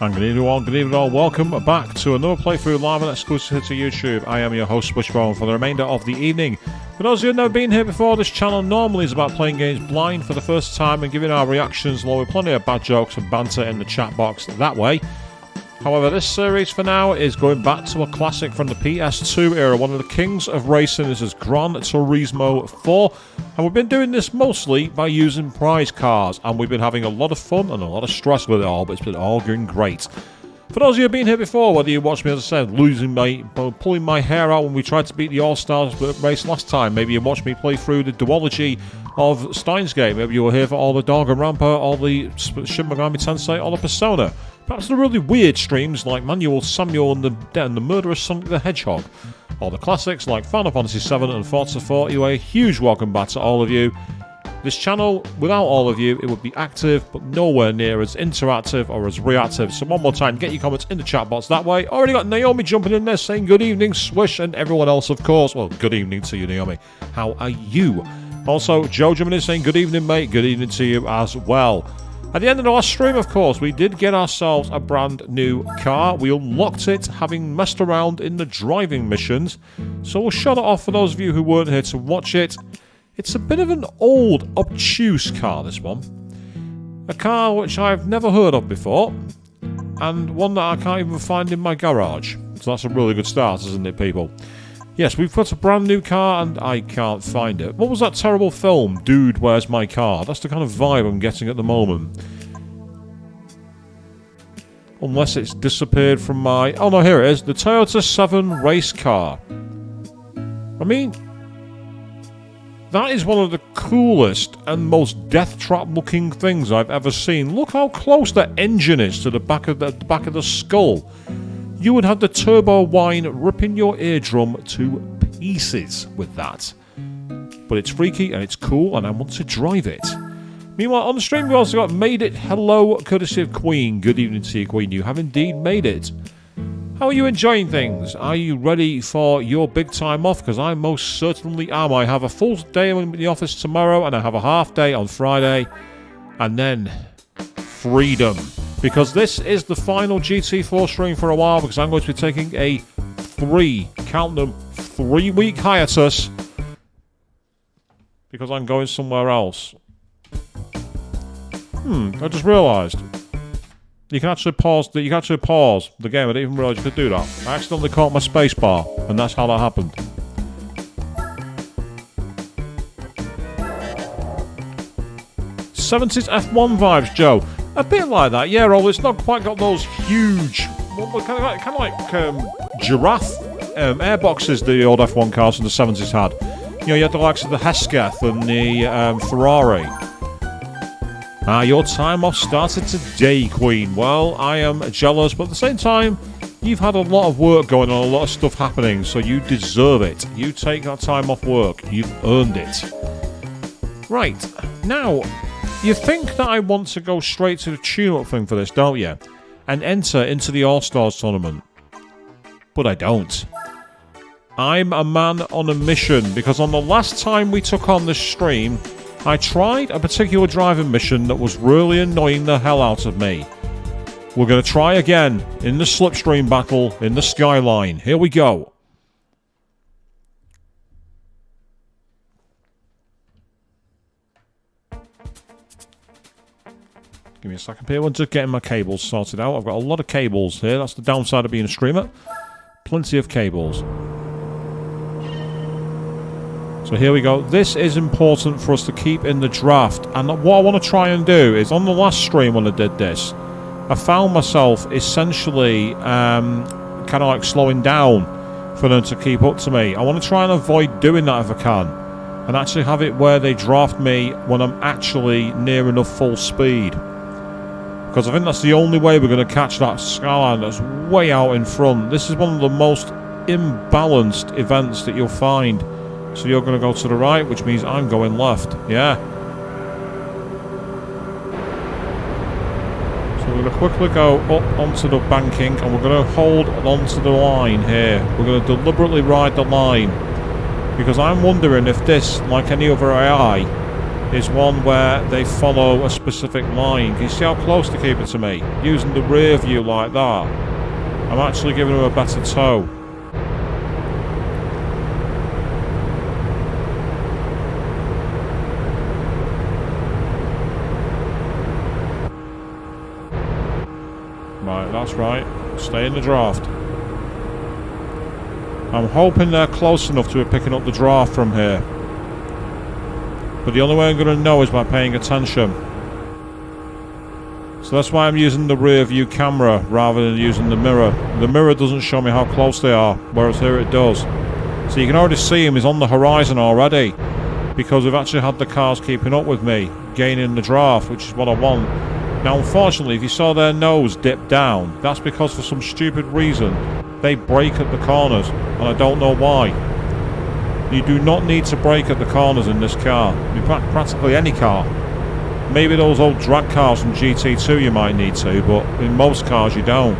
And good evening all, welcome back to another playthrough live and exclusive to YouTube. I am your host Wishbone for the remainder of the evening. For those of you who have never been here before, this channel normally is about playing games blind for the first time and giving our reactions along with plenty of bad jokes and banter in the chat box that way. However, this series for now is going back to a classic from the PS2 era, one of the kings of racing. This is Gran Turismo 4, and we've been doing this mostly by using prize cars, and we've been having a lot of fun and a lot of stress with it all, but it's been all going great. For those of you who have been here before, whether you watched me, as I said, pulling my hair out when we tried to beat the All-Stars race last time, maybe you watched me play through the duology of Steins Gate, maybe you were here for all the Danganronpa, all the Shin Megami Tensei, all the Persona. Perhaps the really weird streams like Manual Samuel and the Murderous Sonic the Hedgehog. Or the classics like Final Fantasy VII and Forza 40. A huge welcome back to all of you. This channel, without all of you, it would be active, but nowhere near as interactive or as reactive. So one more time, get your comments in the chat box that way. Already got Naomi jumping in there saying good evening, Swish, and everyone else, of course. Well, good evening to you, Naomi. How are you? Also, Joe jumping in saying good evening, mate. Good evening to you as well. At the end of the last stream, of course, we did get ourselves a brand new car. We unlocked it, having messed around in the driving missions. So we'll shut it off for those of you who weren't here to watch it. It's a bit of an old, obtuse car, this one. A car which I've never heard of before. And one that I can't even find in my garage. So that's a really good start, isn't it, people? Yes, we've got a brand new car and I can't find it. What was that terrible film, Dude, Where's My Car? That's the kind of vibe I'm getting at the moment. Unless it's disappeared from my... Oh no, here it is. The Toyota 7 race car. I mean, that is one of the coolest and most death trap looking things I've ever seen. Look how close the engine is to the back of the skull. You would have the turbo whine ripping your eardrum to pieces with that. But it's freaky and it's cool and I want to drive it. Meanwhile, on the stream we also got Made It Hello, courtesy of Queen. Good evening to you, Queen. You have indeed made it. How are you enjoying things? Are you ready for your big time off? Because I most certainly am. I have a full day in the office tomorrow and I have a half day on Friday. And then freedom. Because this is the final GT4 stream for a while, because I'm going to be taking a 3-week hiatus, because I'm going somewhere else. I just realised you can actually pause the game. I didn't even realise you could do that. I accidentally caught my space bar, and that's how that happened. '70s F1 vibes, Joe. A bit like that, yeah, although it's not quite got those huge, kind of like giraffe airboxes the old F1 cars from the 70s had. You know, you had the likes of the Hesketh and the Ferrari. Your time off started today, Queen. Well, I am jealous, but at the same time, you've had a lot of work going on, a lot of stuff happening, so you deserve it. You take that time off work. You've earned it. Right, now... You think that I want to go straight to the tune-up thing for this, don't you? And enter into the All-Stars tournament. But I don't. I'm a man on a mission, because on the last time we took on this stream, I tried a particular driving mission that was really annoying the hell out of me. We're going to try again in the slipstream battle in the skyline. Here we go. Give me a second here. I'm just getting my cables sorted out. I've got a lot of cables here. That's the downside of being a streamer. Plenty of cables. So here we go. This is important for us to keep in the draft. And what I want to try and do is, on the last stream when I did this, I found myself essentially kind of like slowing down for them to keep up to me. I want to try and avoid doing that if I can. And actually have it where they draft me when I'm actually near enough full speed. Because I think that's the only way we're going to catch that skyline that's way out in front. This is one of the most imbalanced events that you'll find. So you're going to go to the right, which means I'm going left. Yeah. So we're going to quickly go up onto the banking and we're going to hold onto the line here. We're going to deliberately ride the line. Because I'm wondering if this, like any other AI, is one where they follow a specific line. Can you see how close they're keeping to me? Using the rear view like that, I'm actually giving them a better tow. Right, that's right. Stay in the draft. I'm hoping they're close enough to be picking up the draft from here. But the only way I'm going to know is by paying attention. So that's why I'm using the rear view camera rather than using the mirror. The mirror doesn't show me how close they are, whereas here it does. So you can already see him, he's on the horizon already. Because we've actually had the cars keeping up with me, gaining the draft, which is what I want. Now unfortunately, if you saw their nose dip down, that's because for some stupid reason, they brake at the corners, and I don't know why. You do not need to brake at the corners in this car. In fact, practically any car. Maybe those old drag cars from GT2 you might need to, but in most cars you don't.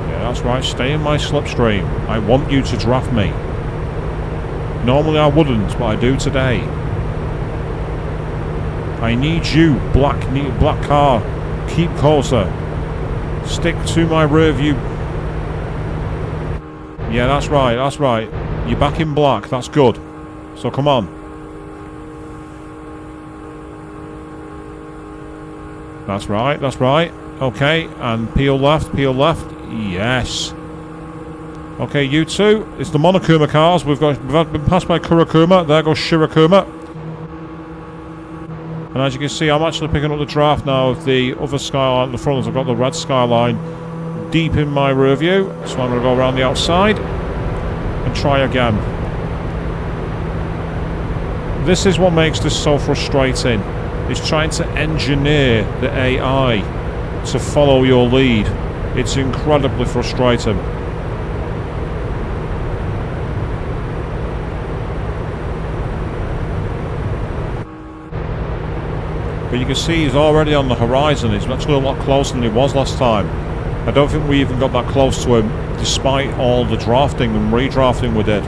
Yeah, that's right, stay in my slipstream. I want you to draft me. Normally I wouldn't, but I do today. I need you, black car. Keep closer. Stick to my rear view. Yeah, that's right, that's right. You're back in black, that's good. So come on. That's right, that's right. Okay, and peel left, yes. Okay, you two, it's the Monokuma cars. We've been passed by Kurokuma, there goes Shirokuma. And as you can see, I'm actually picking up the draft now of the other skyline at the front. I've got the red skyline deep in my rear view, so I'm going to go around the outside and try again. This is what makes this so frustrating. It's trying to engineer the AI to follow your lead. It's incredibly frustrating. But you can see he's already on the horizon. He's actually a lot closer than he was last time. I don't think we even got that close to him, despite all the drafting and redrafting we did.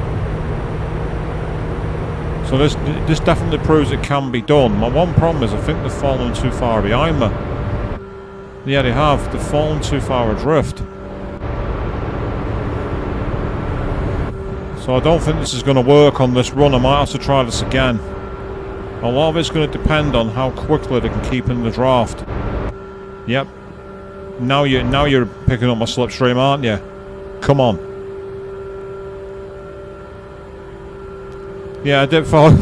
So this definitely proves it can be done. My one problem is I think they've fallen too far behind me. Yeah, they have. They've fallen too far adrift. So I don't think this is going to work on this run. I might have to try this again. A lot of it's going to depend on how quickly they can keep in the draft. Yep. Now you're picking up my slipstream, aren't you? Come on. Yeah, I did fall.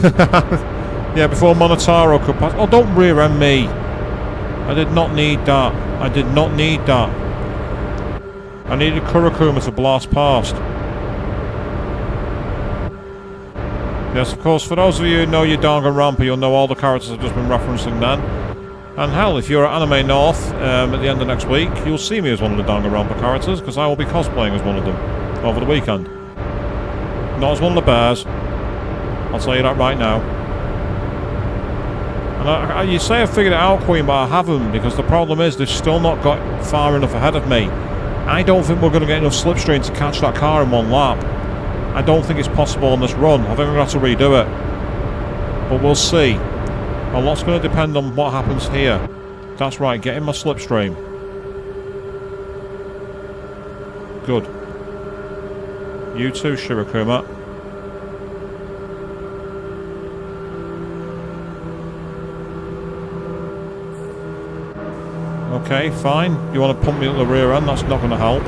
Yeah, before Monotaro could pass. Oh, don't rear end me. I did not need that. I did not need that. I needed Kurokuma to blast past. Yes, of course, for those of you who know your Danganronpa, you'll know all the characters I've just been referencing then. And hell, if you're at Anime North at the end of next week, you'll see me as one of the Danganronpa characters, because I will be cosplaying as one of them over the weekend. Not as one of the bears. I'll tell you that right now. And you say I figured it out, Queen, but I haven't, because the problem is they've still not got far enough ahead of me. I don't think we're going to get enough slipstream to catch that car in one lap. I don't think it's possible on this run. I think I'm going to have to redo it. But we'll see. A lot's going to depend on what happens here. That's right, get in my slipstream. Good. You too, Shirokuma. Okay, fine. You want to pump me at the rear end? That's not going to help.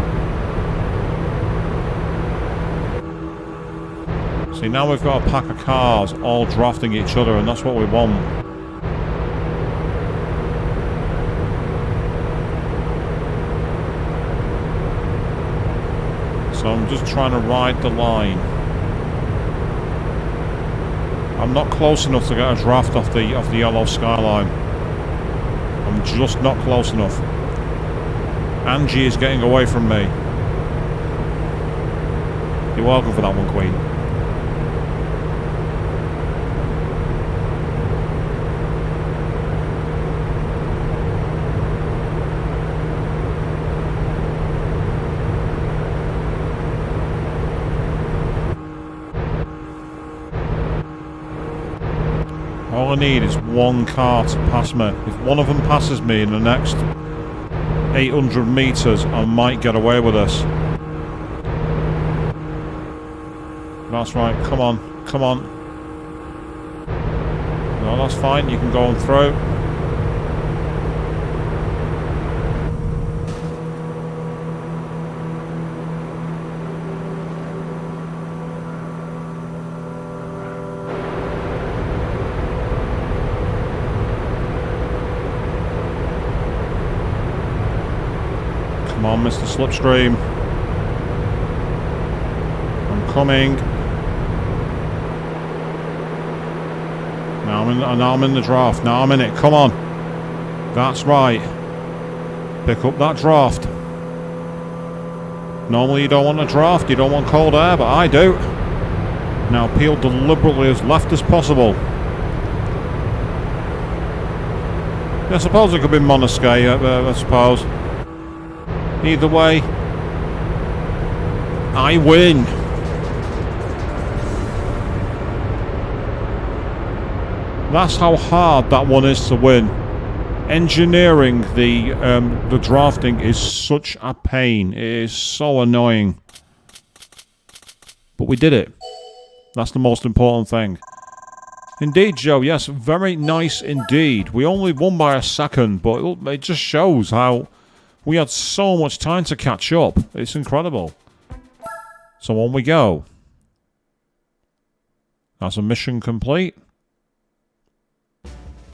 See, now we've got a pack of cars all drafting each other, and that's what we want. So I'm just trying to ride the line. I'm not close enough to get a draft off the yellow skyline. I'm just not close enough. Angie is getting away from me. You're welcome for that one, Queen. I need is one car to pass me. If one of them passes me in the next 800 meters, I might get away with this. That's right, come on, come on. No, that's fine, you can go on through. Come on, Mr. Slipstream. I'm coming. Now I'm in the draft. Now I'm in it. Come on. That's right. Pick up that draft. Normally you don't want a draft. You don't want cold air, but I do. Now peel deliberately as left as possible. I suppose it could be Monosque, I suppose. Either way, I win. That's how hard that one is to win. Engineering the drafting is such a pain. It is so annoying. But we did it. That's the most important thing. Indeed, Joe. Yes, very nice indeed. We only won by a second, but it just shows how we had so much time to catch up. It's incredible. So on we go. That's a mission complete.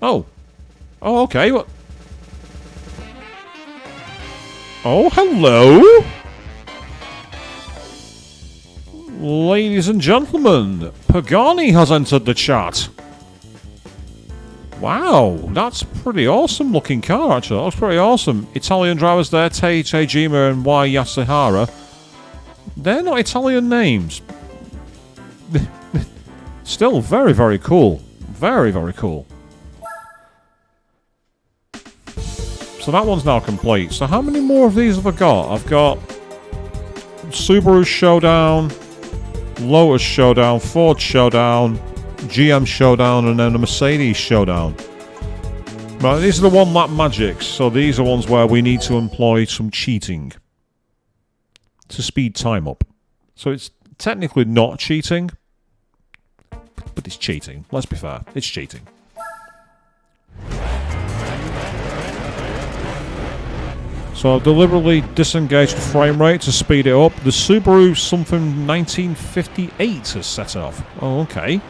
Oh. Oh, okay. What? Oh, hello. Ladies and gentlemen, Pagani has entered the chat. Wow, that's pretty awesome looking car, actually. That was pretty awesome. Italian drivers there, Tei Tejima and Y Yasuhara. They're not Italian names. Still very, very cool. Very, very cool. So that one's now complete. So how many more of these have I got? I've got Subaru Showdown, Lotus Showdown, Ford Showdown, GM Showdown, and then the Mercedes Showdown. But these are the one-lap magics, so these are ones where we need to employ some cheating to speed time up. So it's technically not cheating, but it's cheating. Let's be fair, it's cheating. So I've deliberately disengaged the frame rate to speed it up. The Subaru something 1958 has set off. Oh, okay.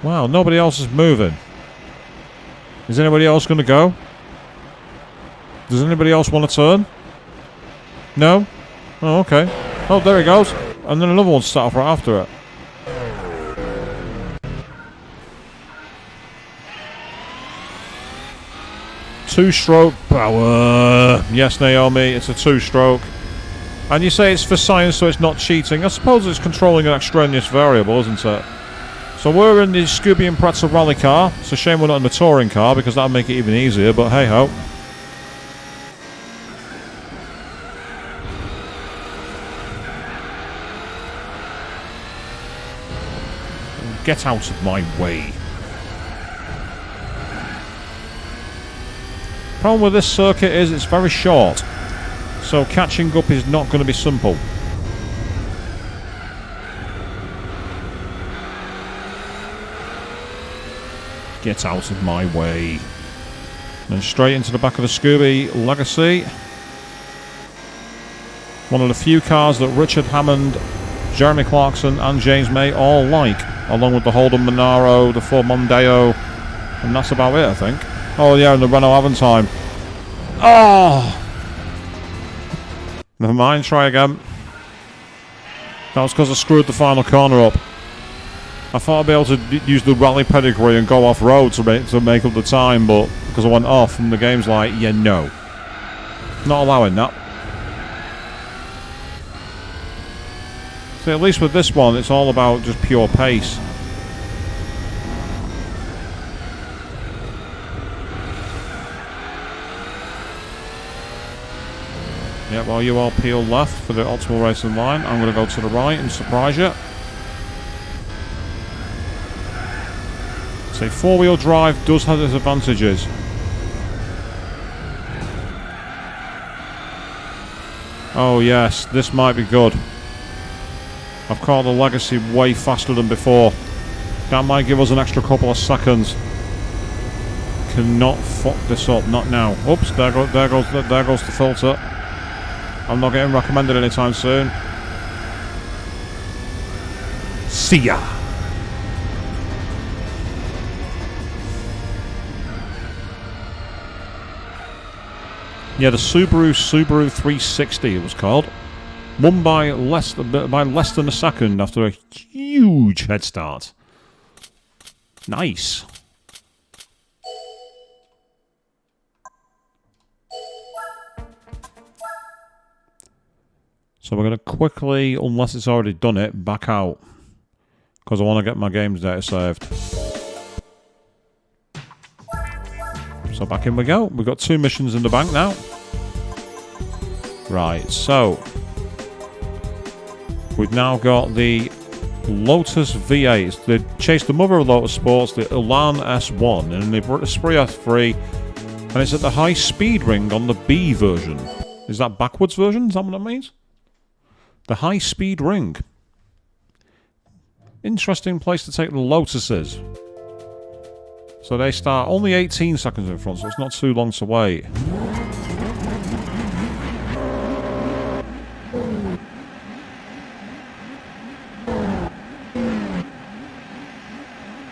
Wow, nobody else is moving. Is anybody else going to go? Does anybody else want to turn? No? Oh, okay. Oh, there he goes. And then another one set off right after it. Two-stroke power. Yes, Naomi, it's a two-stroke. And you say it's for science, so it's not cheating. I suppose it's controlling an extraneous variable, isn't it? So we're in the Scooby and Pretzel rally car. It's a shame we're not in the touring car, because that would make it even easier, but hey-ho. Get out of my way. Problem with this circuit is it's very short, so catching up is not going to be simple. Get out of my way. And straight into the back of the Scooby Legacy. One of the few cars that Richard Hammond, Jeremy Clarkson and James May all like, along with the Holden Monaro, the Ford Mondeo, and that's about it, I think. Oh yeah, and the Renault Aventime. Oh! Never mind, try again. That was because I screwed the final corner up. I thought I'd be able to use the rally pedigree and go off-road to make up the time, but because I went off and the game's like, yeah, no. Not allowing that. So at least with this one, it's all about just pure pace. Yeah, while you all peel left for the optimal racing line, I'm going to go to the right and surprise you. So four-wheel drive does have its advantages. Oh yes, this might be good. I've caught the Legacy way faster than before. That might give us an extra couple of seconds. Cannot fuck this up, not now. Oops, there goes the filter. I'm not getting recommended anytime soon. See ya! Yeah, the Subaru 360 it was called. Won by less than a second after a huge head start. Nice. So we're going to quickly, unless it's already done it, back out. Because I want to get my games data saved. So back in we go. We've got 2 missions in the bank now. Right, so we've now got the Lotus V8. They chased the mother of Lotus Sports, the Elan S1, and the Esprit S3, and it's at the high speed ring on the B version. Is that backwards version? Is that what that means? The high speed ring. Interesting place to take the Lotuses. So they start only 18 seconds in front, so it's not too long to wait.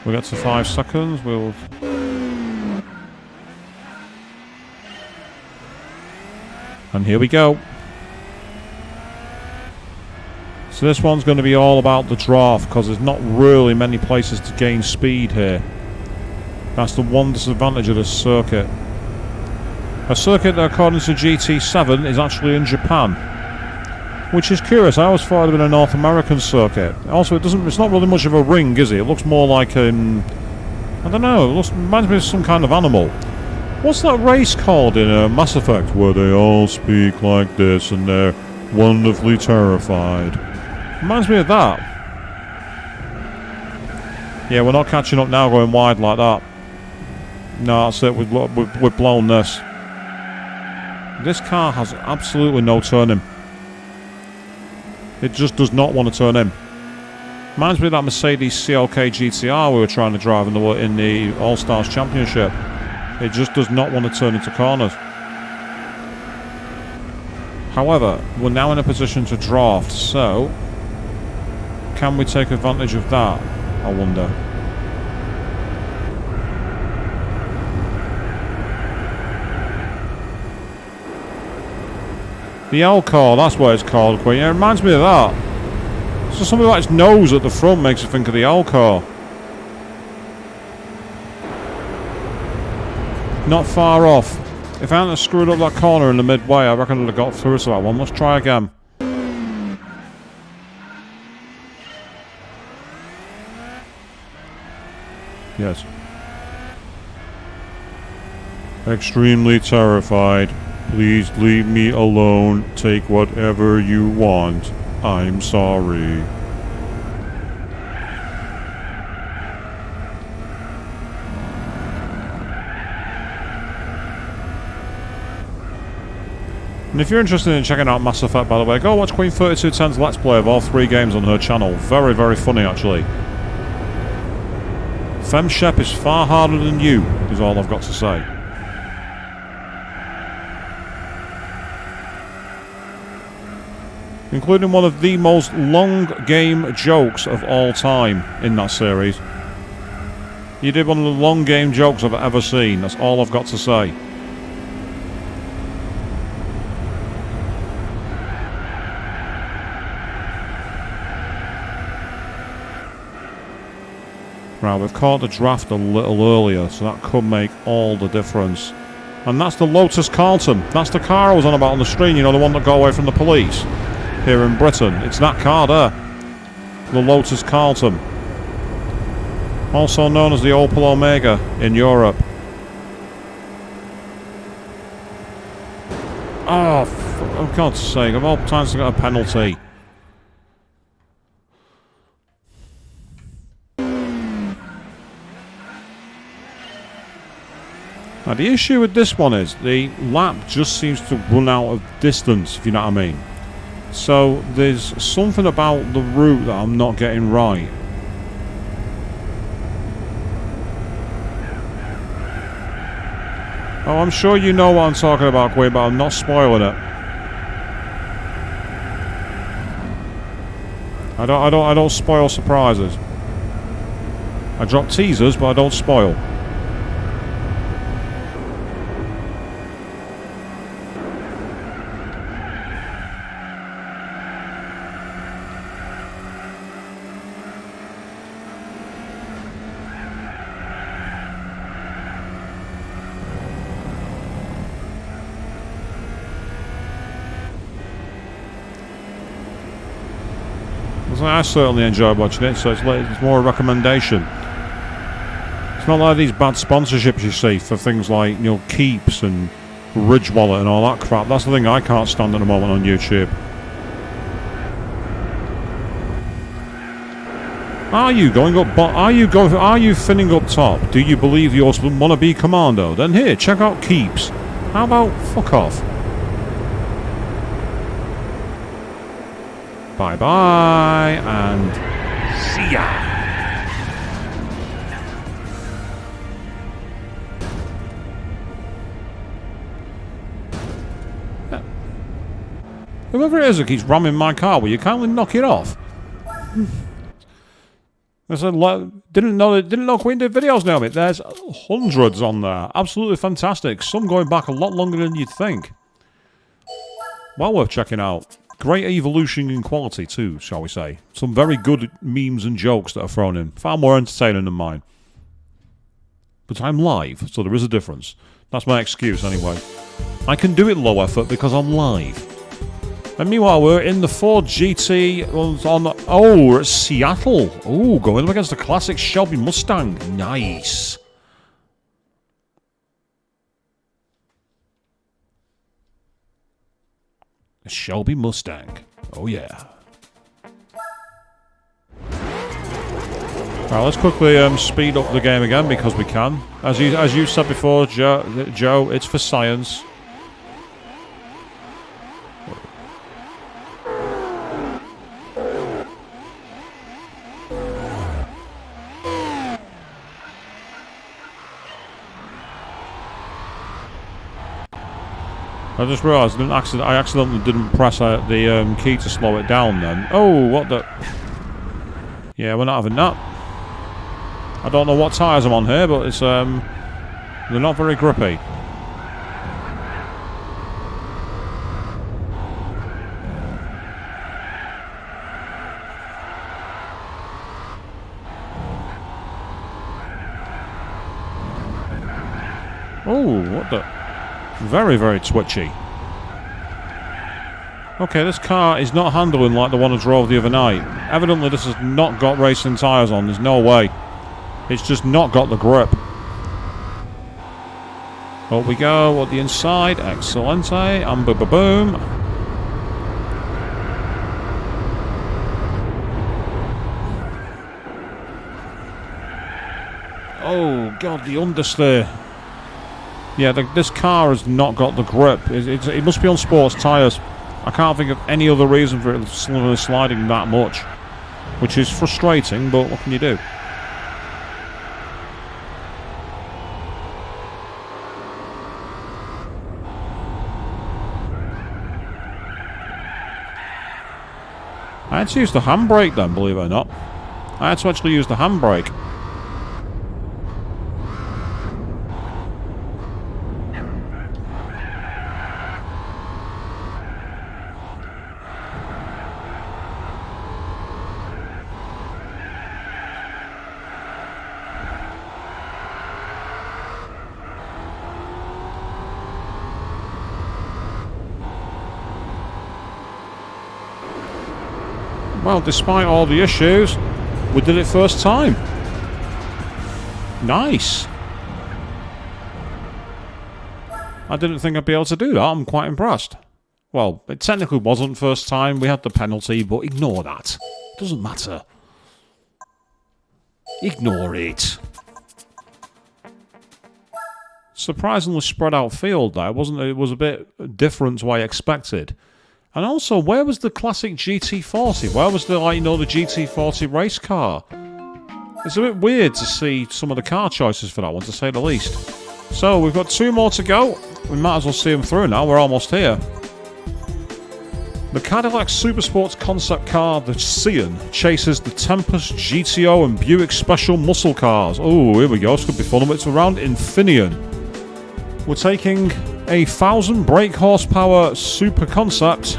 We get to 5 seconds, we'll... And here we go. So this one's going to be all about the draft, because there's not really many places to gain speed here. That's the one disadvantage of this circuit. A circuit that, according to GT7, is actually in Japan. Which is curious. I always thought it had been a North American circuit. Also, it's not really much of a ring, is it? It looks more like I don't know, it reminds me of some kind of animal. What's that race called in Mass Effect, where they all speak like this and they're wonderfully terrified? Reminds me of that. Yeah, we're not catching up now going wide like that. No, that's it. We've blown this. This car has absolutely no turning. It just does not want to turn in. Reminds me of that Mercedes CLK GTR we were trying to drive in the All-Stars Championship. It just does not want to turn into corners. However, we're now in a position to draft, so can we take advantage of that, I wonder? The L-core, that's what it's called, Queen. Yeah, it reminds me of that. So something like its nose at the front makes you think of the L-core. Not far off. If I hadn't screwed up that corner in the midway, I reckon I'd have got through to that one. Let's try again. Yes. Extremely terrified. Please leave me alone. Take whatever you want. I'm sorry. And if you're interested in checking out Mass Effect, by the way, go watch Queen 3210's Let's Play of all 3 games on her channel. Very, very funny, actually. Fem Shep is far harder than you, is all I've got to say. Including one of the most long game jokes of all time in that series. You did one of the long game jokes I've ever seen, that's all I've got to say. Right, we've caught the draft a little earlier, so that could make all the difference. And that's the Lotus Carlton. That's the car I was on about on the screen, you know, the one that got away from the police here in Britain. It's that car there. The Lotus Carlton. Also known as the Opel Omega in Europe. Oh, God's sake, of all times I got a penalty. Now the issue with this one is the lap just seems to run out of distance, if you know what I mean. So there's something about the route that I'm not getting right. Oh, I'm sure you know what I'm talking about, Queen, but I'm not spoiling it. I don't spoil surprises. I drop teasers, but I don't spoil. I certainly enjoy watching it, so it's more a recommendation. It's not like these bad sponsorships you see for things like, you know, Keeps and Ridge Wallet and all that crap. That's the thing I can't stand at the moment on YouTube. Are you going up? Are you finning up top? Do you believe you're wannabe commando? Then here, check out Keeps. How about fuck off? Bye-bye, and see ya! Whoever it is that keeps ramming my car, will you kindly knock it off? I said, didn't know Queen did videos now, mate. There's hundreds on there. Absolutely fantastic. Some going back a lot longer than you'd think. Well worth checking out. Great evolution in quality too, shall we say. Some very good memes and jokes that are thrown in. Far more entertaining than mine. But I'm live, so there is a difference. That's my excuse anyway. I can do it low effort because I'm live. And meanwhile, we're in the Ford GT we're at Seattle. Oh, going up against the classic Shelby Mustang. Nice. A Shelby Mustang. Oh yeah. Right, let's quickly speed up the game again because we can. As you said before, Joe, it's for science. I just realised I accidentally didn't press the key to slow it down then. Oh, what the... Yeah, we're not having that. I don't know what tyres I'm on here, but it's they're not very grippy. Oh, what the... Very, very twitchy. Okay, this car is not handling like the one I drove the other night. Evidently this has not got racing tyres on, there's no way. It's just not got the grip. Up we go, at the inside, excellente, and boom. Oh god, the understeer. Yeah, this car has not got the grip. It must be on sports tyres. I can't think of any other reason for it sliding that much. Which is frustrating, but what can you do? I had to use the handbrake then, believe it or not. I had to actually use the handbrake. Well, despite all the issues, we did it first time. Nice. I didn't think I'd be able to do that. I'm quite impressed. Well, it technically wasn't first time. We had the penalty, but ignore that. Doesn't matter. Ignore it. Surprisingly spread out field there, wasn't it? It was a bit different to what I expected. And also, where was the classic GT40? Where was the, like, you know, the GT40 race car? It's a bit weird to see some of the car choices for that one, to say the least. So, we've got 2 more to go. We might as well see them through now. We're almost here. The Cadillac Supersports concept car, the Scion, chases the Tempest, GTO and Buick Special muscle cars. Oh, here we go. This could be fun. It's around Infineon. We're taking a 1,000 brake horsepower super concept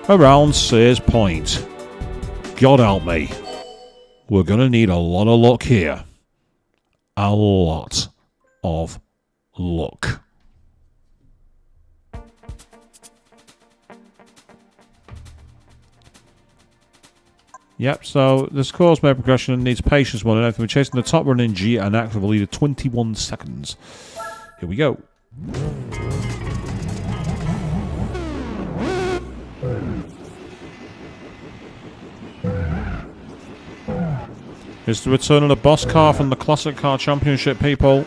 around Sears Point. God help me. We're going to need a lot of luck here. A lot of luck. Yep, so this course may progression and needs patience more than anything. We're chasing the top running G and X with a lead of 21 seconds. Here we go. Here's the return of the boss car from the Classic Car Championship, people.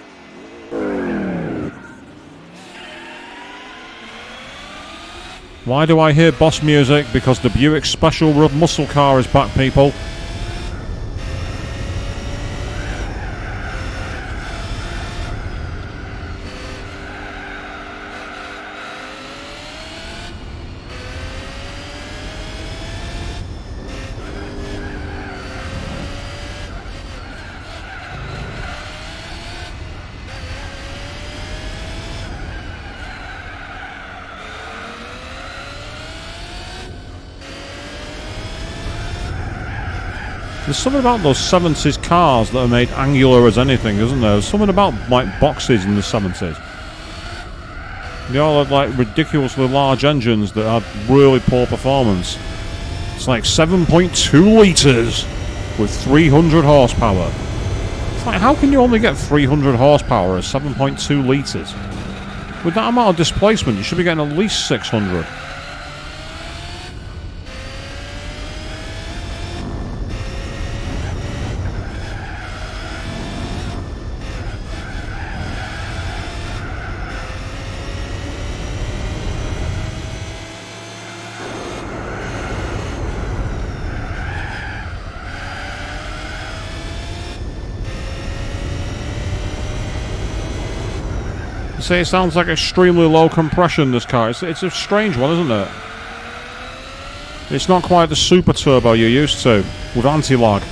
Why do I hear boss music? Because the Buick Special muscle car is back, people. There's something about those 70s cars that are made angular as anything, isn't there? There's something about, like, boxes in the 70s. They all had, like, ridiculously large engines that had really poor performance. It's like 7.2 litres with 300 horsepower. It's like, how can you only get 300 horsepower at 7.2 litres? With that amount of displacement, you should be getting at least 600. See, it sounds like extremely low compression, this car. It's a strange one, isn't it? It's not quite the super turbo you're used to, with anti-lag.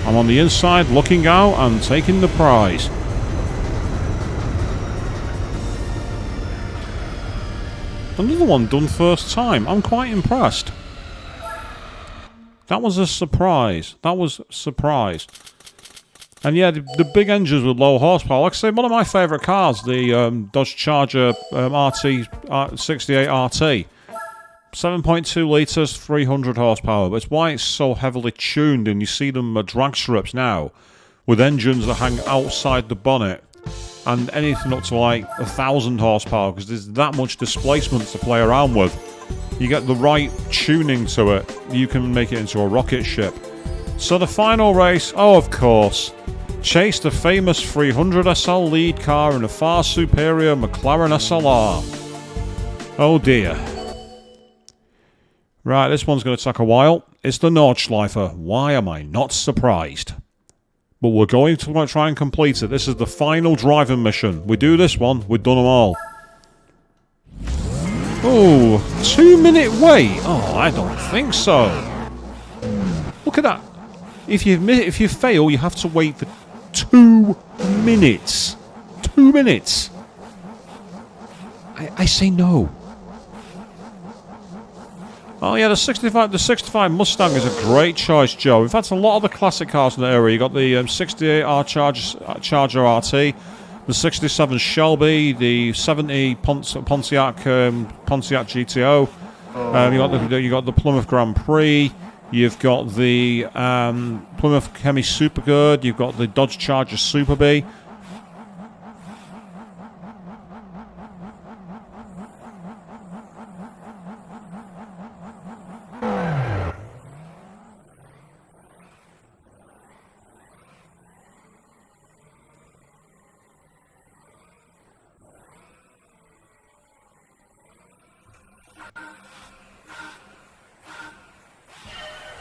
I'm on the inside, looking out and taking the prize. Another one done first time. I'm quite impressed. That was a surprise. That was a surprise. And yeah, the big engines with low horsepower. Like I say, one of my favourite cars, the Dodge Charger RT 68 RT. 7.2 litres, 300 horsepower. But it's why it's so heavily tuned, and you see them drag strips now with engines that hang outside the bonnet, and anything up to like 1,000 horsepower, because there's that much displacement to play around with. You get the right tuning to it, you can make it into a rocket ship. So the final race, oh of course, chase the famous 300 SL lead car in a far superior McLaren SLR. Oh dear. Right, this one's going to take a while. It's the Nordschleifer. Why am I not surprised? But we're going to try and complete it. This is the final driving mission. We do this one, we've done them all. Oh, 2-minute wait. Oh, I don't think so. Look at that. If you fail, you have to wait for 2 minutes. 2 minutes. I say no. Oh yeah, the 65 Mustang is a great choice, Joe. In fact, a lot of the classic cars in the area. You got the 68 Charger RT, the 67 Shelby, the 70 Pontiac GTO. You got the Plymouth Grand Prix. You've got the Plymouth Hemi Supergood. You've got the Dodge Charger Super B.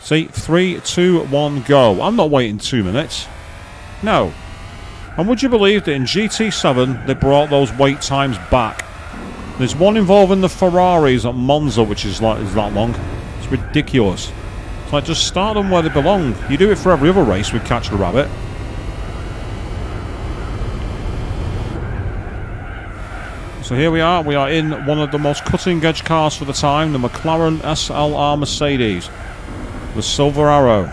See, 3, 2, 1, go. I'm not waiting 2 minutes. No. And would you believe that in GT7 they brought those wait times back? There's one involving the Ferraris at Monza, which is that long. It's ridiculous. It's like, just start them where they belong. You do it for every other race with Catch the Rabbit. So here we are in one of the most cutting-edge cars for the time, the McLaren SLR Mercedes, the Silver Arrow.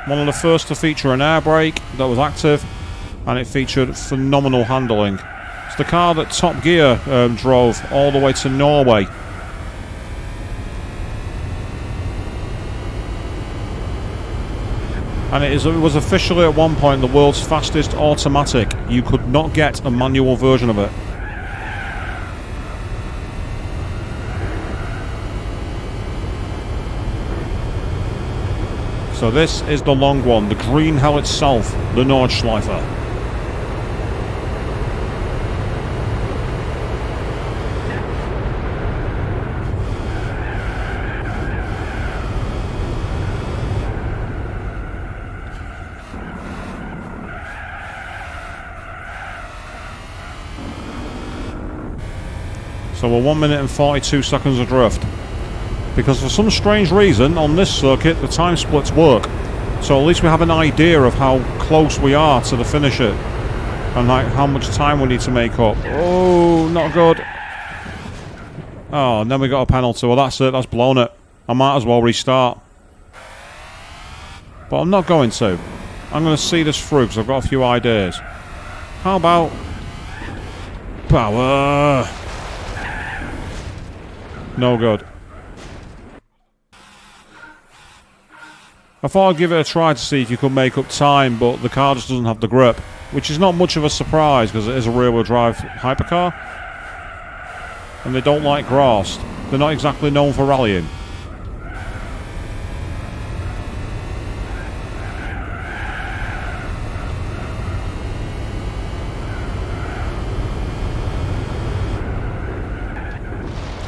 One of the first to feature an air brake that was active, and it featured phenomenal handling. It's the car that Top Gear drove all the way to Norway. And it was officially at one point the world's fastest automatic. You could not get a manual version of it. So this is the long one, the green hell itself, the Nordschleife. So we're 1 minute and 42 seconds adrift. Because for some strange reason, on this circuit, the time splits work. So at least we have an idea of how close we are to the finisher. And like how much time we need to make up. Oh, not good. Oh, and then we got a penalty. Well, that's it. That's blown it. I might as well restart. But I'm not going to. I'm going to see this through because I've got a few ideas. How about... power? No good. I thought I'd give it a try to see if you could make up time, but the car just doesn't have the grip, which is not much of a surprise because it is a rear-wheel drive hypercar, and they don't like grass. They're not exactly known for rallying.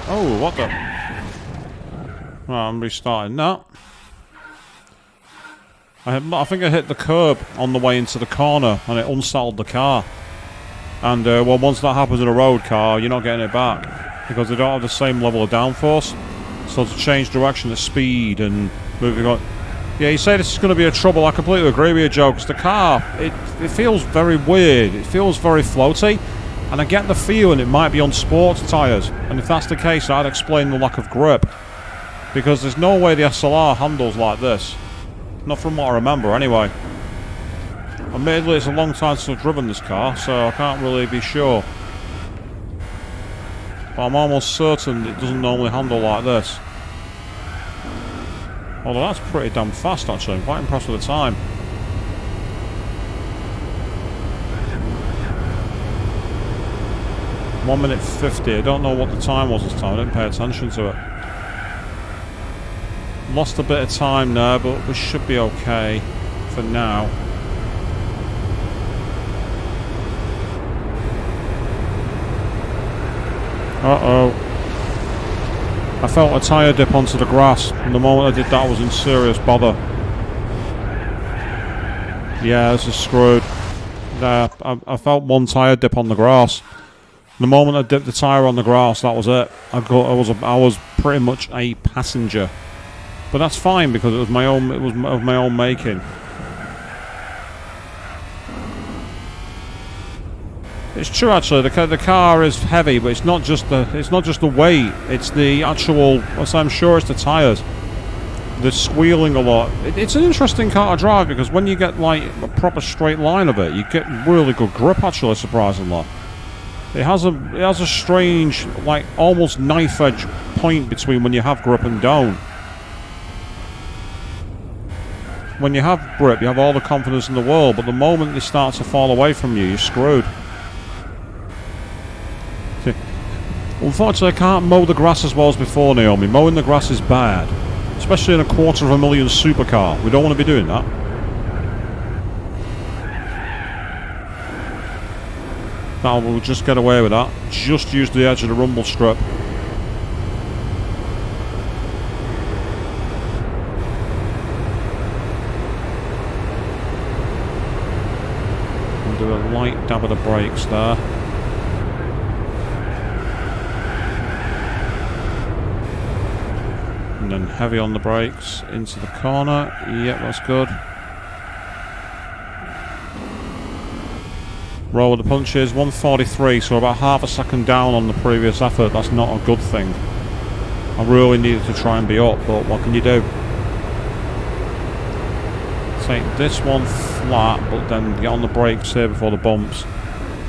Oh, what the... Right, I'm restarting that. I think I hit the curb on the way into the corner and it unsettled the car. And well, once that happens in a road car, you're not getting it back because they don't have the same level of downforce. So to change direction at speed and moving on. Yeah, you say this is going to be a trouble. I completely agree with you, Joe, because the car, it feels very weird. It feels very floaty. And I get the feeling it might be on sports tyres. And if that's the case, I'd explain the lack of grip. Because there's no way the SLR handles like this. Not from what I remember, anyway. Admittedly, it's a long time since I've driven this car, so I can't really be sure. But I'm almost certain it doesn't normally handle like this. Although that's pretty damn fast, actually. I'm quite impressed with the time. One minute 50. I don't know what the time was this time. I didn't pay attention to it. Lost a bit of time there, but we should be okay for now. Uh-oh. I felt a tyre dip onto the grass, and the moment I did that I was in serious bother. Yeah, this is screwed. There, I felt one tyre dip on the grass. The moment I dipped the tyre on the grass, that was it. I was pretty much a passenger. But that's fine because it was my own. It was of my own making. It's true, actually. The car is heavy, but it's not just the weight. It's the actual. I'm sure it's the tyres. They're squealing a lot. It's an interesting car to drive because when you get like a proper straight line of it, you get really good grip. Actually, surprisingly, it has a strange, like almost knife edge point between when you have grip and don't. When you have grip, you have all the confidence in the world, but the moment they start to fall away from you, you're screwed. See, unfortunately, I can't mow the grass as well as before, Naomi. Mowing the grass is bad, especially in a $250,000 supercar. We don't want to be doing that. Now we'll just get away with that. Just use the edge of the rumble strip. and do a light dab of the brakes there. And then heavy on the brakes into the corner. Yep, that's good. Roll with the punches. 143, so about half a second down on the previous effort. That's not a good thing. I really needed to try and be up, but what can you do? Take this one flat, but then get on the brakes here before the bumps.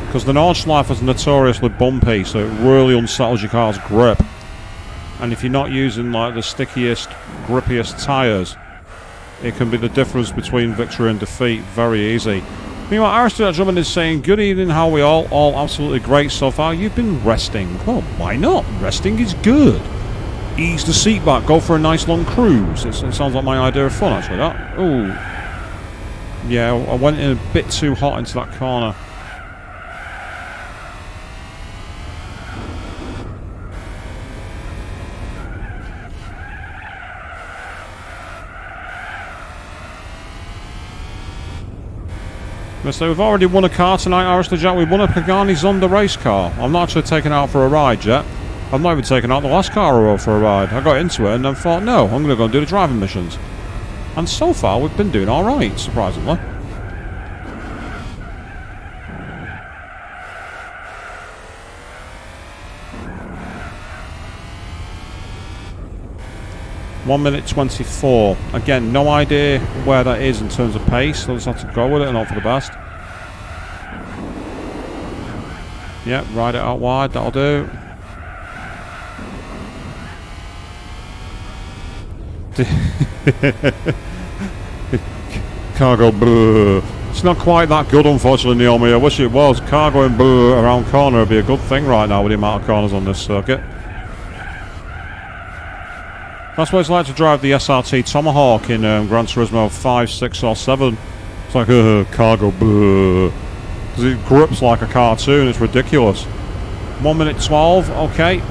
Because the Nordschleife is notoriously bumpy, so it really unsettles your car's grip. And if you're not using like the stickiest, grippiest tyres, it can be the difference between victory and defeat very easy. Meanwhile, Aristocrat Drummond is saying, good evening, how are we all? All absolutely great so far. You've been resting. Well, why not? Resting is good. Ease the seat back, go for a nice long cruise. It sounds like my idea of fun, actually, that. Ooh. Yeah, I went in a bit too hot into that corner. So we've already won a car tonight, Aristocrat. We won a Pagani Zonda race car. I'm not actually taken out for a ride yet. I've not even taken out the last car I rode for a ride. I got into it and then thought, no, I'm going to go and do the driving missions. And so far, we've been doing alright, surprisingly. (1:24). Again, no idea where that is in terms of pace, so I just have to go with it and hope for the best. Yep, ride it out wide, that'll do. Cargo brrr. It's not quite that good, unfortunately, Naomi. I wish it was. Car going brrr around corner would be a good thing right now with the amount of corners on this circuit. That's what it's like to drive the SRT Tomahawk in Gran Turismo 5, 6 or 7. It's like cargo brrr. Because it grips like a cartoon, it's ridiculous. 1:12, okay.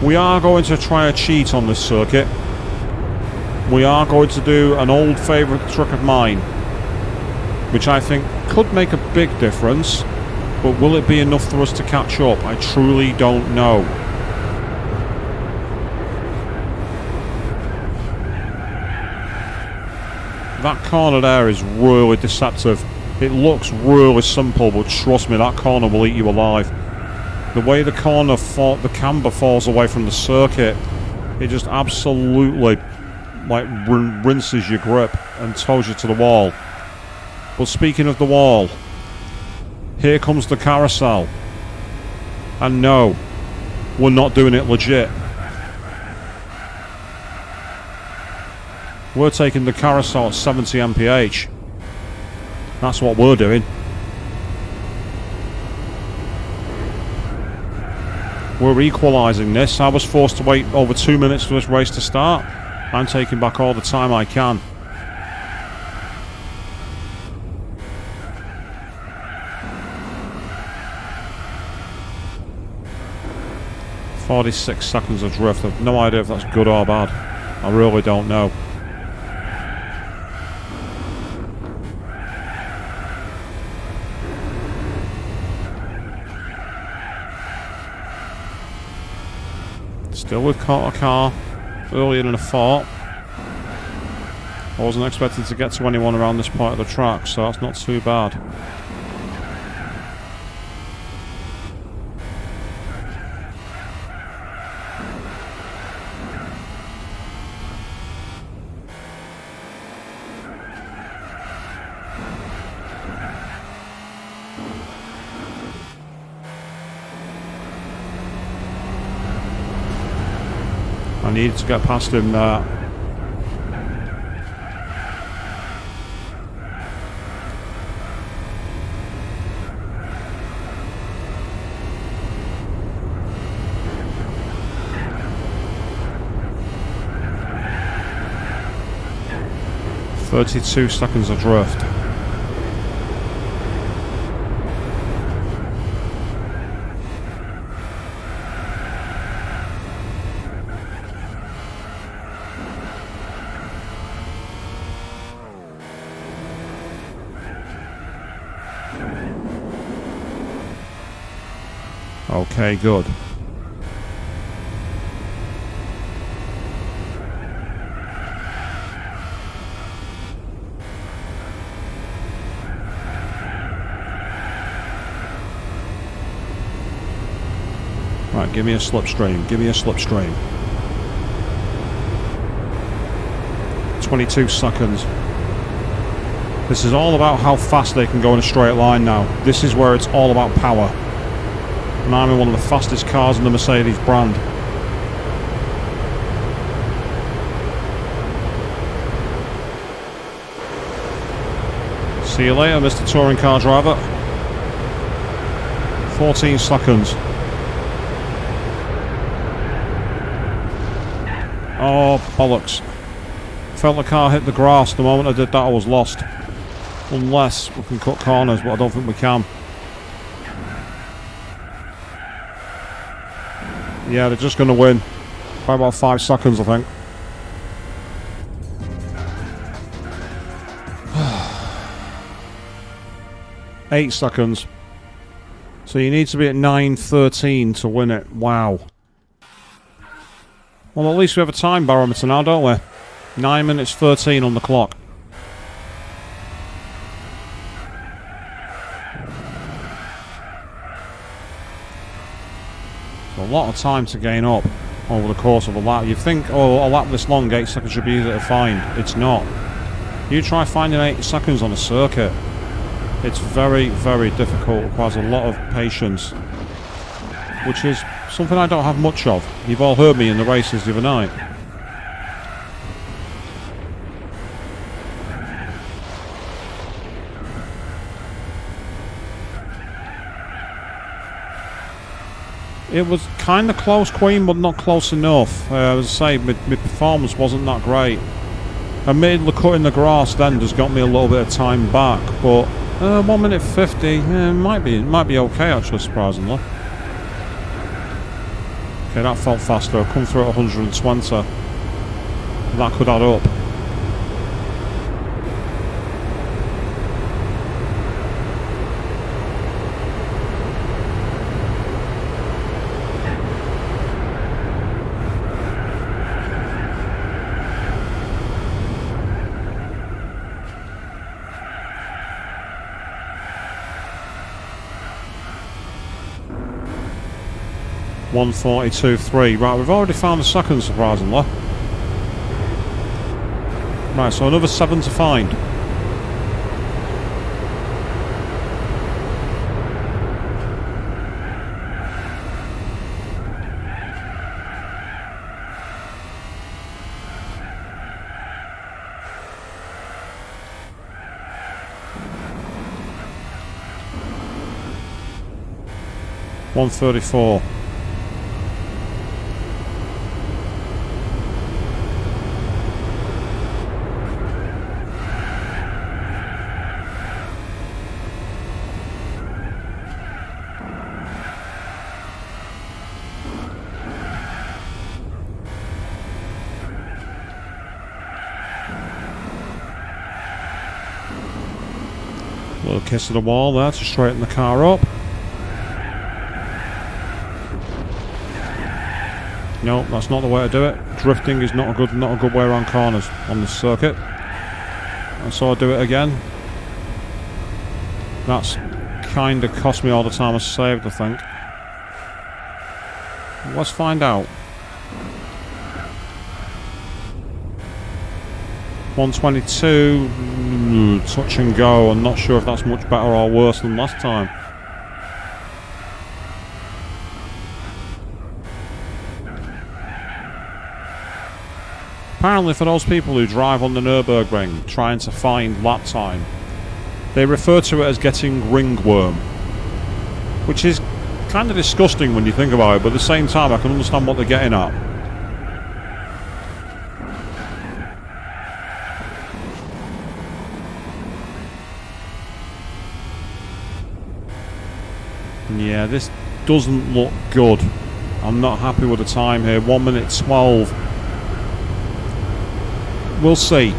We are going to try a cheat on this circuit. We are going to do an old favourite trick of mine, which I think could make a big difference, but will it be enough for us to catch up? I truly don't know. That corner there is really deceptive. It looks really simple, but trust me, that corner will eat you alive. The way the corner, the camber falls away from the circuit, it just absolutely like rinses your grip and tows you to the wall. But speaking of the wall, here comes the carousel. And no, we're not doing it legit. We're taking the carousel at 70 mph. That's what we're doing. We're equalising this. I was forced to wait over 2 minutes for this race to start. I'm taking back all the time I can. .46 seconds of drift. I've no idea if that's good or bad. I really don't know. Still we've caught a car earlier than I thought. I wasn't expecting to get to anyone around this part of the track, so that's not too bad. I needed to get past him there. .32 seconds of drift. Okay, good. Right, give me a slipstream. Give me a slipstream. 22 seconds. This is all about how fast they can go in a straight line now. This is where it's all about power. And I'm in one of the fastest cars in the Mercedes brand. See you later, Mr. Touring Car Driver. 14 seconds. Oh, bollocks. Felt the car hit the grass. The moment I did that, I was lost. Unless we can cut corners, but I don't think we can. Yeah, they're just going to win. By about 5 seconds, I think. Eight seconds. So you need to be at 9:13 to win it. Wow. Well, at least we have a time barometer now, don't we? 9 minutes 13 on the clock. So a lot of time to gain up over the course of a lap. You'd think, oh, a lap this long, 8 seconds should be easy to find. It's not. You try finding 8 seconds on a circuit. It's very, very difficult. It requires a lot of patience, which is something I don't have much of. You've all heard me in the races the other night. It was kind of close, Queen, but not close enough. As I say, my performance wasn't that great. Admittedly, cutting the grass then just got me a little bit of time back, but 1 minute 50 might be okay actually, surprisingly. Okay, that felt faster. I've come through at 120. That could add up. .142.3. Right, we've already found a second, surprisingly. Right, so another 7 to find. .134. Little kiss of the wall there to straighten the car up. No, that's not the way to do it. Drifting is not a good way around corners on this circuit. And so I do it again. That's kind of cost me all the time I saved, I think. Let's find out. 122, touch and go. I'm not sure if that's much better or worse than last time. Apparently for those people who drive on the Nürburgring trying to find lap time, they refer to it as getting ringworm, which is kind of disgusting when you think about it, but at the same time I can understand what they're getting at. Yeah, this doesn't look good. I'm not happy with the time here. 1 minute 12. We'll see.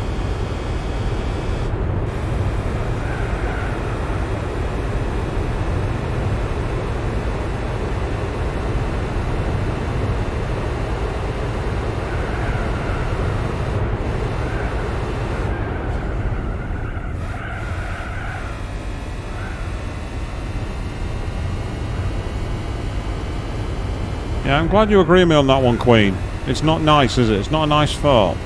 Yeah, I'm glad you agree with me on that one, Queen. It's not nice, is it? It's not a nice thought.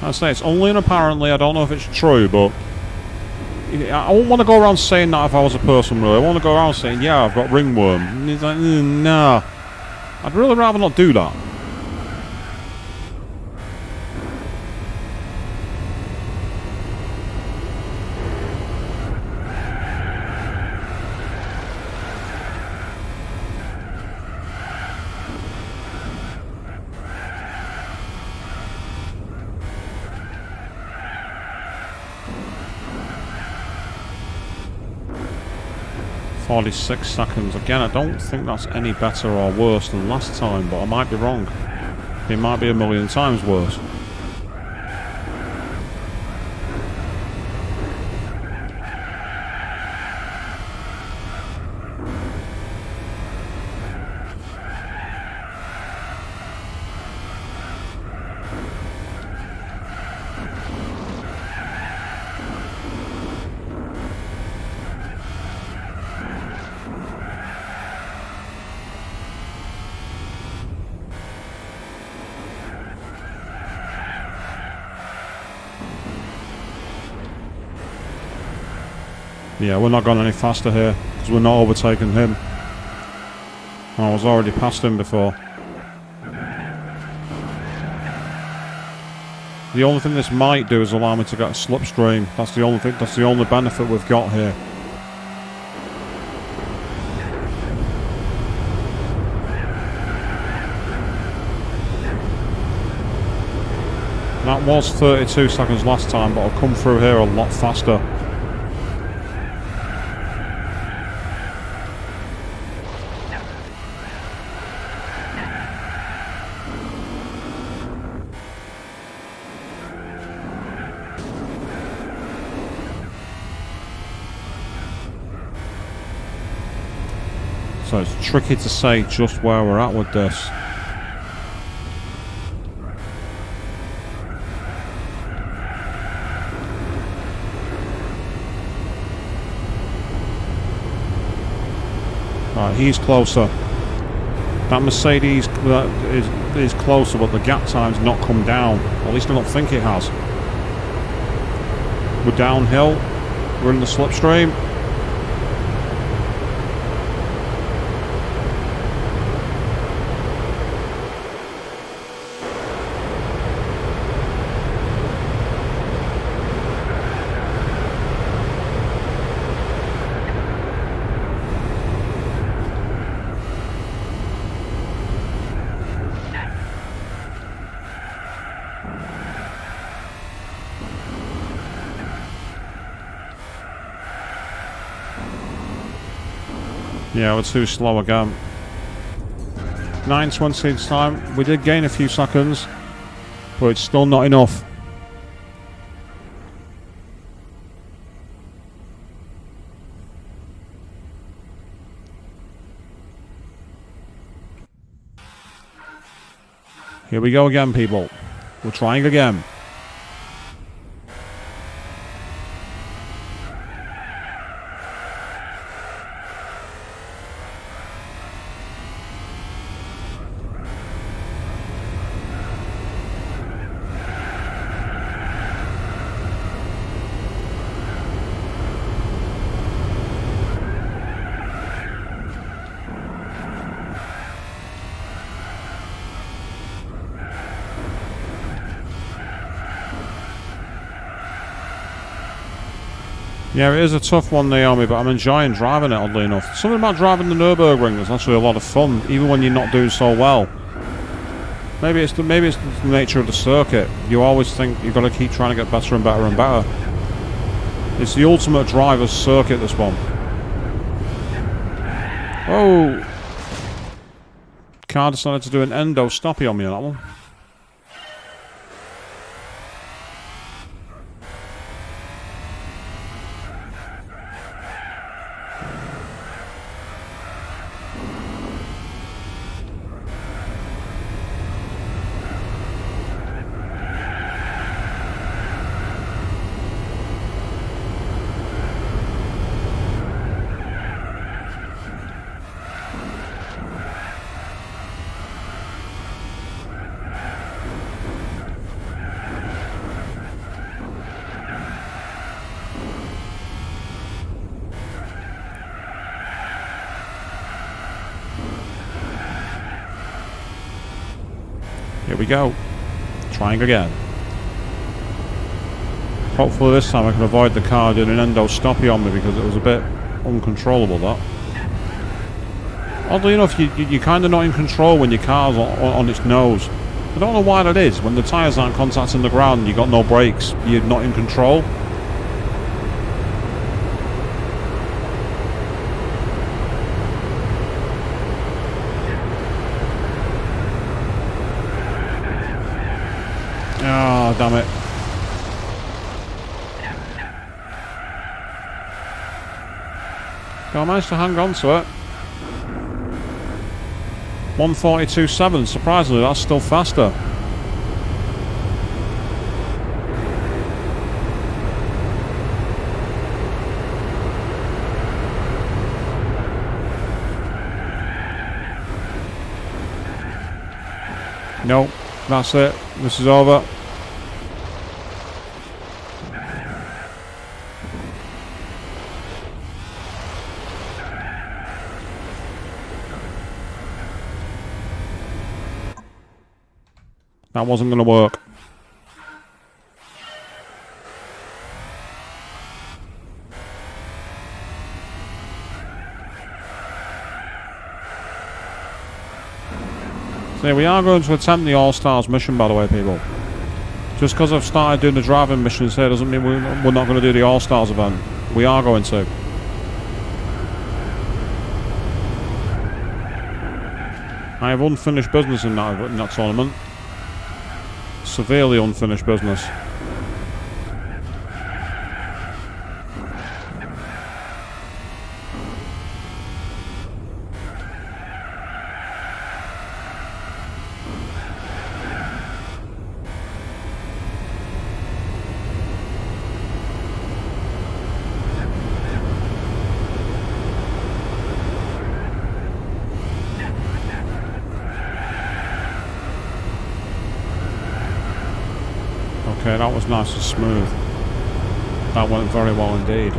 I say it's only and apparently. I don't know if it's true, but I wouldn't want to go around saying that if I was a person, really. I want to go around saying, yeah, I've got ringworm. And he's like, nah. I'd really rather not do that. 46 seconds. Again, I don't think that's any better or worse than last time, but I might be wrong. It might be a million times worse. Yeah, we're not going any faster here, because we're not overtaking him. I was already past him before. The only thing this might do is allow me to get a slipstream. That's the only thing, that's the only benefit we've got here. That was 32 seconds last time, but I'll come through here a lot faster. So it's tricky to say just where we're at with this. Right, he's closer. That Mercedes is closer, but the gap time's not come down. At least I don't think it has. We're downhill. We're in the slipstream. Yeah, we're too slow again. 9:20 this time. We did gain a few seconds, but it's still not enough. Here we go again, people. We're trying again. Yeah, it is a tough one, Naomi, but I'm enjoying driving it, oddly enough. Something about driving the Nürburgring is actually a lot of fun, even when you're not doing so well. Maybe it's the nature of the circuit. You always think you've got to keep trying to get better and better and better. It's the ultimate driver's circuit, this one. Oh! Car decided to do an endo stoppy on me on that one. Here we go. Trying again. Hopefully this time I can avoid the car doing an endo stoppy on me because it was a bit uncontrollable, that. Oddly enough, you're kind of not in control when your car's on its nose. I don't know why that is. When the tyres aren't contacting the ground and you've got no brakes, you're not in control. Oh, damn it. I managed to hang on to it. 142.7. Surprisingly, that's still faster. Nope, that's it. This is over. That wasn't going to work. So we are going to attempt the All-Stars mission, by the way, people. Just because I've started doing the driving missions here doesn't mean we're not going to do the All-Stars event. We are going to. I have unfinished business in that tournament. Severely unfinished business. Okay, that was nice and smooth. That went very well indeed.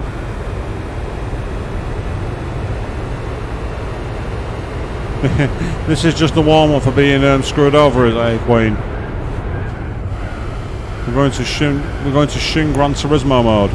This is just the warm-up for being screwed over, is it, Queen? We're going to Shin Gran Turismo mode.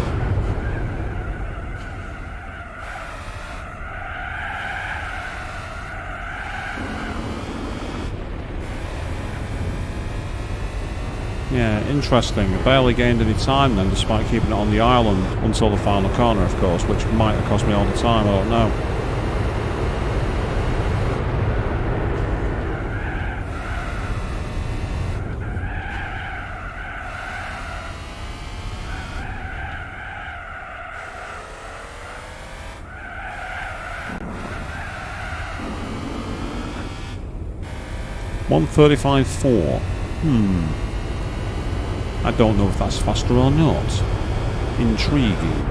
Yeah, interesting. I barely gained any time then, despite keeping it on the island until the final corner, of course, which might have cost me all the time, I don't know. .135.4. I don't know if that's faster or not. Intriguing.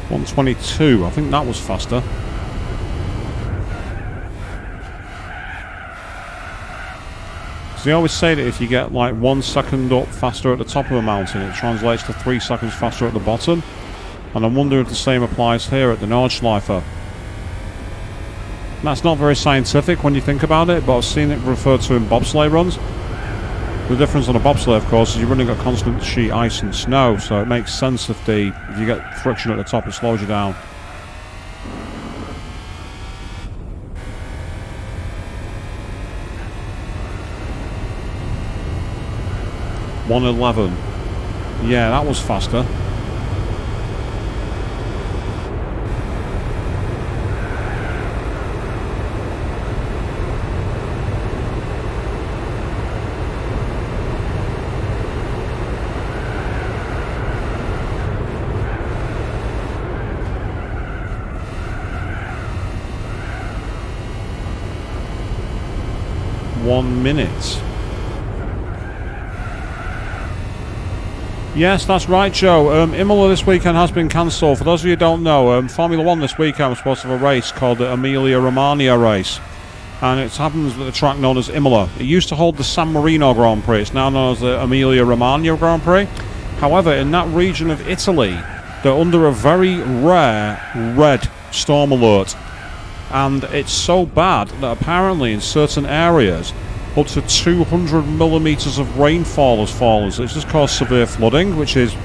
.122, I think that was faster. Because they always say that if you get like 1 second up faster at the top of a mountain, it translates to 3 seconds faster at the bottom. And I wonder if the same applies here at the Nordschleife. That's not very scientific when you think about it, but I've seen it referred to in bobsleigh runs. The difference on a bobsleigh, of course, is you're running a constant sheet ice and snow, so it makes sense if you get friction at the top, it slows you down. .111. Yeah, that was faster. 1 minute. Yes, that's right, Joe. Imola this weekend has been cancelled. For those of you who don't know, Formula 1 this weekend was supposed to have a race called the Emilia-Romagna race. And it happens at the track known as Imola. It used to hold the San Marino Grand Prix. It's now known as the Emilia-Romagna Grand Prix. However, in that region of Italy, they're under a very rare red storm alert. And it's so bad that apparently in certain areas, up to 200 millimetres of rainfall has fallen. So it's just caused severe flooding, which is,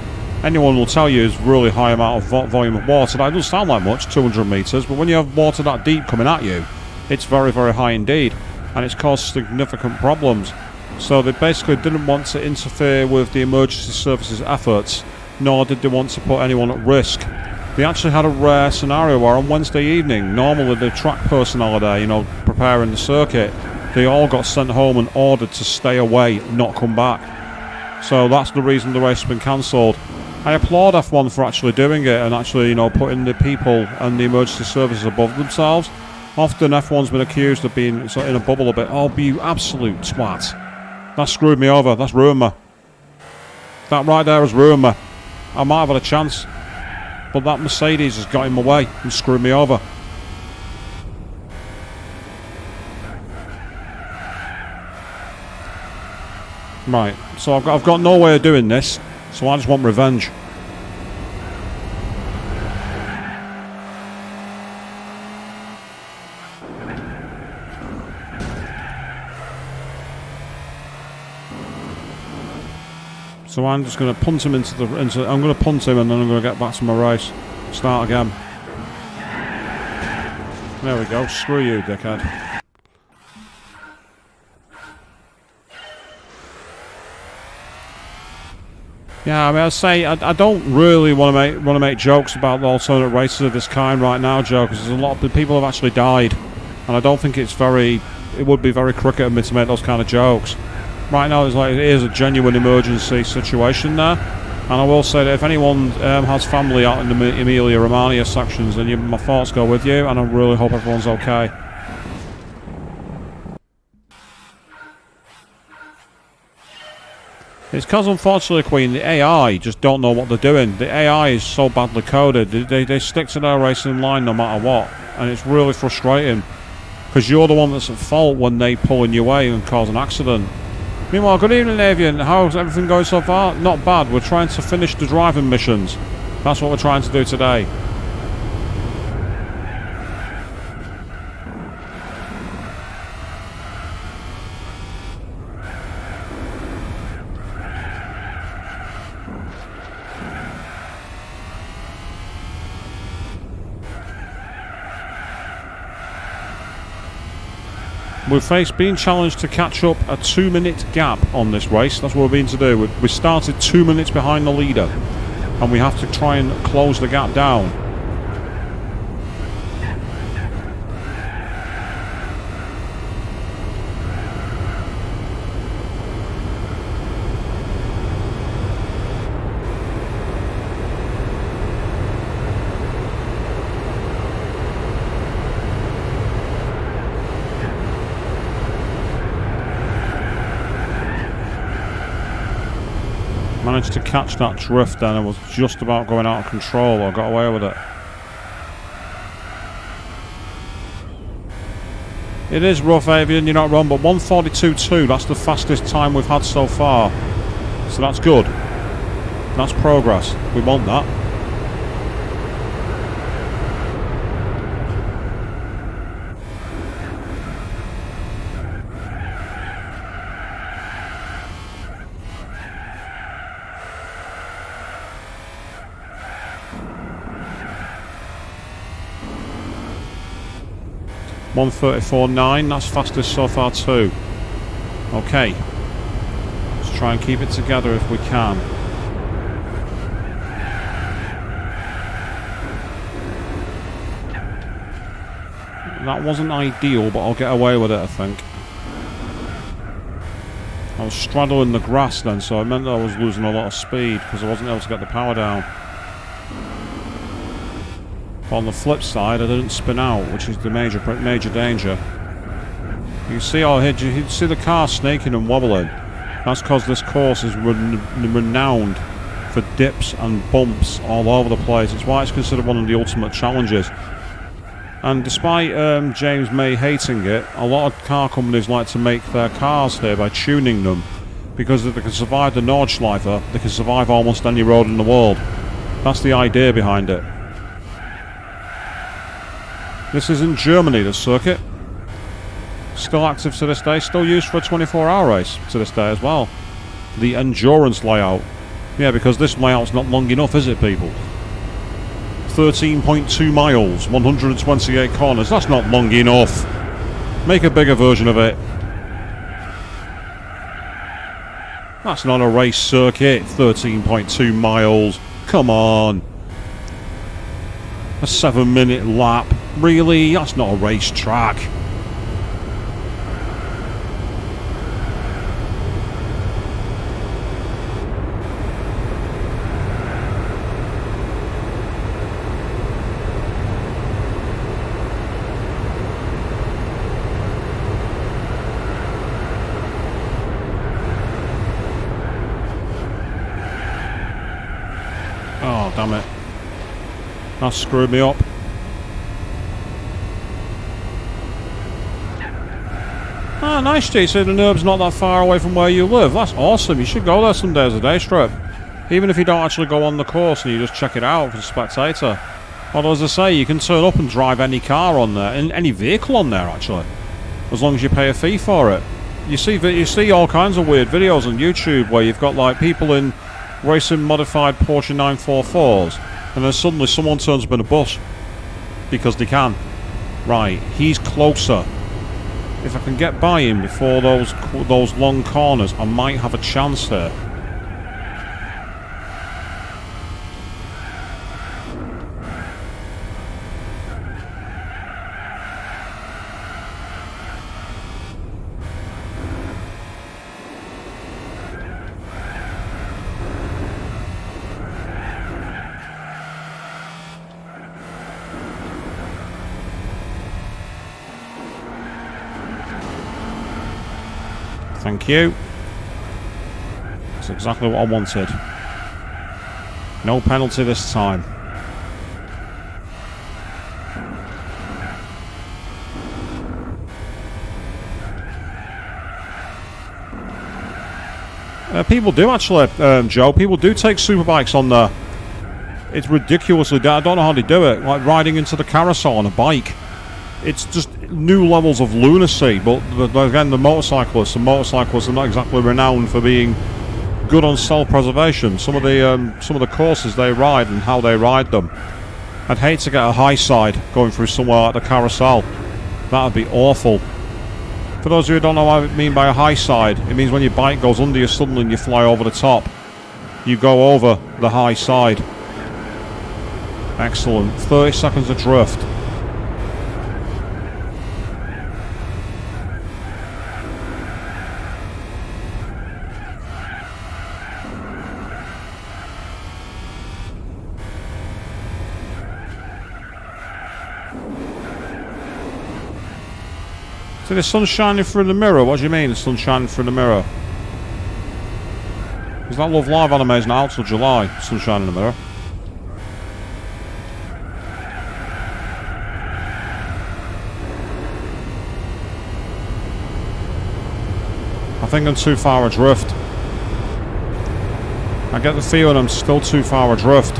anyone will tell you, is really high amount of volume of water. That doesn't sound like much, 200 metres, but when you have water that deep coming at you, it's very, very high indeed. And it's caused significant problems. So they basically didn't want to interfere with the emergency services efforts, nor did they want to put anyone at risk. They actually had a rare scenario where on Wednesday evening, normally the track personnel are there, you know, preparing the circuit. They all got sent home and ordered to stay away, not come back. So that's the reason the race has been cancelled. I applaud F1 for actually doing it and actually, you know, putting the people and the emergency services above themselves. Often F1's been accused of being sort of in a bubble a bit. Oh, you absolute twat. That screwed me over. That's ruined me. That right there has ruined me. I might have had a chance, but that Mercedes has got in my way and screwed me over. Right, so I've got no way of doing this, so I just want revenge. So I'm just going to punt him I'm going to punt him and then I'm going to get back to my race. Start again. There we go. Screw you, dickhead. Yeah, I mean, I'd say I don't really want to make jokes about the alternate races of this kind right now, Joe, because there's a lot of people have actually died, and I don't think it would be very cricket of me to make those kind of jokes. Right now, it is a genuine emergency situation there, and I will say that if anyone has family out in the Emilia-Romagna sections, then my thoughts go with you, and I really hope everyone's okay. It's because, unfortunately, Queen, the AI just don't know what they're doing. The AI is so badly coded. They stick to their racing line no matter what. And it's really frustrating. Because you're the one that's at fault when they pull in your way and cause an accident. Meanwhile, good evening, Avian. How's everything going so far? Not bad. We're trying to finish the driving missions. That's what we're trying to do today. We've been challenged to catch up a 2-minute gap on this race. That's what we're being to do. We started 2 minutes behind the leader, and we have to try and close the gap down. Managed to catch that drift then. I was just about going out of control. I got away with it. It is rough, Avian, you're not wrong, but 1:42.2, that's the fastest time we've had so far. So that's good. That's progress. We want that. .134.9, that's fastest so far too. Okay, let's try and keep it together if we can. That wasn't ideal, but I'll get away with it, I think. I was straddling the grass then, so it meant that I was losing a lot of speed because I wasn't able to get the power down. But on the flip side, I didn't spin out, which is the major danger. You see, you see the car snaking and wobbling. That's because this course is renowned for dips and bumps all over the place. It's why it's considered one of the ultimate challenges. And despite James May hating it, a lot of car companies like to make their cars here by tuning them, because if they can survive the Nordschleife, they can survive almost any road in the world. That's the idea behind it. This is in Germany, the circuit. Still active to this day, still used for a 24-hour race to this day as well. The endurance layout. Yeah, because this layout's not long enough, is it, people? 13.2 miles, 128 corners. That's not long enough. Make a bigger version of it. That's not a race circuit. 13.2 miles. Come on. A 7-minute lap. Really? That's not a race track. Oh, damn it. That screwed me up. Ah, nice, JC. The Nurb's not that far away from where you live. That's awesome. You should go there some days a day strip. Even if you don't actually go on the course and you just check it out for the spectator. Although, as I say, you can turn up and drive any car on there, and any vehicle on there, actually. As long as you pay a fee for it. You see all kinds of weird videos on YouTube where you've got, like, people in racing modified Porsche 944s, and then suddenly someone turns up in a bus because they can. Right, he's closer. If I can get by him before those long corners, I might have a chance there. Thank you. That's exactly what I wanted. No penalty this time. People do actually, Joe, people do take superbikes on there. It's ridiculously, I don't know how they do it, like riding into the carousel on a bike. It's just new levels of lunacy, but again, the motorcyclists are not exactly renowned for being good on self-preservation. Some of the courses they ride and how they ride them. I'd hate to get a high side going through somewhere like the carousel. That would be awful. For those of you who don't know what I mean by a high side, it means when your bike goes under you suddenly and you fly over the top. You go over the high side. Excellent. 30 seconds of drift. So the sun's shining through the mirror. What do you mean the sun's shining through the mirror? Is that Love Live anime is not out till July? Sunshine in the mirror. I think I'm too far adrift. I get the feeling I'm still too far adrift.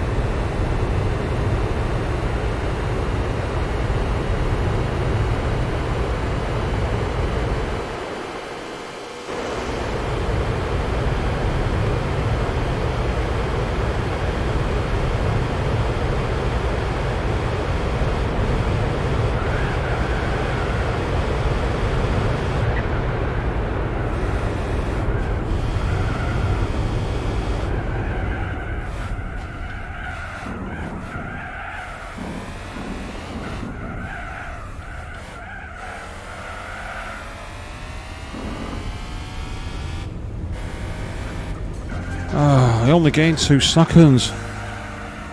I only gained 2 seconds.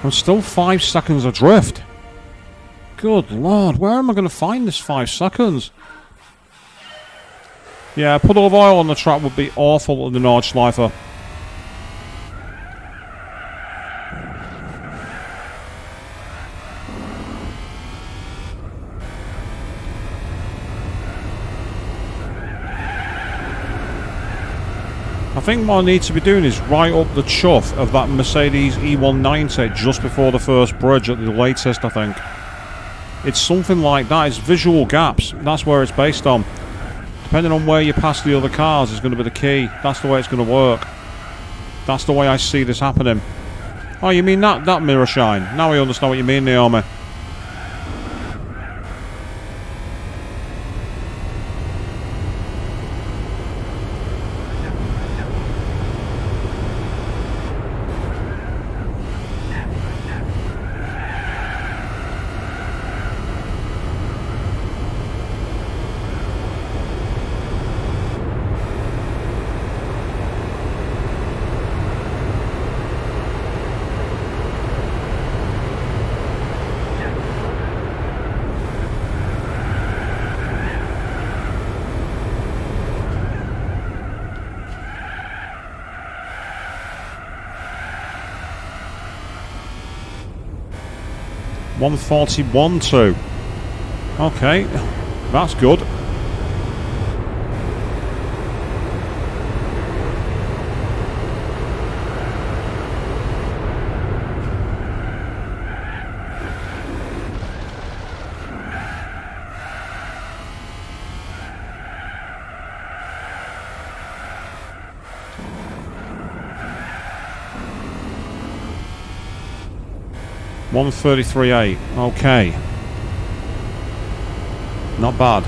I'm still 5 seconds adrift. Good lord, where am I going to find this 5 seconds? Yeah, a puddle of oil on the track would be awful in the Nordschleife. I think what I need to be doing is right up the chuff of that Mercedes E190 just before the first bridge at the latest, I think. It's something like that. It's visual gaps. That's where it's based on. Depending on where you pass the other cars is going to be the key. That's the way it's going to work. That's the way I see this happening. Oh, you mean that mirror shine? Now I understand what you mean, Naomi. $141.2. Okay, that's good. $133.8. Okay. Not bad.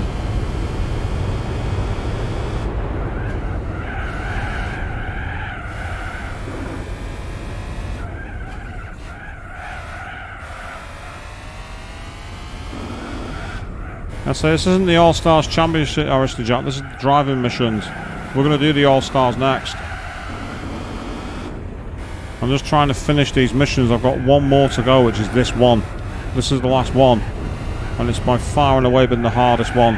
I say this isn't the All-Stars Championship, Aristide Jack. This is driving missions. We're going to do the All-Stars next. I'm just trying to finish these missions. I've got one more to go, which is this one. This is the last one. And it's by far and away been the hardest one.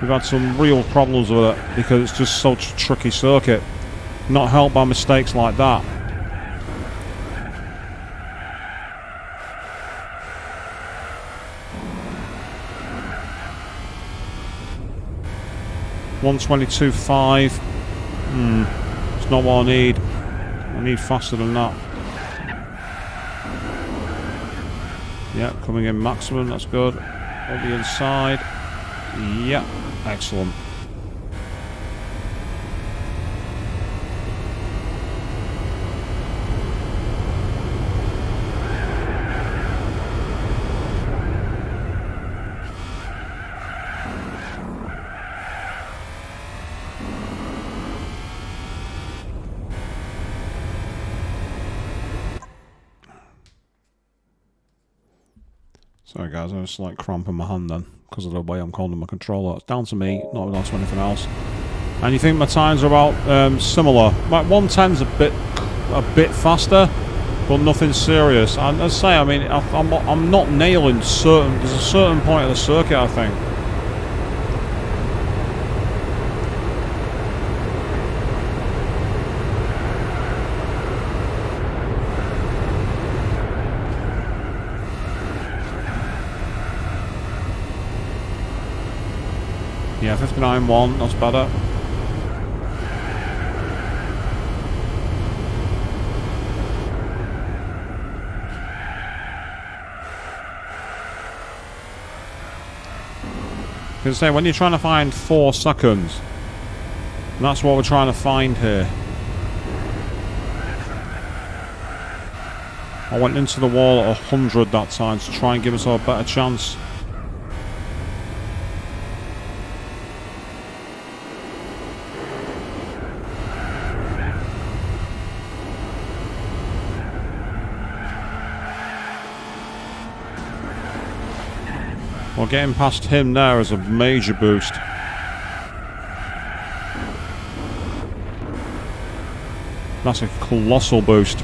We've had some real problems with it because it's just such a tricky circuit. Not helped by mistakes like that. $122.5. It's not what I need. I need faster than that. Yeah, coming in maximum, that's good. On the inside. Yeah, excellent. Sorry guys, I was just like cramping my hand then because of the way I'm holding my controller. It's down to me, not down to anything else. And you think my times are about similar? Like 110's a bit faster, but nothing serious. And as I say, I mean, I'm not nailing certain. There's a certain point of the circuit, I think. Yeah, 59.1, that's better. I can say when you're trying to find 4 seconds, that's what we're trying to find here. I went into the wall at 100 that time to try and give us a better chance. Well, getting past him there is a major boost. That's a colossal boost.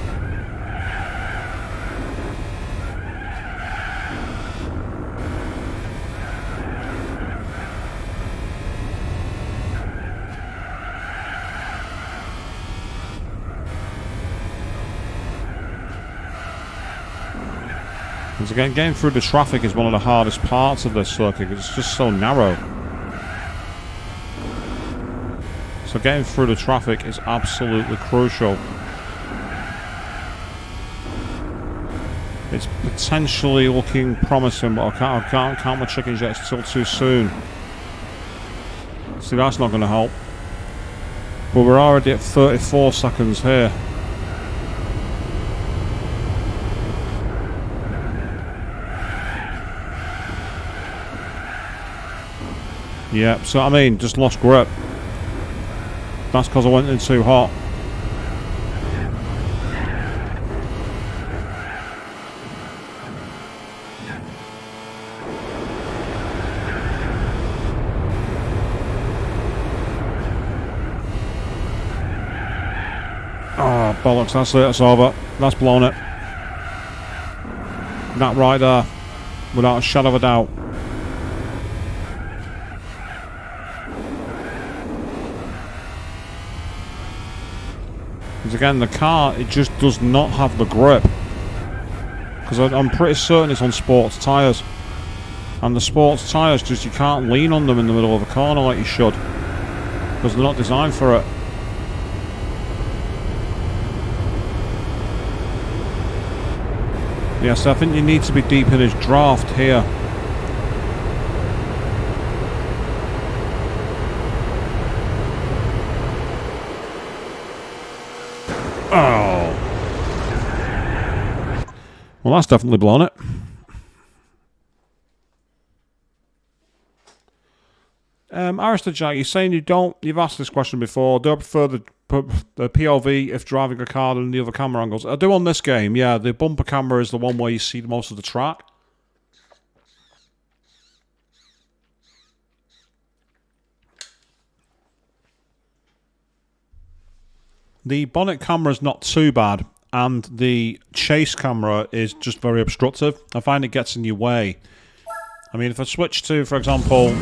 Because again, getting through the traffic is one of the hardest parts of this circuit. It's just so narrow. So getting through the traffic is absolutely crucial. It's potentially looking promising, but I can't count my chickens yet. It's still too soon. See, that's not going to help. But we're already at 34 seconds here. Yeah, so I mean, just lost grip. That's because I went in too hot. Oh, bollocks, that's it, it's over. That's blown it. That right there, without a shadow of a doubt. Because again, the car, it just does not have the grip. Because I'm pretty certain it's on sports tyres. And the sports tyres, just you can't lean on them in the middle of a corner like you should. Because they're not designed for it. Yes, I think you need to be deep in his draft here. Oh. Well, that's definitely blown it. Arista Jack, you're saying you've asked this question before. Do I prefer the POV if driving a car than the other camera angles? I do on this game, yeah. The bumper camera is the one where you see most of the track. The bonnet camera is not too bad, and the chase camera is just very obstructive. I find it gets in your way. I mean, if I switch to, for example,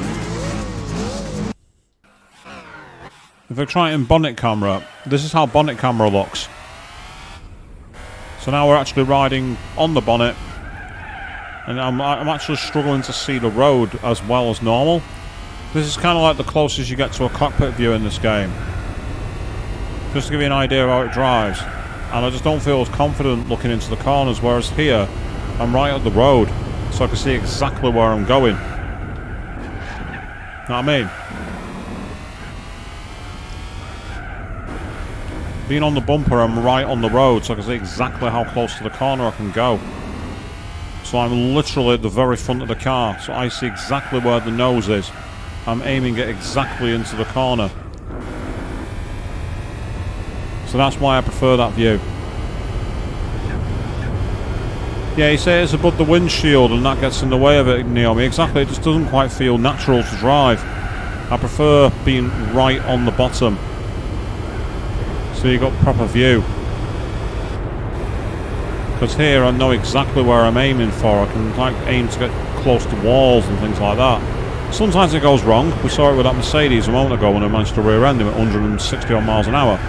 if I try it in bonnet camera, this is how bonnet camera looks. So now we're actually riding on the bonnet, and I'm actually struggling to see the road as well as normal. This is kind of like the closest you get to a cockpit view in this game. Just to give you an idea of how it drives. And I just don't feel as confident looking into the corners, whereas here, I'm right at the road, so I can see exactly where I'm going. Know what I mean? Being on the bumper, I'm right on the road, so I can see exactly how close to the corner I can go. So I'm literally at the very front of the car, so I see exactly where the nose is. I'm aiming it exactly into the corner. So that's why I prefer that view. Yeah, you say it's above the windshield and that gets in the way of it, Naomi. Exactly, it just doesn't quite feel natural to drive. I prefer being right on the bottom. So you got proper view. Because here I know exactly where I'm aiming for. I can like aim to get close to walls and things like that. Sometimes it goes wrong. We saw it with that Mercedes a moment ago when I managed to rear end him at 160 odd miles an hour.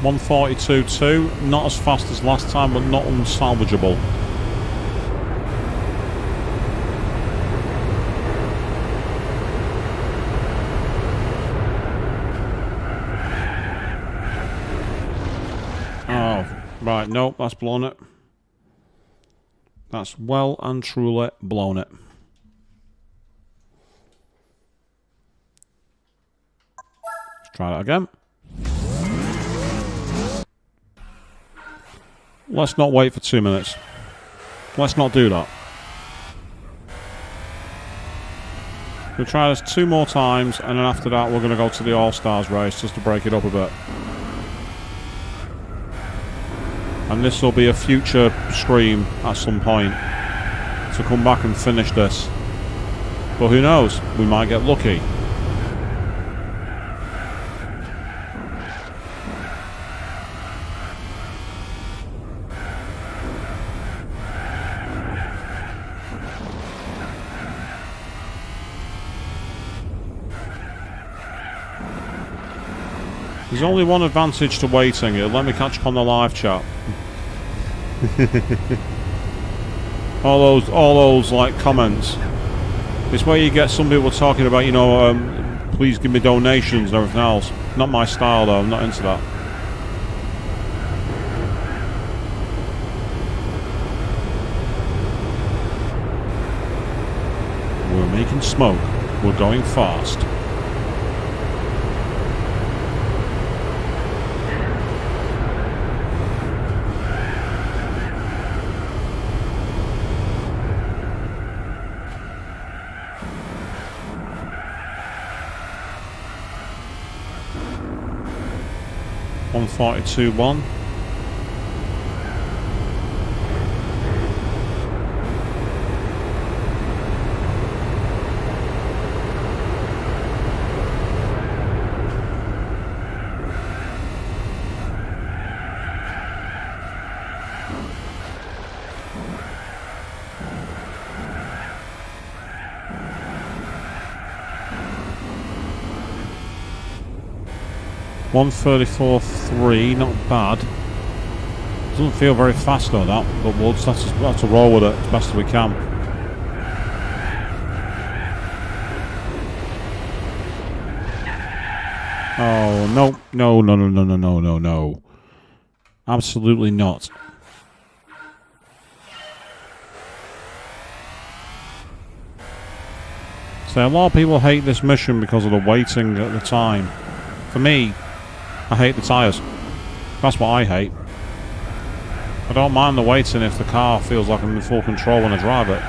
.142.2, not as fast as last time, but not unsalvageable. Oh, right, nope, that's blown it. That's well and truly blown it. Let's try that again. Let's not wait for 2 minutes. Let's not do that. We'll try this 2 more times, and then after that we're going to go to the All-Stars race just to break it up a bit. And this will be a future stream at some point to come back and finish this. But who knows? We might get lucky. There's only one advantage to waiting. It'll let me catch up on the live chat. all those like comments. It's where you get some people talking about, you know, please give me donations and everything else. Not my style though. I'm not into that. We're making smoke. We're going fast. One 42.1. One 34.3, not bad. Doesn't feel very fast though, that, but we'll just have to roll with it as best as we can. Oh, no. No. Absolutely not. So a lot of people hate this mission because of the waiting at the time. For me, I hate the tyres. That's what I hate. I don't mind the waiting if the car feels like I'm in full control when I drive it.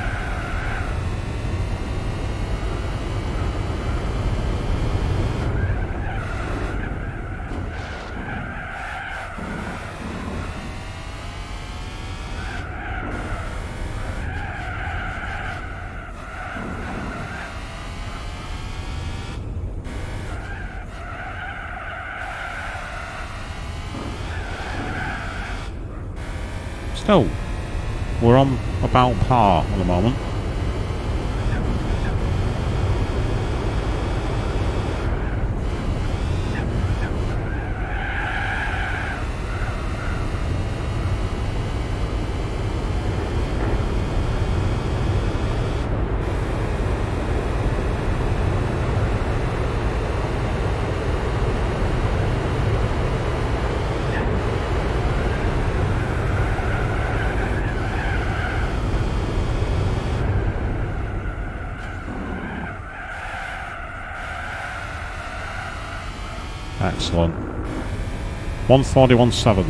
Still, we're on about par at the moment. Excellent. 141.7.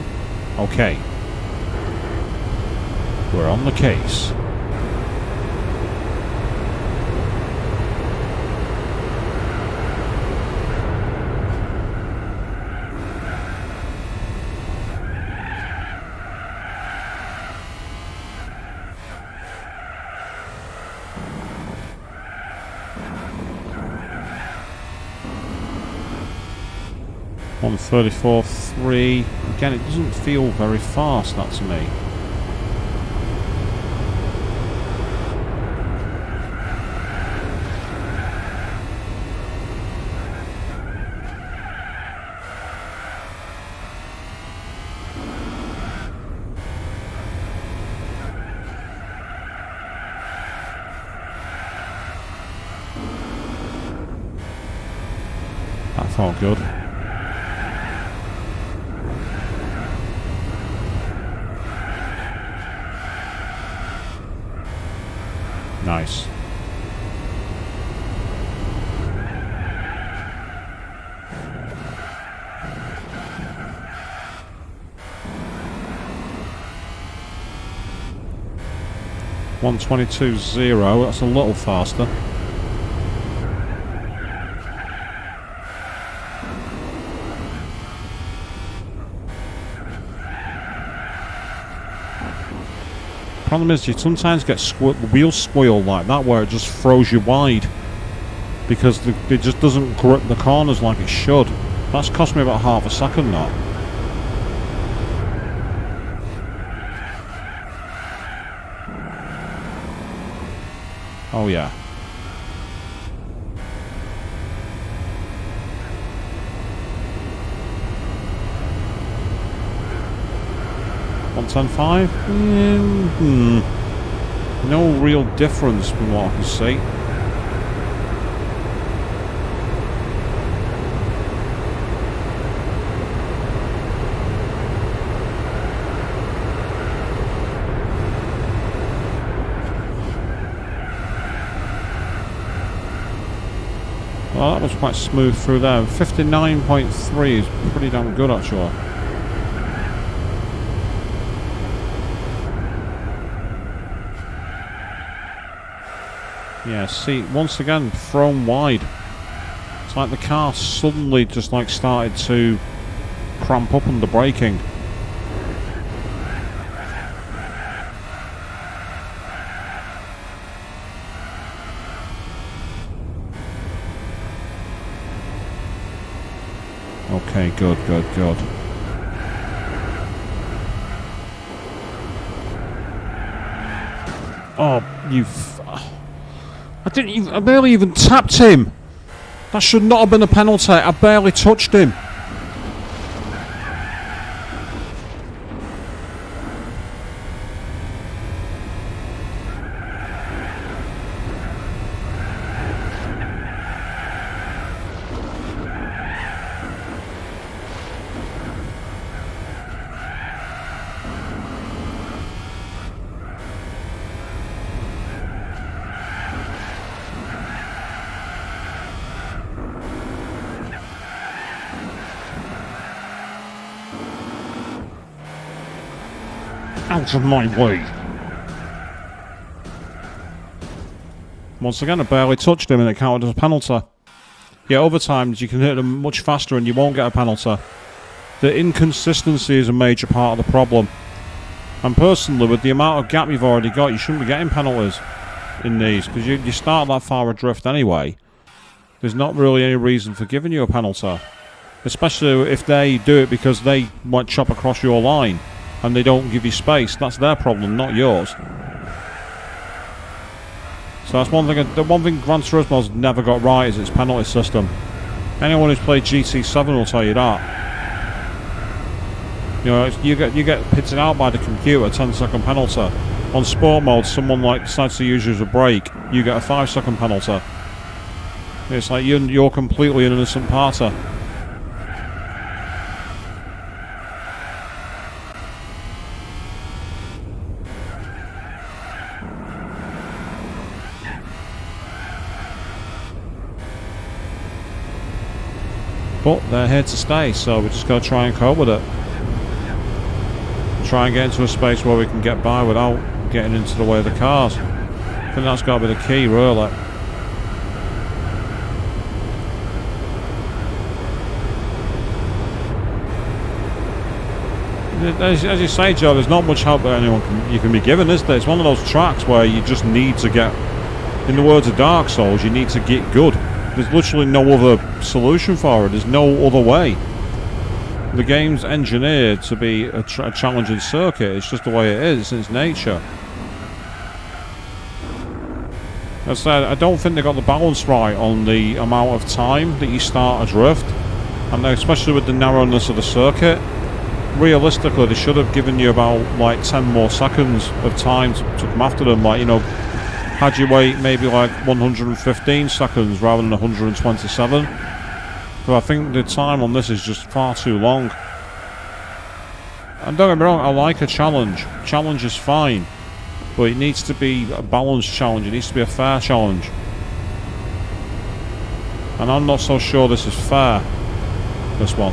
Okay. We're on the case. On 34.3. Again, it doesn't feel very fast, that to me. That felt good. Nice. $122.0, that's a little faster. Problem is, you sometimes get wheel squeal like that, where it just throws you wide because it just doesn't grip the corners like it should. That's cost me about half a second now. Oh yeah. 110.5? No real difference from what I can see. Well, that was quite smooth through there. 59.3 is pretty damn good, actually. Yeah, see, once again, thrown wide. It's like the car suddenly just like started to cramp up under braking. Okay, good. Oh, I barely even tapped him. That should not have been a penalty. I barely touched him. Out of my way. Once again, I barely touched him and it counted as a penalty. Yeah, other times you can hit them much faster and you won't get a penalty. The inconsistency is a major part of the problem. And personally, with the amount of gap you've already got, you shouldn't be getting penalties in these, because you start that far adrift anyway. There's not really any reason for giving you a penalty. Especially if they do it because they might chop across your line and they don't give you space. That's their problem, not yours. So that's one thing. The one thing Gran Turismo's never got right is its penalty system. Anyone who's played GT7 will tell you that. You know, you get pitted out by the computer, 10-second penalty. On sport mode, someone like decides to use you as a brake, you get a 5-second penalty. It's like you're completely an innocent party. But they're here to stay, so we just got to try and cope with it. Try and get into a space where we can get by without getting into the way of the cars. I think that's got to be the key, really. As you say, Joe, there's not much help that you can be given, is there? It's one of those tracks where you just need to get, in the words of Dark Souls, you need to get good. There's literally no other solution for it. There's no other way. The game's engineered to be a challenging circuit. It's just the way it is. It's in its nature. As I said, I don't think they got the balance right on the amount of time that you start a drift, and especially with the narrowness of the circuit. Realistically, they should have given you about like 10 more seconds of time to come after them. Like, you know, had you wait maybe like 115 seconds rather than 127. But I think the time on this is just far too long. And don't get me wrong, I like a challenge. Challenge is fine. But it needs to be a balanced challenge. It needs to be a fair challenge. And I'm not so sure this is fair. This one.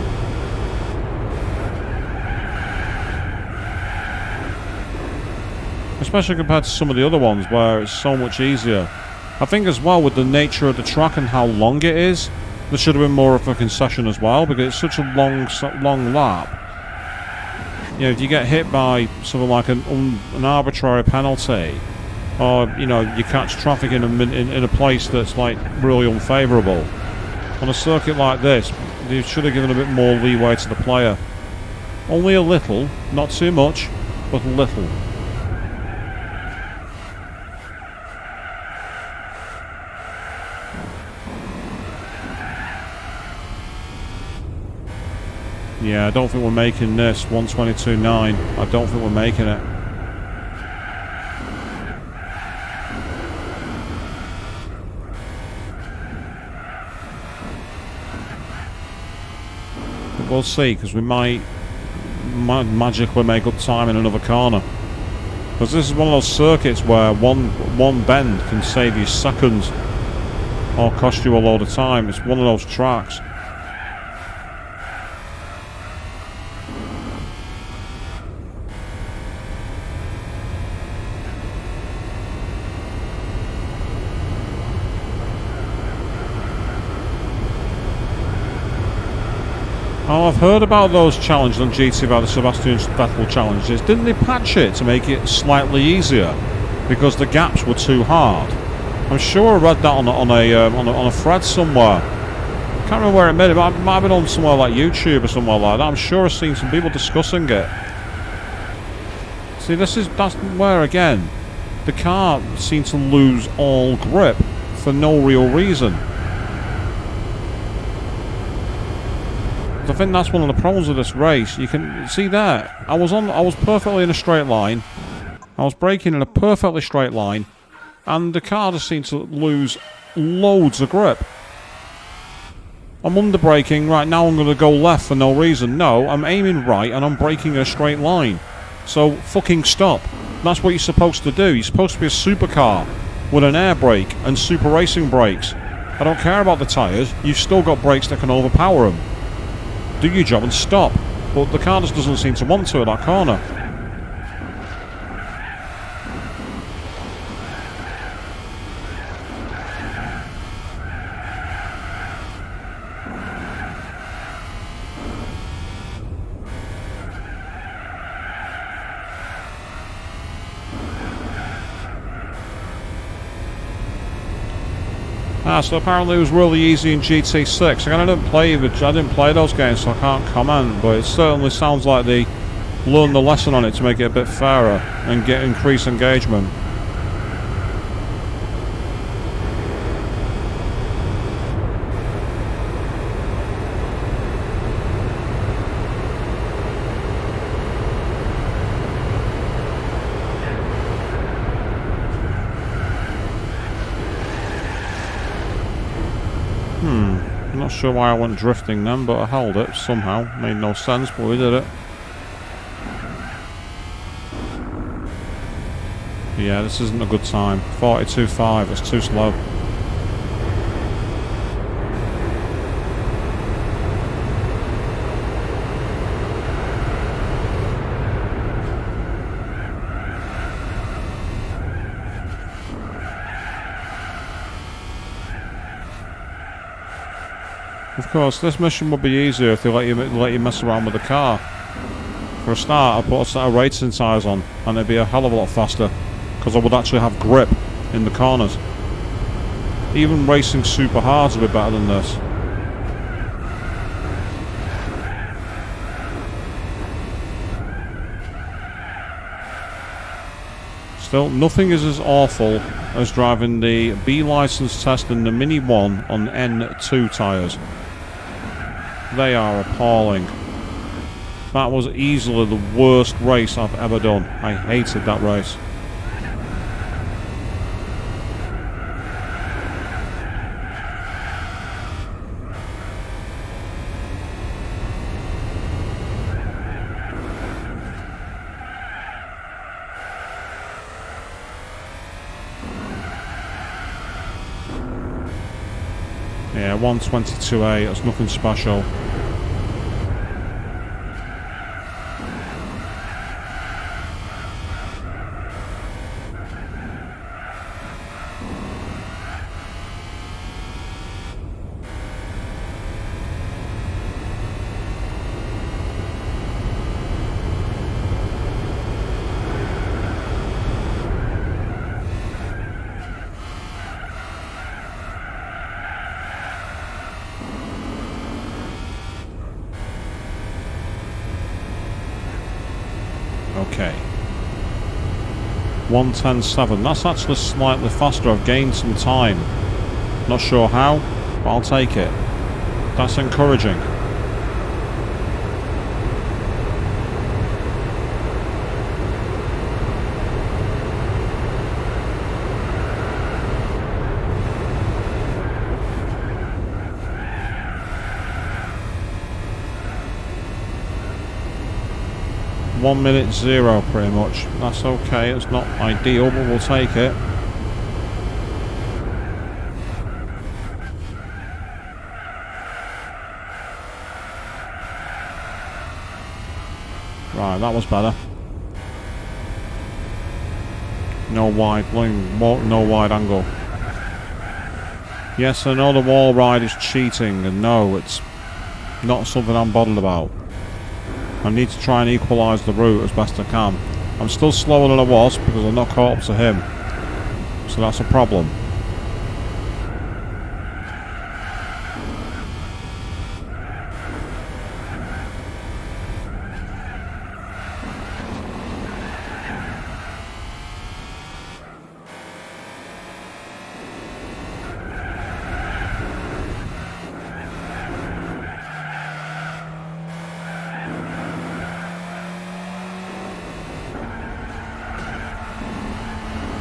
Especially compared to some of the other ones where it's so much easier. I think as well with the nature of the track and how long it is, there should have been more of a concession as well, because it's such a long lap. You know, if you get hit by something like an arbitrary penalty, or you know, you catch traffic in a place that's like really unfavourable, on a circuit like this, they should have given a bit more leeway to the player. Only a little, not too much, but a little. Yeah, I don't think we're making this 122.9. I don't think we're making it. But we'll see, because we might magically make up time in another corner. Because this is one of those circuits where one bend can save you seconds or cost you a load of time. It's one of those tracks. Oh, I've heard about those challenges on GT, about the Sebastian Vettel challenges. Didn't they patch it to make it slightly easier because the gaps were too hard? I'm sure I read that on a thread somewhere. I can't remember where it made it. It might have been on somewhere like YouTube or somewhere like that. I'm sure I've seen some people discussing it. See, that's where again the car seemed to lose all grip for no real reason. I think that's one of the problems with this race. You can see there. I was perfectly in a straight line. I was braking in a perfectly straight line, and the car just seemed to lose loads of grip. I'm under braking right now. I'm going to go left for no reason. No, I'm aiming right, and I'm braking in a straight line. So fucking stop. That's what you're supposed to do. You're supposed to be a supercar with an air brake and super racing brakes. I don't care about the tyres. You've still got brakes that can overpower them. Do your job and stop. But the car just doesn't seem to want to at that corner. So apparently it was really easy in GT6. Again, I didn't play those games, so I can't comment. But it certainly sounds like they learned the lesson on it to make it a bit fairer and get increased engagement. Not sure why I went drifting then, but I held it somehow. Made no sense, but we did it. Yeah, this isn't a good time. 42.5, it's too slow. Of course, this mission would be easier if they let you mess around with the car. For a start, I'd put a set of racing tyres on, and it'd be a hell of a lot faster, because I would actually have grip in the corners. Even racing super hard would be better than this. Still, nothing is as awful as driving the B license test and the Mini 1 on N2 tyres. They are appalling. That was easily the worst race I've ever done. I hated that race. Yeah, 122.8, that's nothing special. Okay. 1:10.7. That's actually slightly faster. I've gained some time. Not sure how, but I'll take it. That's encouraging. 1 minute 0 pretty much. That's okay, it's not ideal, but we'll take it. Right, that was better. No wide, no wide angle. Yes, I know the wall ride is cheating, and no, it's not something I'm bothered about. I need to try and equalise the route as best I can. I'm still slower than I was because I'm not caught up to him. So that's a problem.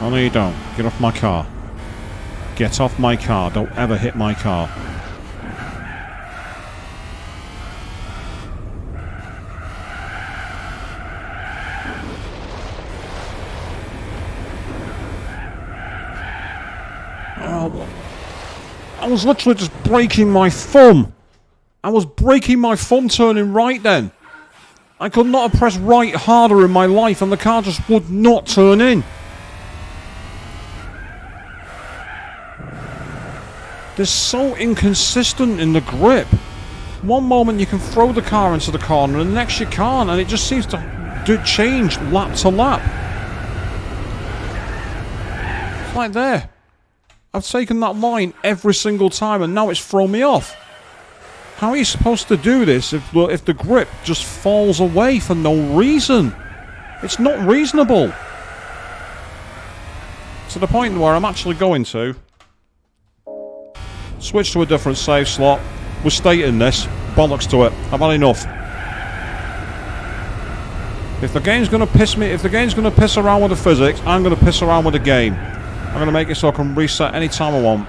Oh no you don't. Get off my car. Get off my car. Don't ever hit my car. Oh, I was literally just breaking my thumb. I was breaking my thumb turning right then. I could not have pressed right harder in my life and the car just would not turn in. They're so inconsistent in the grip. One moment you can throw the car into the corner and the next you can't, and it just seems to change lap to lap. It's like there. I've taken that line every single time and now it's thrown me off. How are you supposed to do this if the grip just falls away for no reason? It's not reasonable. To the point where I'm actually going to switch to a different save slot. We're stating this. Bollocks to it. I've had enough. If the game's going to piss around with the physics, I'm going to piss around with the game. I'm going to make it so I can reset any time I want.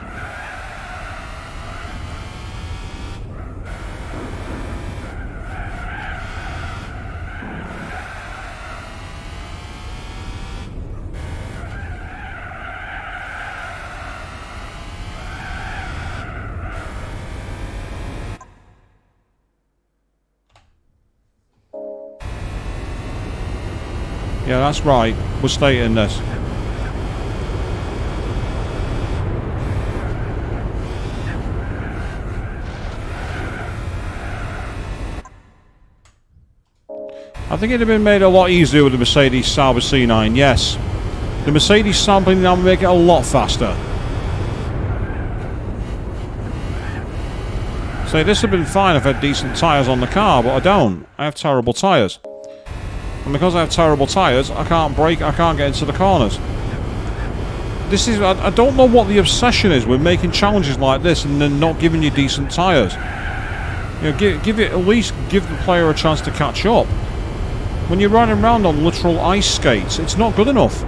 Yeah, that's right. We're stating this. I think it'd have been made a lot easier with the Mercedes Sauber C9, yes. The Mercedes sampling now will make it a lot faster. So this would have been fine if I had decent tyres on the car, but I don't. I have terrible tyres. And because I have terrible tyres, I can't brake, I can't get into the corners. This is, I don't know what the obsession is with making challenges like this and then not giving you decent tyres. You know, at least give the player a chance to catch up. When you're riding around on literal ice skates, it's not good enough.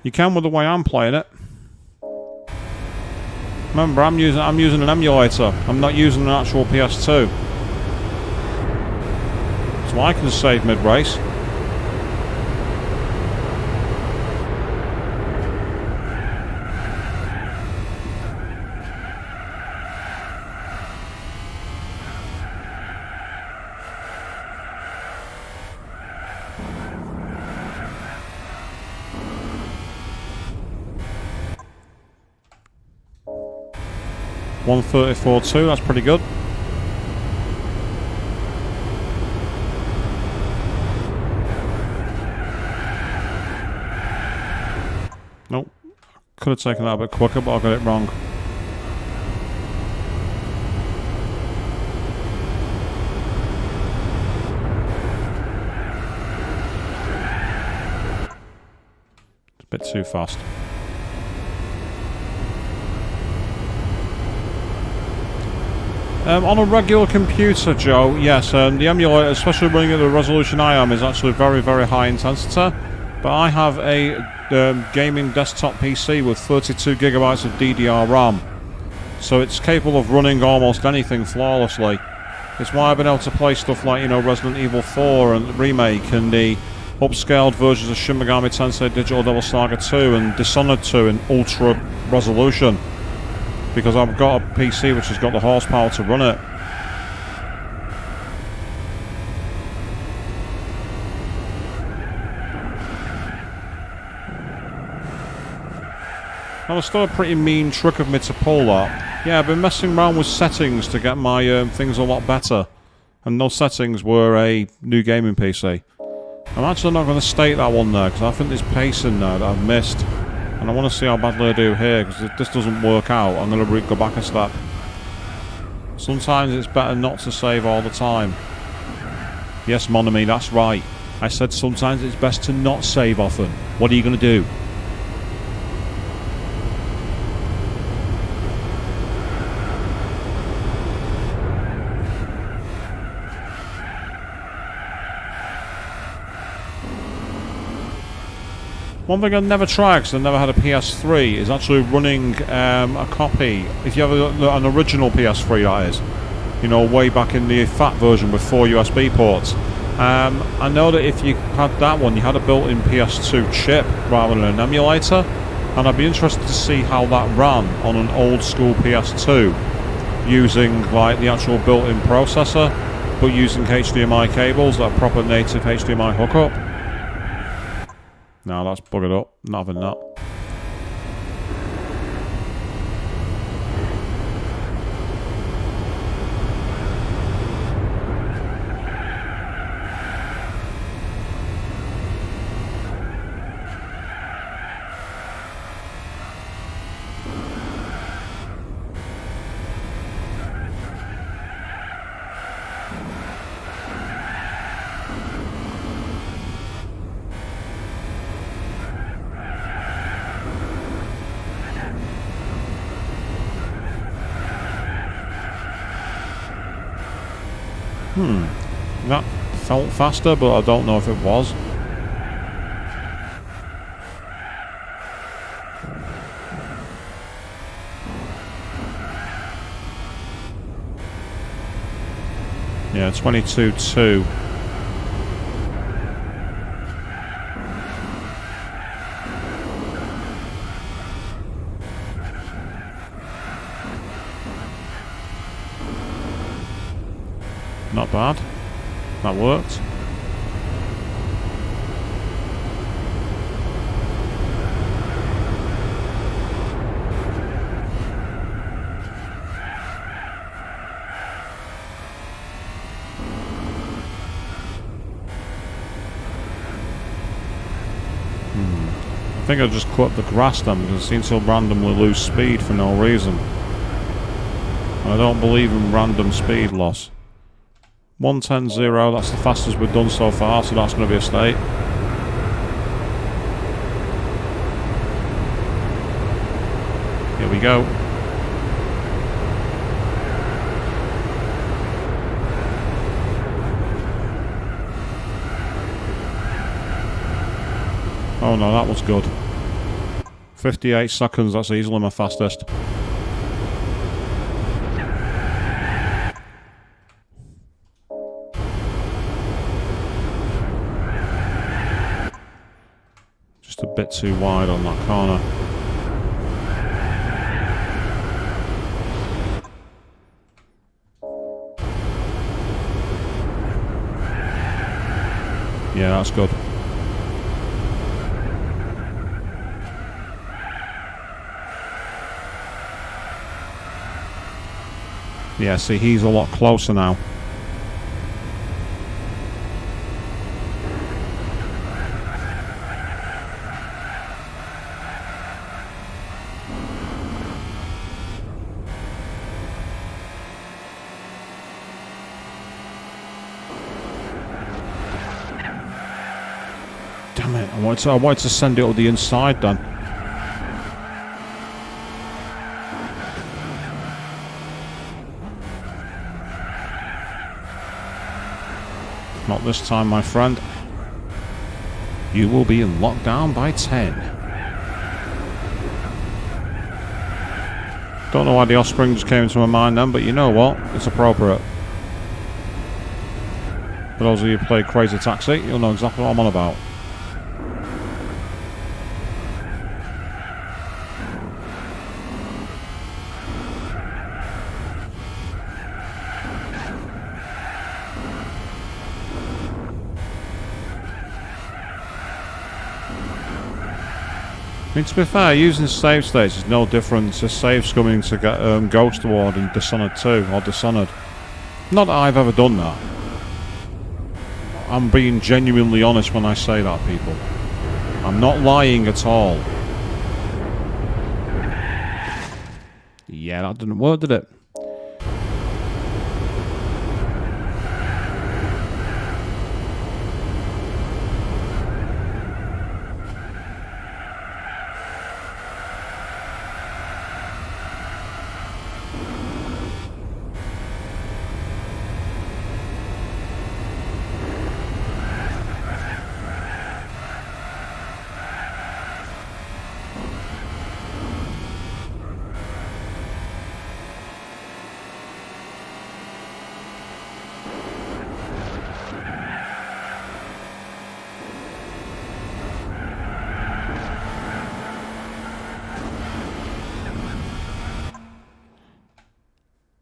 You can with the way I'm playing it. Remember, I'm using an emulator. I'm not using an actual PS2. So I can save mid-race. .134.2, that's pretty good. Nope. Could have taken that a bit quicker, but I got it wrong. It's a bit too fast. On a regular computer, Joe, yes, the emulator, especially running at the resolution I am, is actually very, very high intensity. But I have a gaming desktop PC with 32 gigabytes of DDR RAM, so it's capable of running almost anything flawlessly. It's why I've been able to play stuff like, you know, Resident Evil 4 and Remake and the upscaled versions of Shin Megami Tensei Digital Devil Saga 2 and Dishonored 2 in ultra resolution, because I've got a PC which has got the horsepower to run it. Now, it's still a pretty mean trick of me to pull that. Yeah, I've been messing around with settings to get my things a lot better. And those settings were a new gaming PC. I'm actually not going to state that one there, because I think there's pacing there that I've missed. And I want to see how badly I do here, because if this doesn't work out, I'm going to go back a step. Sometimes it's better not to save all the time. Yes, Monami, that's right. I said sometimes it's best to not save often. What are you going to do? One thing I've never tried, because I've never had a PS3, is actually running a copy. If you have an original PS3, that is. You know, way back in the fat version with 4 USB ports. I know that if you had that one, you had a built-in PS2 chip rather than an emulator. And I'd be interested to see how that ran on an old-school PS2. Using, like, the actual built-in processor, but using HDMI cables, that proper native HDMI hookup. No, that's buggered up. Not having that. That felt faster, but I don't know if it was. Yeah, 22.2. Not bad. That worked. I think I just cut the grass then, because it seems to randomly lose speed for no reason. I don't believe in random speed loss. 110.0, that's the fastest we've done so far, so that's going to be a state. Here we go. Oh no, that was good. 58 seconds, that's easily my fastest. Just a bit too wide on that corner. Yeah, that's good. Yeah, see, he's a lot closer now. Damn it, I wanted to send it to the inside then. Not this time, my friend. You will be in lockdown by 10. Don't know why the offspring just came into my mind then, but you know what? It's appropriate. For those of you who play Crazy Taxi, you'll know exactly what I'm on about. I mean, to be fair, using save states is no different to save scumming to get Ghost Award in Dishonored 2 or Dishonored. Not that I've ever done that. I'm being genuinely honest when I say that, people. I'm not lying at all. Yeah, that didn't work, did it?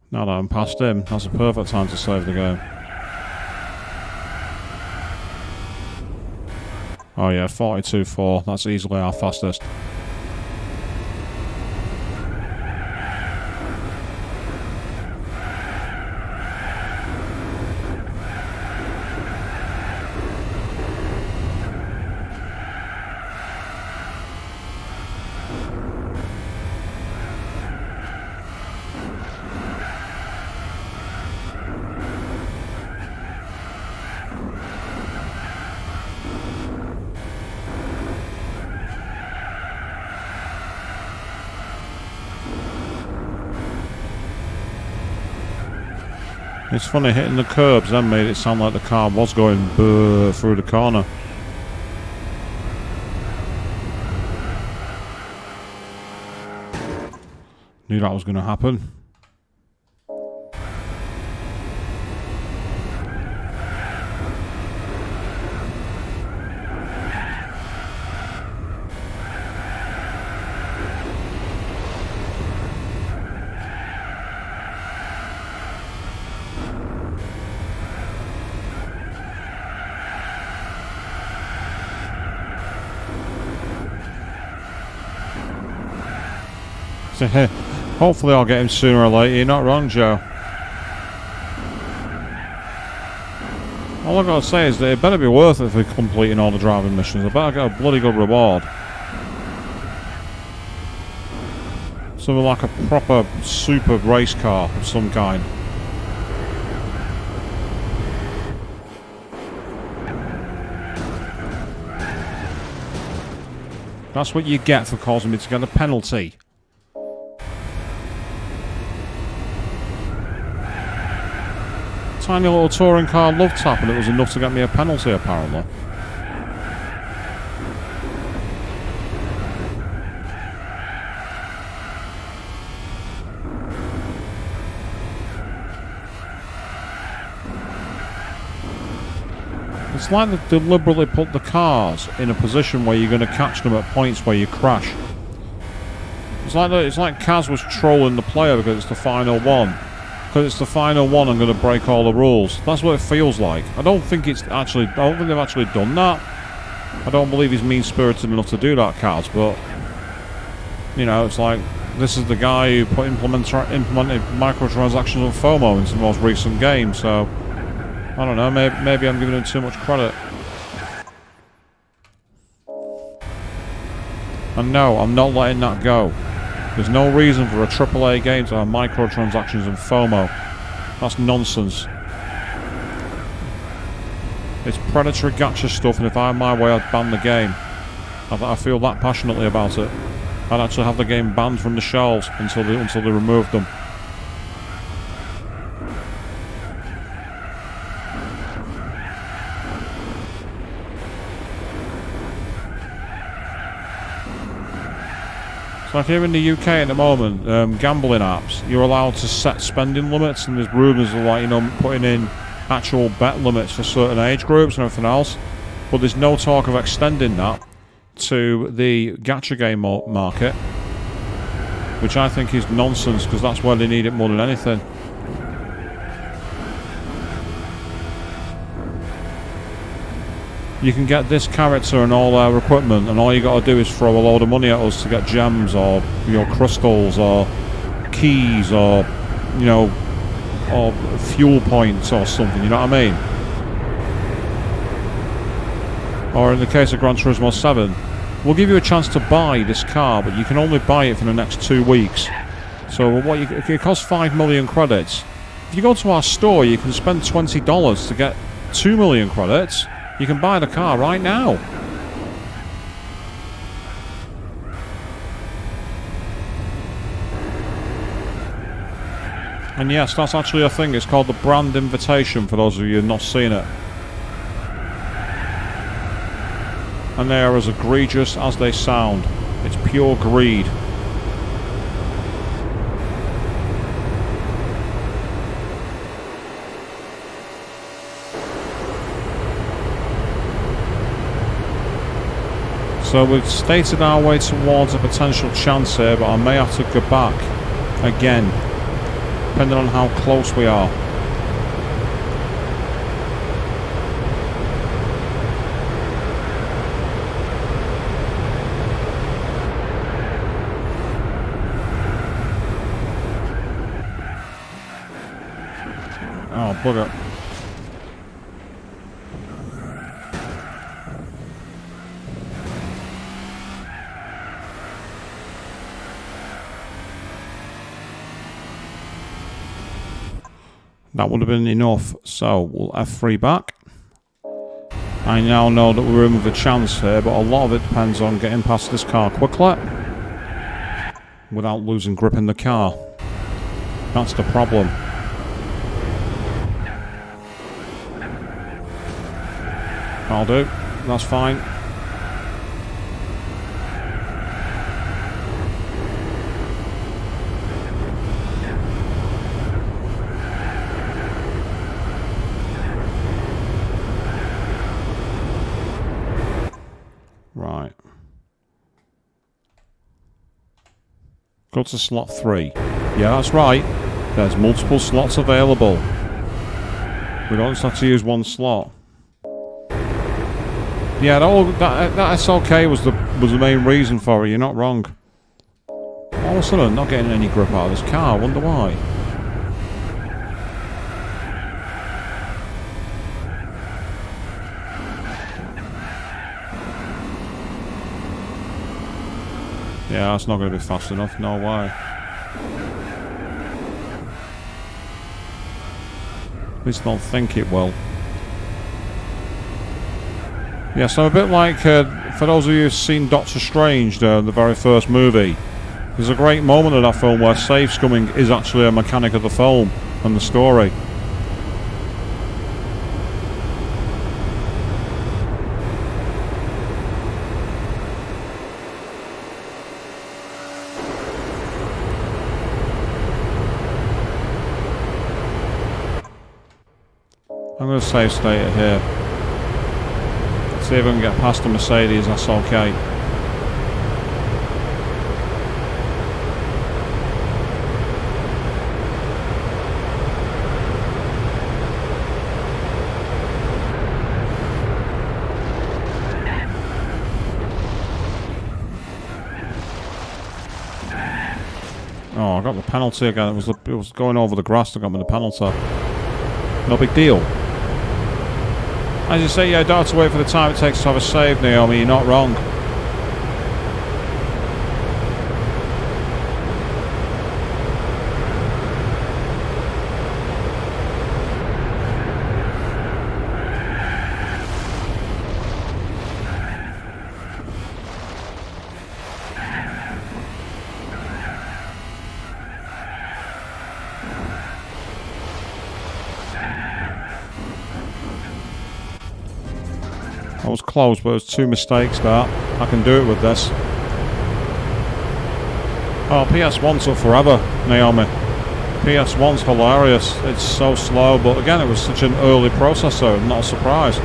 Now that I'm past him, that's a perfect time to save the game. Oh yeah, 42.4, that's easily our fastest. It's funny, hitting the curbs then made it sound like the car was going through the corner. Knew that was going to happen. Hopefully I'll get him sooner or later. You're not wrong, Joe. All I've got to say is that it better be worth it for completing all the driving missions. I better get a bloody good reward. Something like a proper super race car of some kind. That's what you get for causing me to get a penalty. Tiny little touring car love tap, and it was enough to get me a penalty, apparently. It's like they deliberately put the cars in a position where you're going to catch them at points where you crash. It's like Kaz was trolling the player because it's the final one. Because it's the final one, I'm going to break all the rules. That's what it feels like. I don't think they've actually done that. I don't believe he's mean-spirited enough to do that, Kaz, but you know, it's like this is the guy who implemented microtransactions and FOMO into the most recent game, so I don't know, maybe I'm giving him too much credit. And no, I'm not letting that go. There's no reason for a AAA game to have microtransactions and FOMO. That's nonsense. It's predatory gacha stuff, and if I had my way, I'd ban the game. I feel that passionately about it. I'd actually have the game banned from the shelves until they removed them. Like here in the UK at the moment, gambling apps, you're allowed to set spending limits, and there's rumours of, like, you know, putting in actual bet limits for certain age groups and everything else. But there's no talk of extending that to the gacha game market, which I think is nonsense, because that's where they need it more than anything. You can get this character and all our equipment, and all you got to do is throw a load of money at us to get gems or, you know, crystals or keys or, you know, or fuel points or something, you know what I mean? Or in the case of Gran Turismo 7, we'll give you a chance to buy this car, but you can only buy it for the next 2 weeks. So it costs 5 million credits. If you go to our store, you can spend $20 to get 2 million credits. You can buy the car right now. And yes, that's actually a thing. It's called the brand invitation, for those of you who have not seen it. And they are as egregious as they sound. It's pure greed. So we've stated our way towards a potential chance here, but I may have to go back again, depending on how close we are. Oh, bugger. That would have been enough, so we'll F3 back. I now know that we're in with a chance here, but a lot of it depends on getting past this car quickly without losing grip in the car. That's the problem. I'll do. That's fine. Right. Go to slot 3. Yeah, that's right. There's multiple slots available. We don't just have to use one slot. Yeah, that SLK was the main reason for it. You're not wrong. All of a sudden, I'm not getting any grip out of this car. I wonder why. Yeah, that's not going to be fast enough. No way. At least I don't think it will. Yeah, so a bit like, for those of you who've seen Doctor Strange, the very first movie, there's a great moment of that film where safe scumming is actually a mechanic of the film and the story. I'm going to save state it here. See if I can get past the Mercedes, that's okay. Oh, I got the penalty again. It was going over the grass that got me the penalty. No big deal. As you say, yeah, don't have to wait for the time it takes to have a save, Naomi. You're not wrong. I was close, but it was 2 mistakes there. I can do it with this. Oh, PS1 took forever, Naomi. PS1's hilarious. It's so slow, but again, it was such an early processor, not a surprise.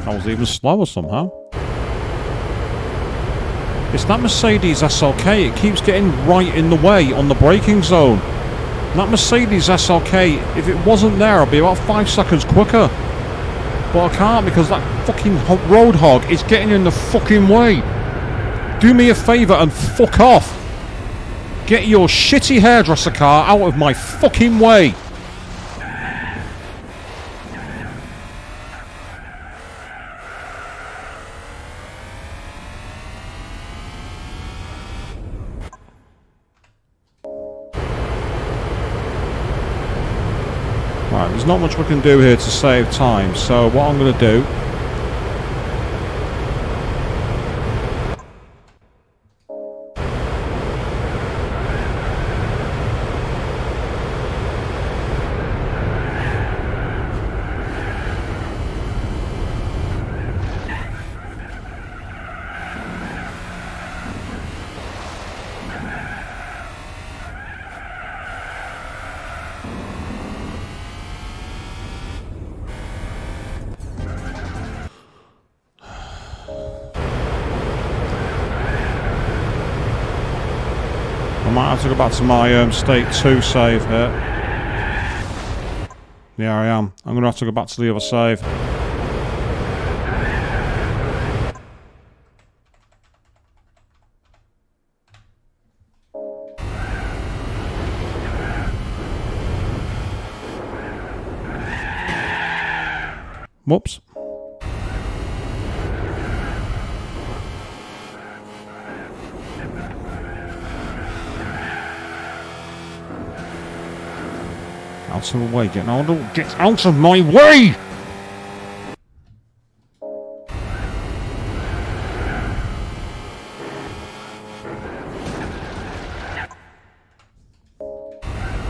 I was even slower somehow. It's that Mercedes SLK, it keeps getting right in the way on the braking zone. That Mercedes SLK, if it wasn't there, I'd be about 5 seconds quicker. But I can't because that fucking road hog is getting in the fucking way. Do me a favour and fuck off. Get your shitty hairdresser car out of my fucking way. Right, there's not much we can do here to save time, so what I'm going to do... I might have to go back to my state 2 save here. Yeah, I am. I'm going to have to go back to the other save. Whoops. Out of the way, get out of my way!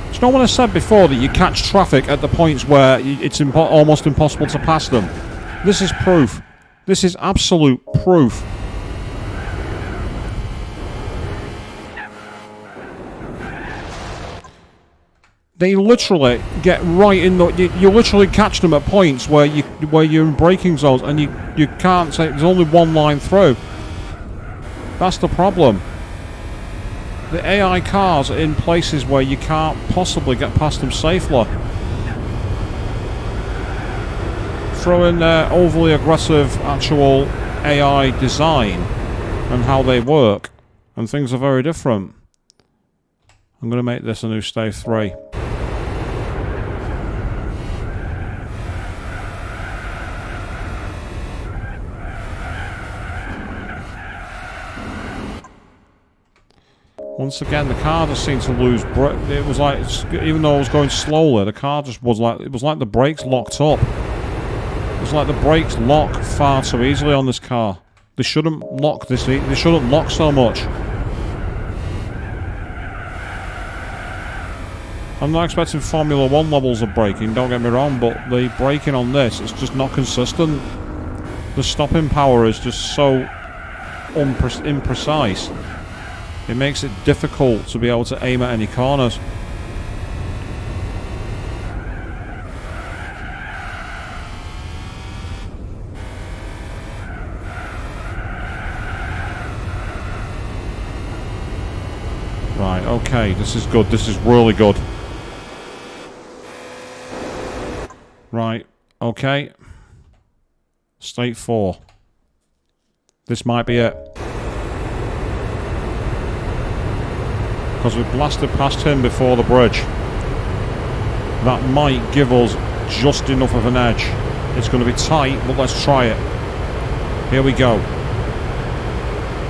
Do you know what I said before, that you catch traffic at the points where it's almost impossible to pass them? This is proof. This is absolute proof. They literally get right in the... You literally catch them at points where you're in braking zones and you can't say... There's only one line through. That's the problem. The AI cars are in places where you can't possibly get past them safely. Throw in their overly aggressive actual AI design and how they work, and things are very different. I'm going to make this a new stage 3. Once again, the car just seemed to lose. It was like, even though I was going slowly, the car just was like, it was like the brakes locked up. It was like the brakes lock far too easily on this car. They shouldn't lock this. They shouldn't lock so much. I'm not expecting Formula 1 levels of braking, don't get me wrong, but the braking on this is just not consistent. The stopping power is just so imprecise. It makes it difficult to be able to aim at any corners. Right, okay, this is good. This is really good. Right, okay. State 4. This might be it. Because we blasted past him before the bridge. That might give us just enough of an edge. It's going to be tight, but let's try it. Here we go.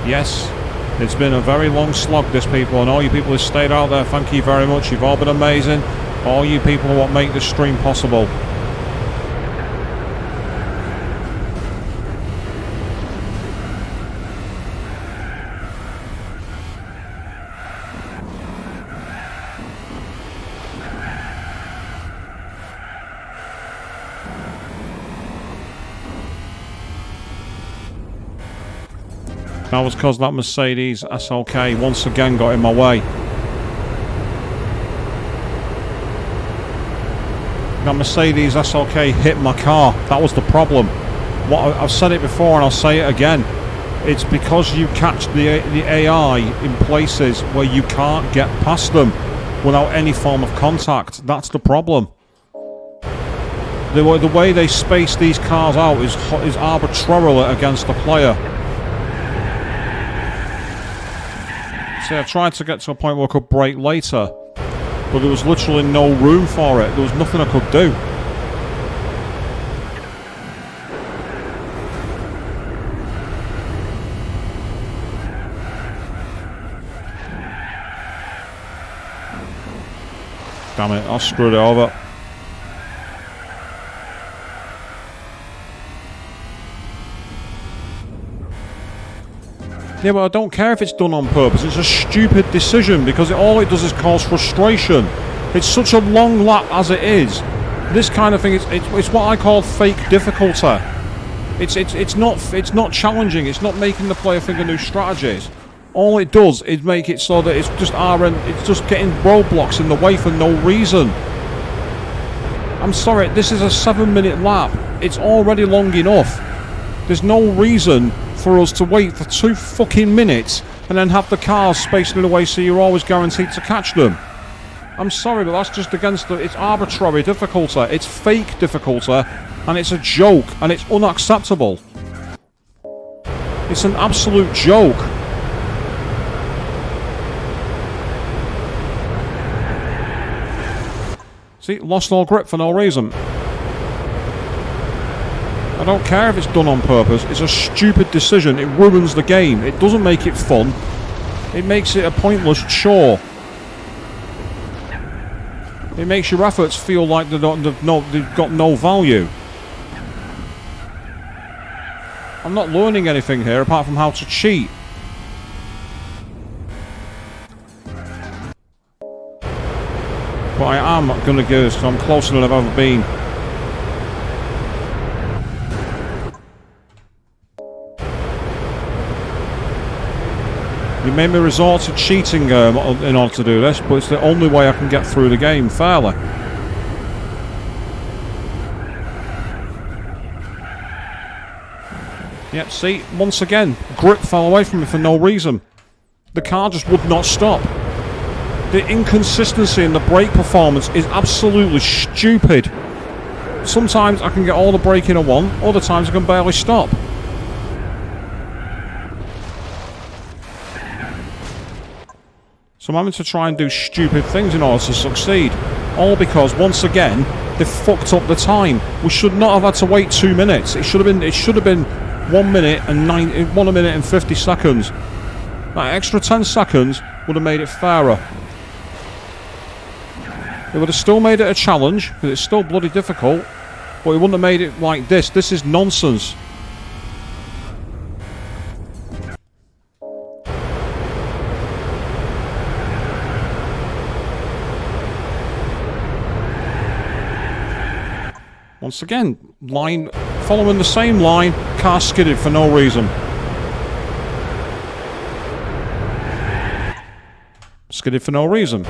Yes, it's been a very long slog, this, people, and all you people who stayed out there, thank you very much. You've all been amazing. All you people who make this stream possible. That was because that Mercedes SLK once again got in my way. That Mercedes SLK hit my car. That was the problem. I've said it before and I'll say it again. It's because you catch the AI in places where you can't get past them without any form of contact. That's the problem. The way they space these cars out is arbitrarily against the player. See, I tried to get to a point where I could brake later, but there was literally no room for it. There was nothing I could do. Damn it, I screwed it over. Yeah, but I don't care if it's done on purpose. It's a stupid decision because all it does is cause frustration. It's such a long lap as it is. This kind of thing, it's what I call fake difficulty. It's not challenging. It's not making the player think of new strategies. All it does is make it so that it's just getting roadblocks in the way for no reason. I'm sorry, this is a 7-minute lap. It's already long enough. There's no reason for us to wait for 2 fucking minutes and then have the cars spacing it away so you're always guaranteed to catch them. I'm sorry, but that's just against it's arbitrary difficulty. It's fake difficulty, and it's a joke, and it's unacceptable. It's an absolute joke. See, lost all grip for no reason. I don't care if it's done on purpose. It's a stupid decision. It ruins the game. It doesn't make it fun. It makes it a pointless chore. It makes your efforts feel like they've got no value. I'm not learning anything here apart from how to cheat. But I am going to give this because I'm closer than I've ever been. You made me resort to cheating in order to do this, but it's the only way I can get through the game fairly. Yep, see, once again, grip fell away from me for no reason. The car just would not stop. The inconsistency in the brake performance is absolutely stupid. Sometimes I can get all the braking I want, other times I can barely stop. So I'm having to try and do stupid things in order to succeed. All because, once again, they fucked up the time. We should not have had to wait 2 minutes. It should have been 1 minute and 50 seconds. That extra 10 seconds would have made it fairer. It would have still made it a challenge, because it's still bloody difficult, but it wouldn't have made it like this. This is nonsense. Once again, following the same line, car skidded for no reason. Skidded for no reason.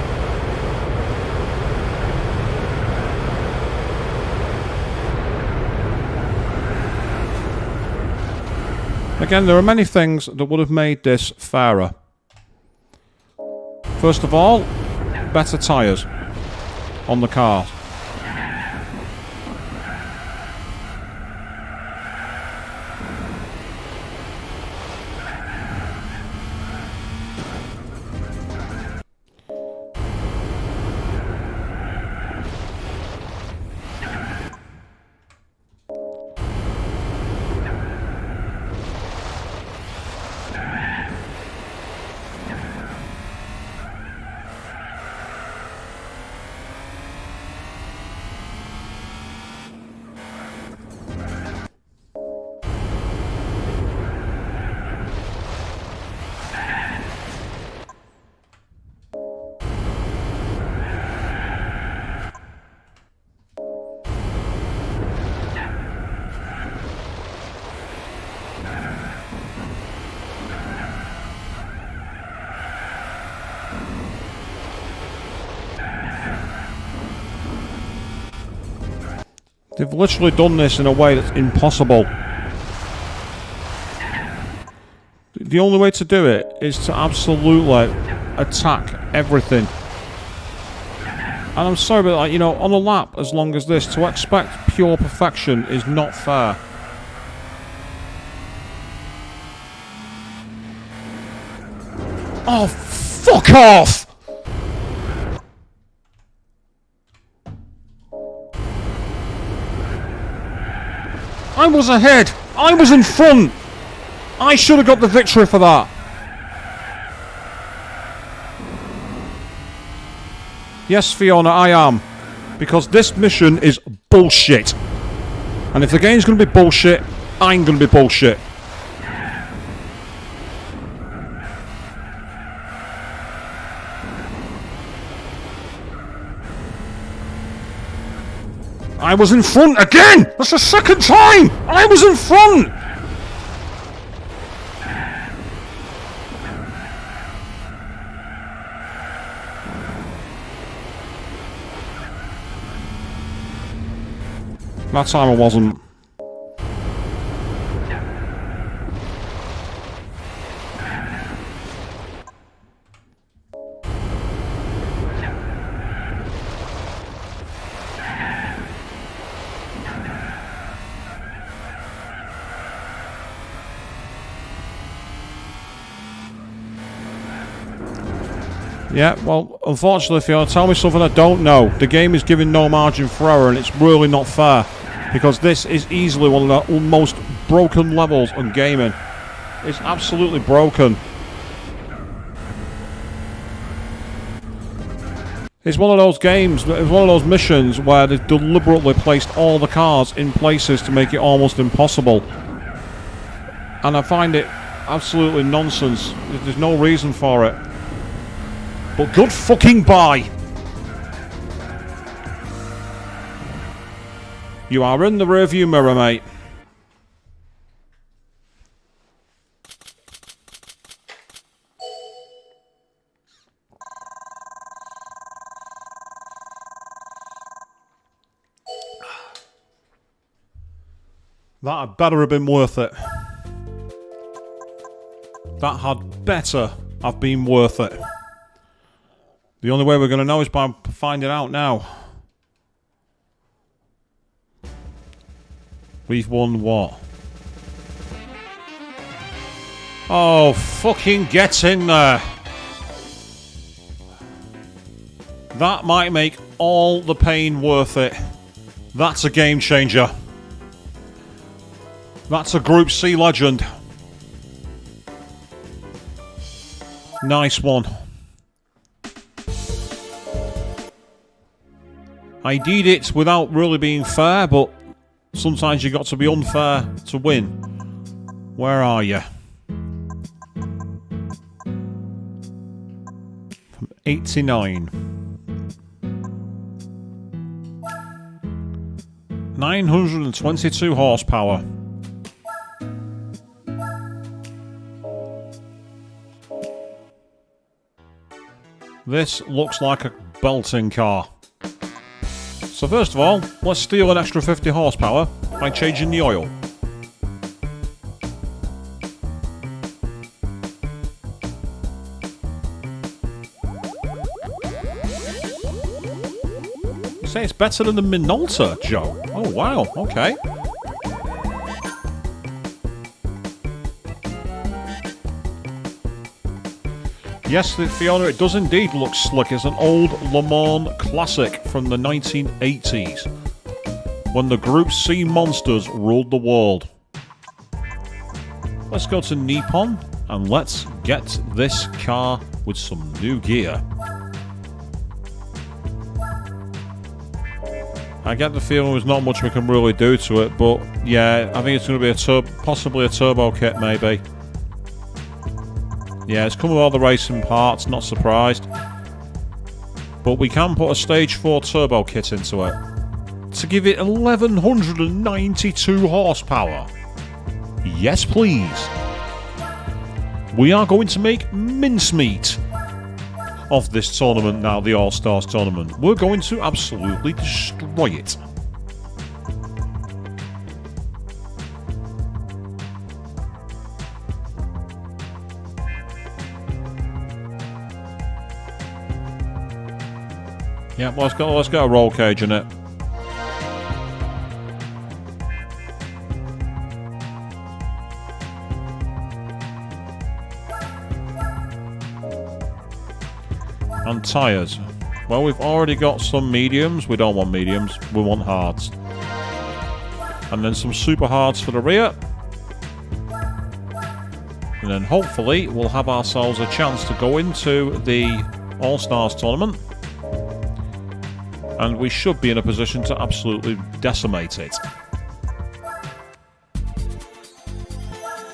Again, there are many things that would have made this fairer. First of all, better tyres on the car. They've literally done this in a way that's impossible. The only way to do it is to absolutely attack everything. And I'm sorry, but like, you know, on a lap as long as this, to expect pure perfection is not fair. Oh, fuck off! I was ahead! I was in front! I should have got the victory for that! Yes, Fiona, I am. Because this mission is bullshit. And if the game's going to be bullshit, I'm going to be bullshit. I was in front again! That's the second time! I was in front! That time I wasn't. Yeah, well, unfortunately, if you'll tell me something I don't know, the game is giving no margin for error, and it's really not fair. Because this is easily one of the most broken levels on gaming. It's absolutely broken. It's one of those games, it's one of those missions where they've deliberately placed all the cars in places to make it almost impossible. And I find it absolutely nonsense. There's no reason for it. But good fucking bye! You are in the rearview mirror, mate. That had better have been worth it. That had better have been worth it. The only way we're going to know is by finding out now. We've won what? Oh, fucking get in there. That might make all the pain worth it. That's a game changer. That's a Group C legend. Nice one. I did it without really being fair, but sometimes you got to be unfair to win. Where are you? From 89. 922 horsepower. This looks like a belting car. So first of all, let's steal an extra 50 horsepower by changing the oil. You say it's better than the Minolta, Joe? Oh wow, okay. Yes, Fiona, it does indeed look slick. It's an old Le Mans classic from the 1980s, when the Group C monsters ruled the world. Let's go to Nippon and let's get this car with some new gear. I get the feeling there's not much we can really do to it, but yeah, I think it's going to be possibly a turbo kit, maybe. Yeah, it's come with all the racing parts, not surprised. But we can put a Stage 4 turbo kit into it to give it 1192 horsepower. Yes, please. We are going to make mincemeat of this tournament now, the All-Stars tournament. We're going to absolutely destroy it. Yeah, let's get a roll cage in it. And tyres. Well, we've already got some mediums. We don't want mediums. We want hards. And then some super hards for the rear. And then hopefully we'll have ourselves a chance to go into the All-Stars tournament. And we should be in a position to absolutely decimate it.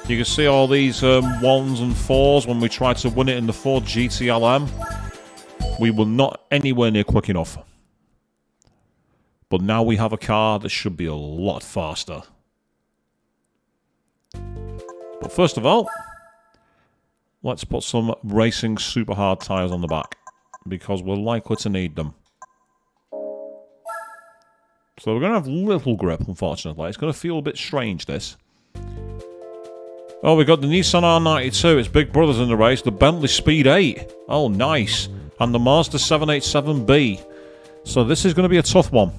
You can see all these 1s and 4s when we try to win it in the Ford GTLM. We were not anywhere near quick enough. But now we have a car that should be a lot faster. But first of all, let's put some racing super hard tyres on the back. Because we're likely to need them. So we're going to have little grip, unfortunately. It's going to feel a bit strange, this. Oh, we got the Nissan R92. It's big brothers in the race. The Bentley Speed 8. Oh, nice. And the Mazda 787B. So this is going to be a tough one.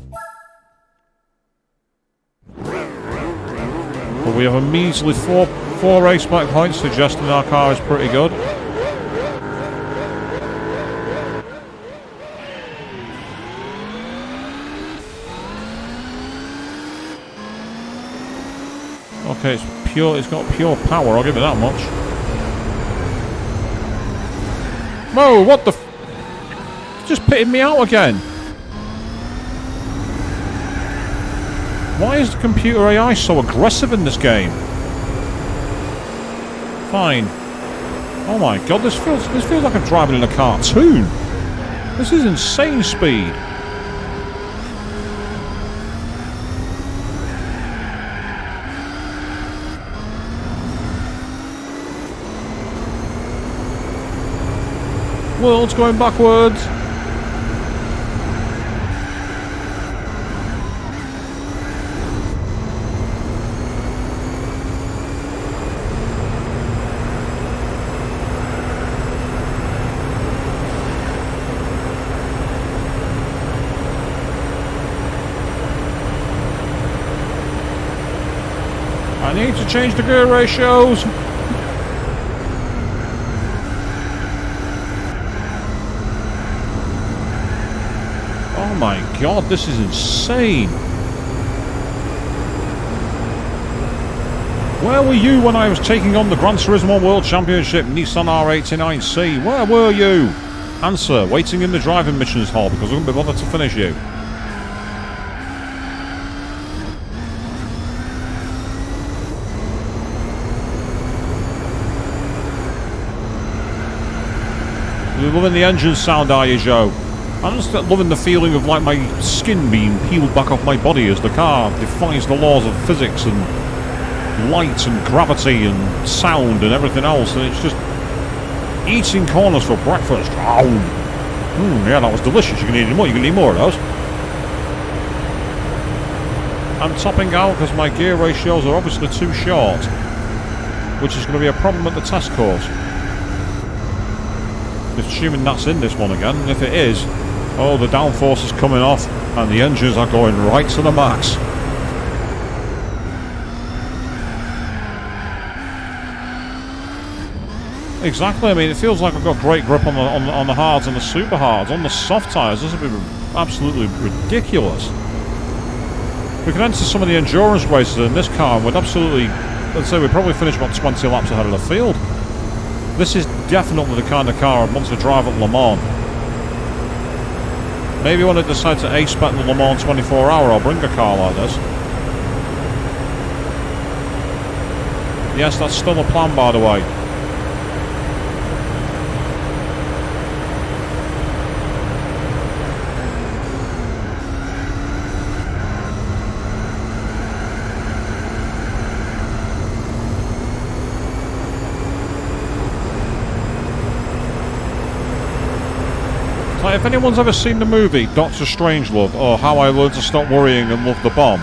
But we have a measly four race back points, suggesting our car is pretty good. Okay, it's got pure power, I'll give it that much. Whoa, what the It's just pitted me out again. Why is the computer AI so aggressive in this game? Fine. Oh my god, this feels like I'm driving in a cartoon. This is insane speed. World's going backwards. I need to change the gear ratios. Oh my god, this is insane. Where were you when I was taking on the Gran Turismo World Championship Nissan R89C? Where were you? Answer, waiting in the driving missions hall because I wouldn't be bothered to finish you. You're loving the engine sound, are you, Joe? I'm just loving the feeling of like my skin being peeled back off my body as the car defies the laws of physics and light and gravity and sound and everything else, and it's just eating corners for breakfast. Oh, yeah, that was delicious. You can eat any more. You can eat more of those. I'm topping out because my gear ratios are obviously too short, which is going to be a problem at the test course. Assuming that's in this one again, and if it is, oh, the downforce is coming off and the engines are going right to the max. Exactly, I mean, it feels like I've got great grip on the hards and the super hards. On the soft tyres, this would be absolutely ridiculous. We could enter some of the endurance races in this car and we'd absolutely, let's say we'd probably finish about 20 laps ahead of the field. This is definitely the kind of car I want to drive at Le Mans. Maybe when I decide to A-spec the Le Mans 24-hour, I'll bring a car like this. Yes, that's still a plan, by the way. If anyone's ever seen the movie Dr. Strangelove or How I Learned to Stop Worrying and Love the Bomb,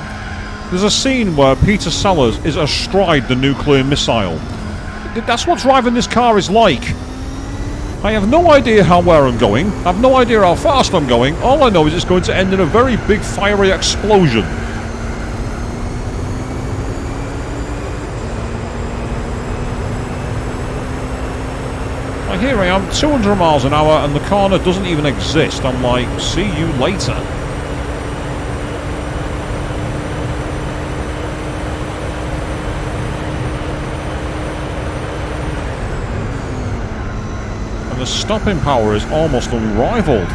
there's a scene where Peter Sellers is astride the nuclear missile. That's what driving this car is like. I have no idea where I'm going. I have no idea how fast I'm going. All I know is it's going to end in a very big fiery explosion. Like here I am, 200 miles an hour, and the corner doesn't even exist. I'm like, see you later. The stopping power is almost unrivaled.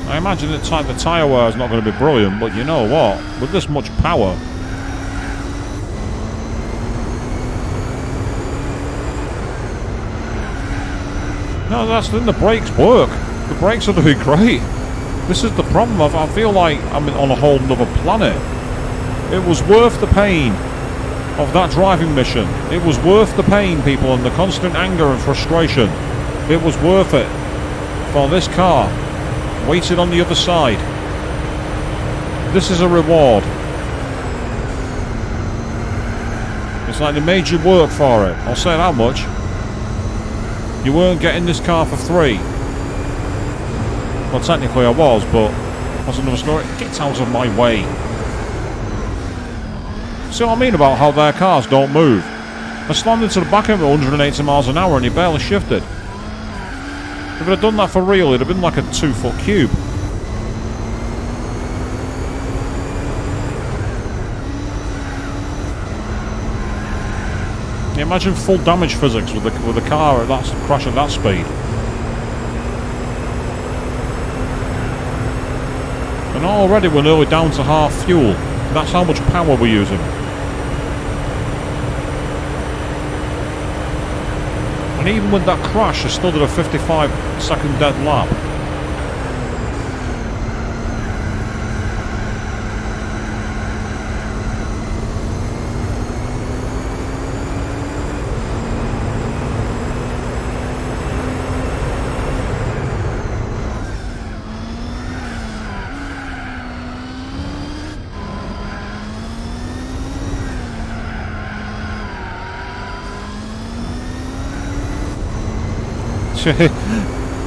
I imagine the tyre wear is not going to be brilliant, but you know what? With this much power, no, that's then the brakes work. The brakes are doing great. This is the problem. I feel like I'm on a whole other planet. It was worth the pain of that driving mission. It was worth the pain, people, and the constant anger and frustration. It was worth it for this car waiting on the other side. This is a reward. It's like they made you work for it. I'll say that much. You weren't getting this car for free. Well, technically I was, but that's another story. Get out of my way. See what I mean about how their cars don't move? I slammed into the back of it at 180 miles an hour and he barely shifted. If it had done that for real, it'd have been like a 2-foot cube. Can you imagine full damage physics with the car at that crash at that speed? And already we're nearly down to half fuel. That's how much power we're using. And even with that crash, I still did a 55-second dead lap.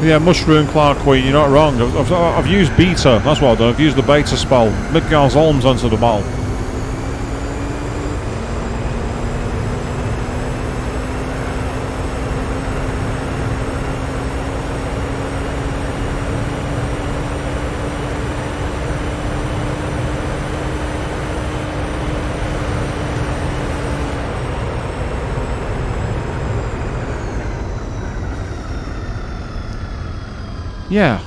Yeah, Mushroom Clark Queen, you're not wrong. I've used beta, that's what I've done. I've used the beta spell. Midgard's Olms onto the battle. Yeah,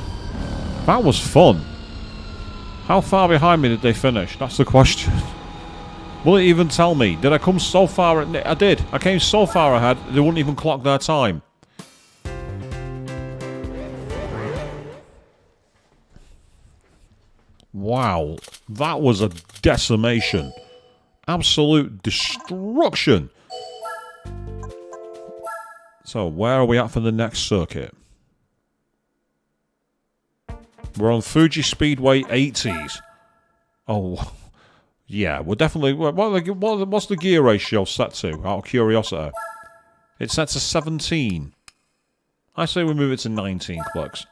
that was fun. How far behind me did they finish? That's the question. Will it even tell me? Did I come so far? I did. I came so far ahead, they wouldn't even clock their time. Wow, that was a decimation. Absolute destruction. So, where are we at for the next circuit? We're on Fuji Speedway 80s. Oh, yeah, we're definitely... What's the gear ratio set to, out of curiosity? It's set to 17. I say we move it to 19 clicks.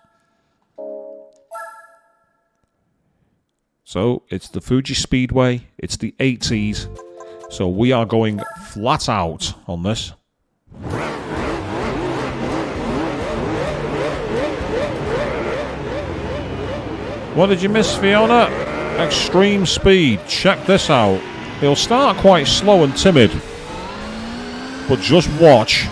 So, it's the Fuji Speedway, it's the 80s, so we are going flat out on this. What did you miss, Fiona? Extreme speed. Check this out. It'll start quite slow and timid, but just watch.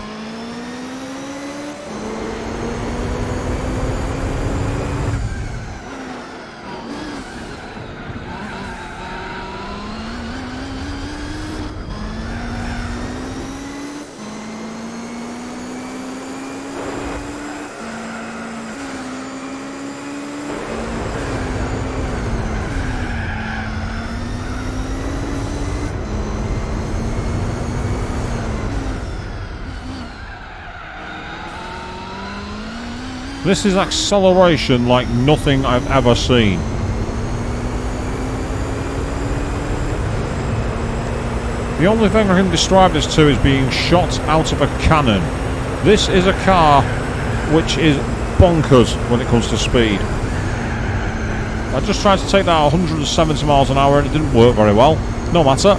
This is acceleration like nothing I've ever seen. The only thing I can describe this to is being shot out of a cannon. This is a car which is bonkers when it comes to speed. I just tried to take that at 170 miles an hour and it didn't work very well. No matter.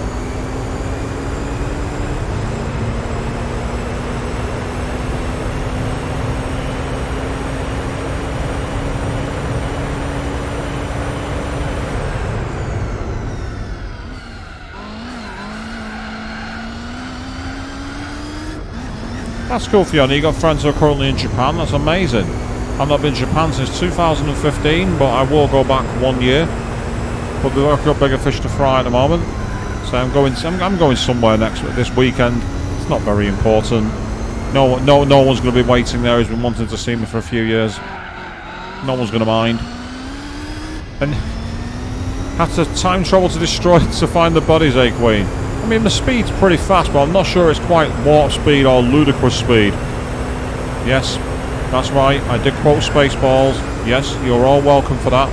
That's cool for you. You got friends who are currently in Japan. That's amazing. I've not been to Japan since 2015, but I will go back 1 year. But we've got bigger fish to fry at the moment. So I'm going somewhere this weekend. It's not very important. No one's going to be waiting there who's been wanting to see me for a few years. No one's going to mind. And have to time travel to destroy to find the bodies, eh, Queen? I mean, the speed's pretty fast, but I'm not sure it's quite warp speed or ludicrous speed. Yes, that's right. I did quote Spaceballs. Yes, you're all welcome for that.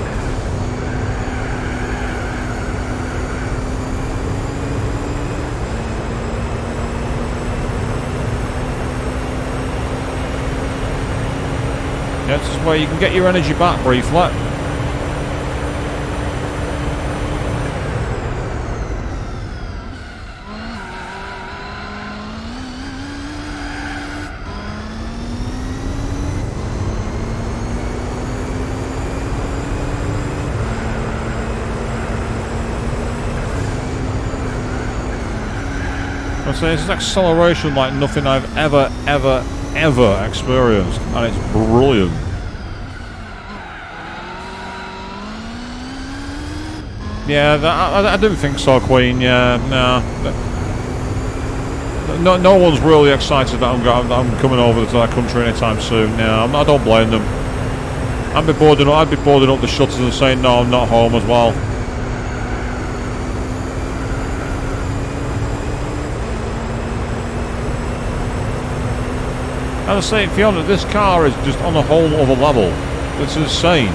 Yes, this is where you can get your energy back briefly. I say it's an acceleration like nothing I've ever experienced, and it's brilliant. Yeah, I didn't think so, Queen. Yeah, no one's really excited that I'm coming over to that country anytime soon. Yeah, I don't blame them. I'd be boarding up the shutters and saying no, I'm not home as well. And I say, Fiona, this car is just on a whole other level. It's insane.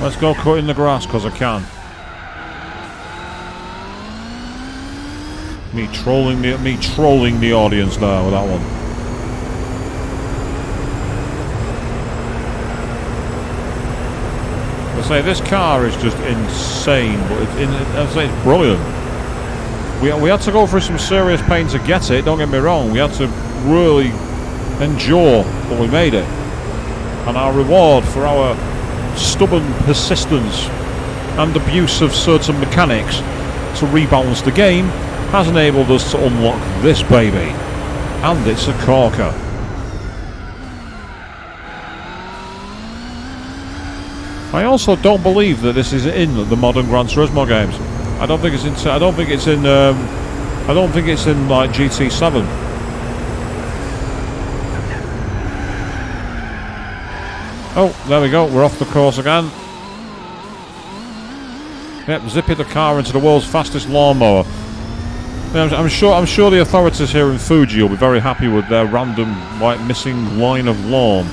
Let's go cutting the grass because I can. Me trolling the audience there with that one. I say this car is just insane, but I say it's brilliant. We had to go through some serious pain to get it. Don't get me wrong. We had to really endure, but we made it. And our reward for our stubborn persistence and abuse of certain mechanics to rebalance the game has enabled us to unlock this baby, and it's a corker. I also don't believe that this is in the modern Gran Turismo games. I don't think it's in like GT7. Oh, there we go. We're off the course again. Yep, zipping the car into the world's fastest lawnmower. I'm sure the authorities here in Fuji will be very happy with their random, like, missing line of lawn.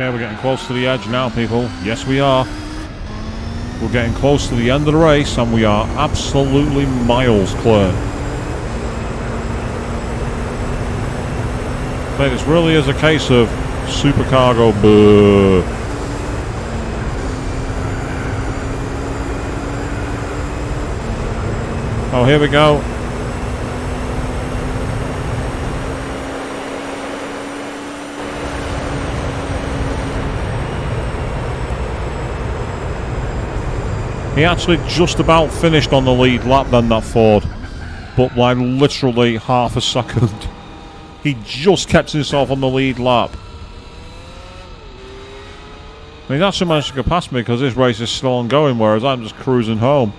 Okay, we're getting close to the edge now, people. Yes, we are. We're getting close to the end of the race, and we are absolutely miles clear. So this really is a case of supercargo. Buh. Oh, here we go. He actually just about finished on the lead lap then, that Ford. But by literally half a second. He just kept himself on the lead lap. And he's actually managed to go past me because this race is still ongoing, whereas I'm just cruising home.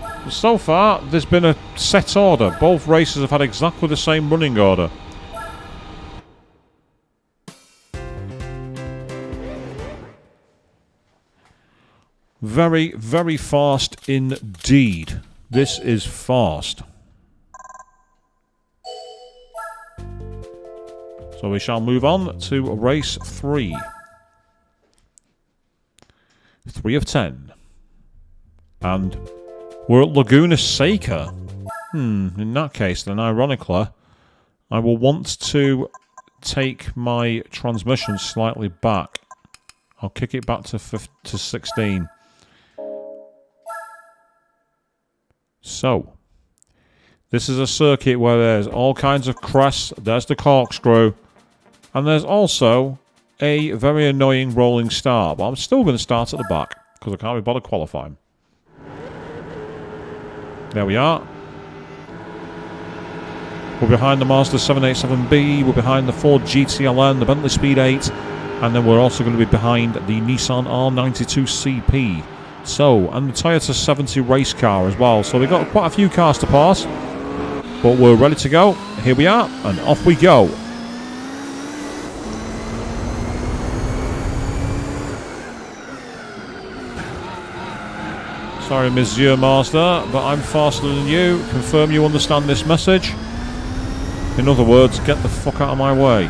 But so far, there's been a set order. Both races have had exactly the same running order. Very, very fast indeed. This is fast. So we shall move on to race 3. 3 of 10. And we're at Laguna Seca. In that case, then, ironically, I will want to take my transmission slightly back. I'll kick it back to 16. So, this is a circuit where there's all kinds of crests. There's the corkscrew. And there's also a very annoying rolling start. But I'm still going to start at the back because I can't be bothered qualifying. There we are. We're behind the Mazda 787B. We're behind the Ford GTLN, the Bentley Speed 8. And then we're also going to be behind the Nissan R92 CP. So, and the Toyota 70 race car as well. So we've got quite a few cars to pass. But we're ready to go. Here we are, and off we go. Sorry, Monsieur Mazda, but I'm faster than you. Confirm you understand this message. In other words, get the fuck out of my way.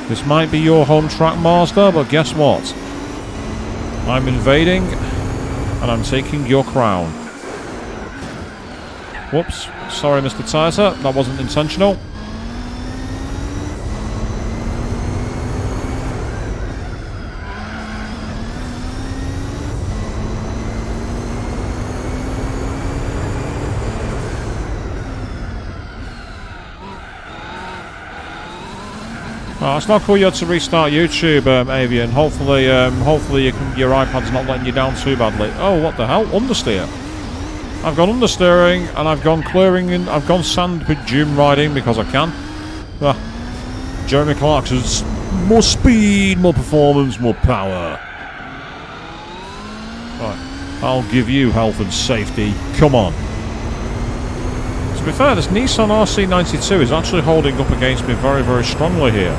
This might be your home track, Mazda, but guess what? I'm invading, and I'm taking your crown. Whoops. Sorry, Mr. Toyota. That wasn't intentional. Oh, it's not cool you had to restart YouTube, Avian. Hopefully your iPad's not letting you down too badly. Oh, what the hell? Understeer. I've gone understeering, and I've gone clearing, and I've gone sand with dune riding because I can. Jeremy Clarkson's more speed, more performance, more power. Right, I'll give you health and safety. Come on. To be fair, this Nissan RC92 is actually holding up against me very, very strongly here.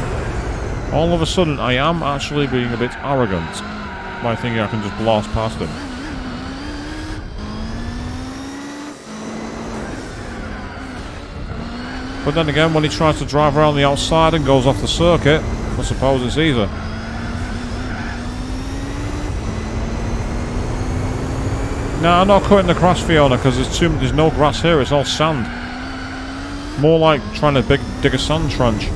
All of a sudden, I am actually being a bit arrogant by thinking I can just blast past him. But then again, when he tries to drive around the outside and goes off the circuit, I suppose it's easier. No, I'm not cutting the grass, Fiona, because there's no grass here, it's all sand. More like trying to dig a sand trench.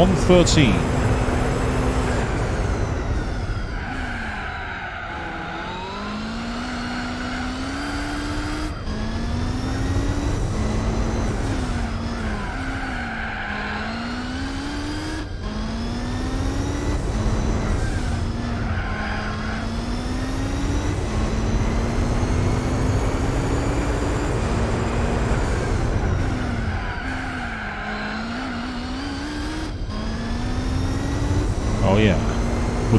.113.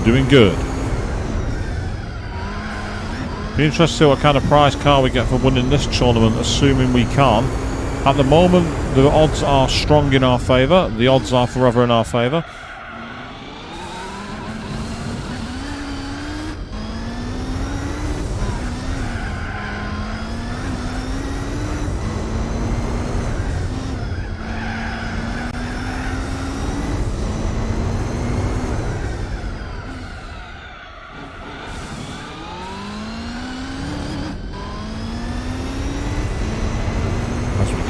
we're doing good. Be interested to see what kind of prize car we get for winning this tournament, assuming we can. At the moment, the odds are strong in our favour. The odds are forever in our favour.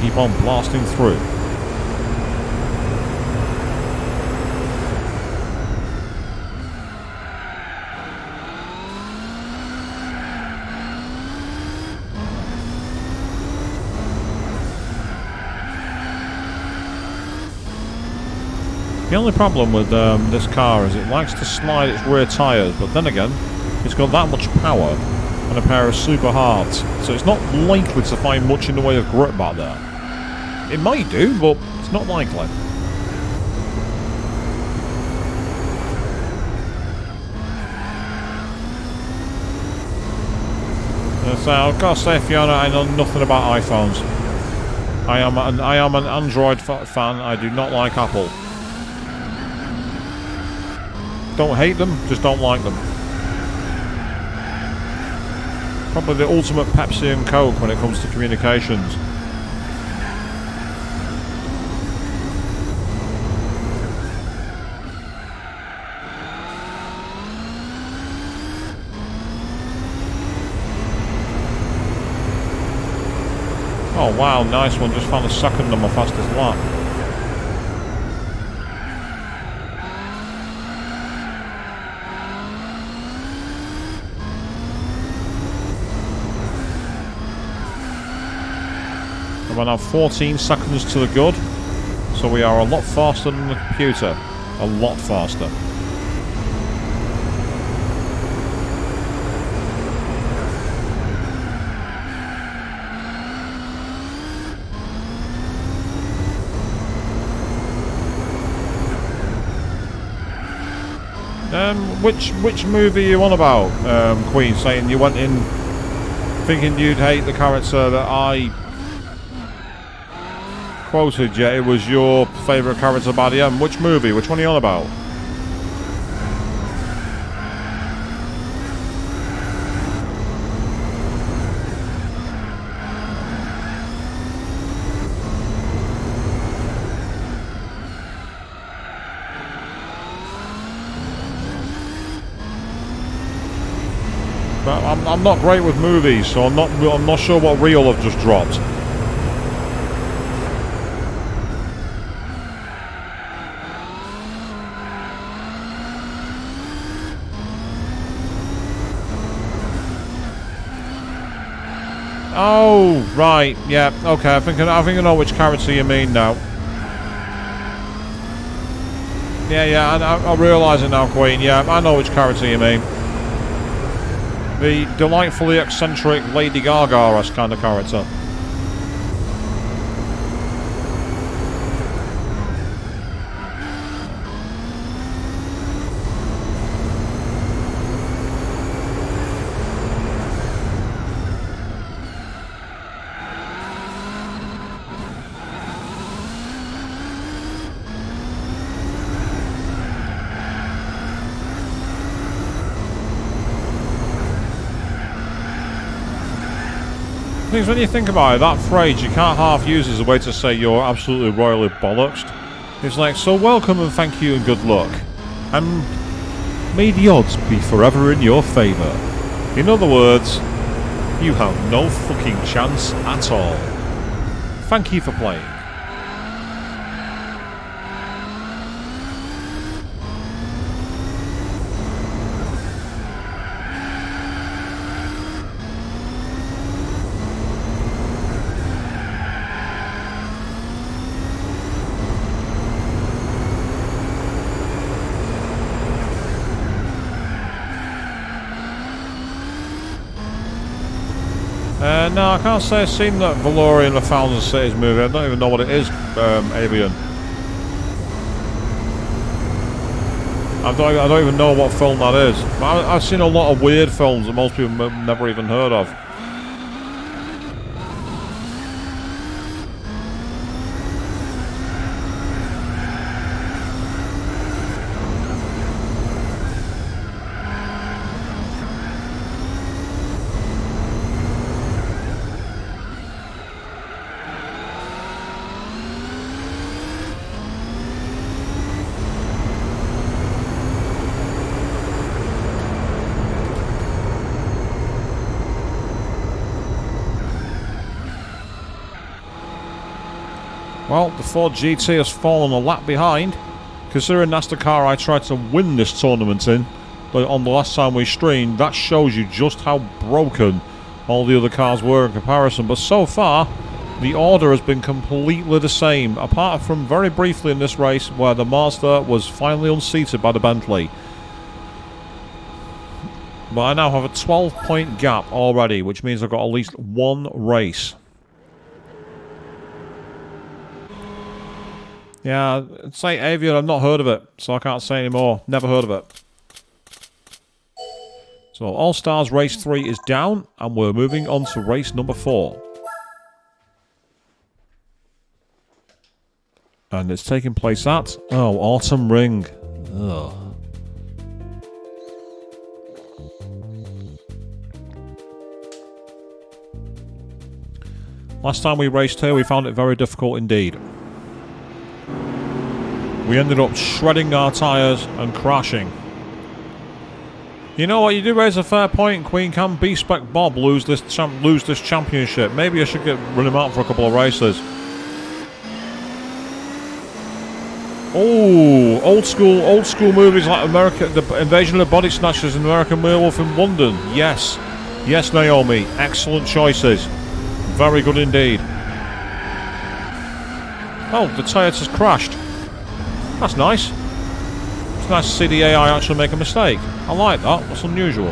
Keep on blasting through. The only problem with this car is it likes to slide its rear tyres, but then again, it's got that much power and a pair of super hards, so it's not likely to find much in the way of grip back there. It might do, but it's not likely. So I've got to say, Fiona, I know nothing about iPhones. I am an Android fan. I do not like Apple. Don't hate them, just don't like them. Probably the ultimate Pepsi and Coke when it comes to communications. Oh wow, nice one. Just found a second on my fastest lap. I'm going to have 14 seconds to the good. So we are a lot faster than the computer. A lot faster. Which movie are you on about, Queen? Saying you went in thinking you'd hate the character that I quoted. Yeah, it was your favourite character by the end. Which movie? Which one are you on about? But I'm not great with movies, so I'm not sure what reel I've just dropped. Oh right, yeah, okay. I think I know which character you mean now. Yeah, I realise it now, Queen. Yeah, I know which character you mean. The delightfully eccentric Lady Gaga-esque kind of character. Things when you think about it, that phrase you can't half use as a way to say you're absolutely royally bollocksed. It's like, so welcome and thank you and good luck. And may the odds be forever in your favour. In other words, you have no fucking chance at all. Thank you for playing. No, I can't say I've seen that Valorian The Thousand Cities movie. I don't even know what it is, Avian. I don't even know what film that is. I've seen a lot of weird films that most people have never even heard of. Well, the Ford GT has fallen a lap behind. Considering that's the car I tried to win this tournament in on the last time we streamed, that shows you just how broken all the other cars were in comparison. But so far, the order has been completely the same, apart from very briefly in this race where the Mazda was finally unseated by the Bentley. But I now have a 12-point gap already, which means I've got at least one race. Yeah, it's like Avian, I've not heard of it, so I can't say anymore. Never heard of it. So, All Stars Race 3 is down, and we're moving on to race number 4. And it's taking place at... Oh, Autumn Ring. Ugh. Last time we raced here, we found it very difficult indeed. We ended up shredding our tyres and crashing. You know what? You do raise a fair point, Queen. Can B-Spec Bob lose this championship? Maybe I should run him out for a couple of races. Oh, old school movies like the Invasion of the Body Snatchers and American Werewolf in London. Yes, yes, Naomi. Excellent choices. Very good indeed. Oh, the tyre has crashed. That's nice. It's nice to see the AI actually make a mistake. I like that. That's unusual.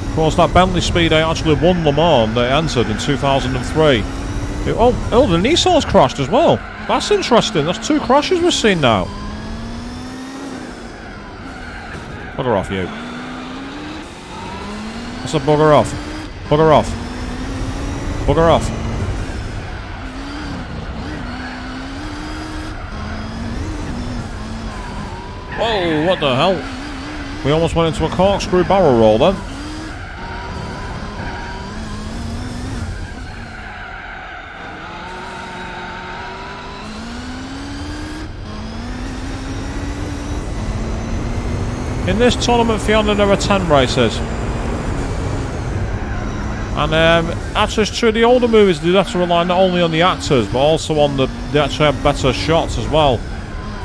Of course, that Bentley Speed 8 actually won Le Mans that it entered in 2003. Oh, the Nissan's crashed as well. That's interesting. That's 2 crashes we've seen now. Bugger off, you. I said bugger off. Bugger off. Bugger off. Whoa, what the hell? We almost went into a corkscrew barrel roll then. In this tournament, Fiona, there are 10 races. And actually it's true, the older movies do have to rely not only on the actors, but also on they actually have better shots as well.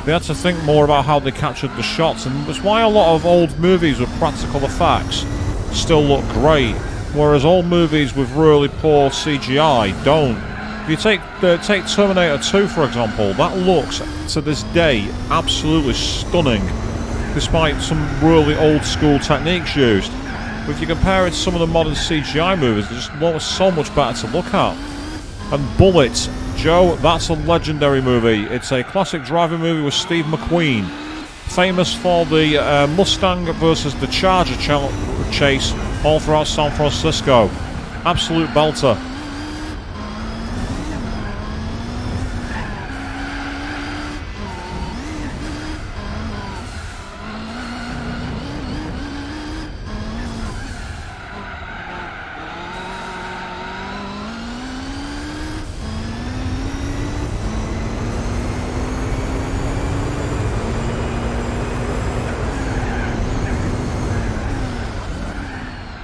They had to think more about how they captured the shots, and that's why a lot of old movies with practical effects still look great, whereas old movies with really poor CGI don't. If you take Terminator 2 for example, that looks to this day absolutely stunning, despite some really old school techniques used. But if you compare it to some of the modern CGI movies, they just look so much better to look at. And Bullet, Joe, that's a legendary movie. It's a classic driving movie with Steve McQueen, famous for the Mustang versus the Charger chase all throughout San Francisco. Absolute belter.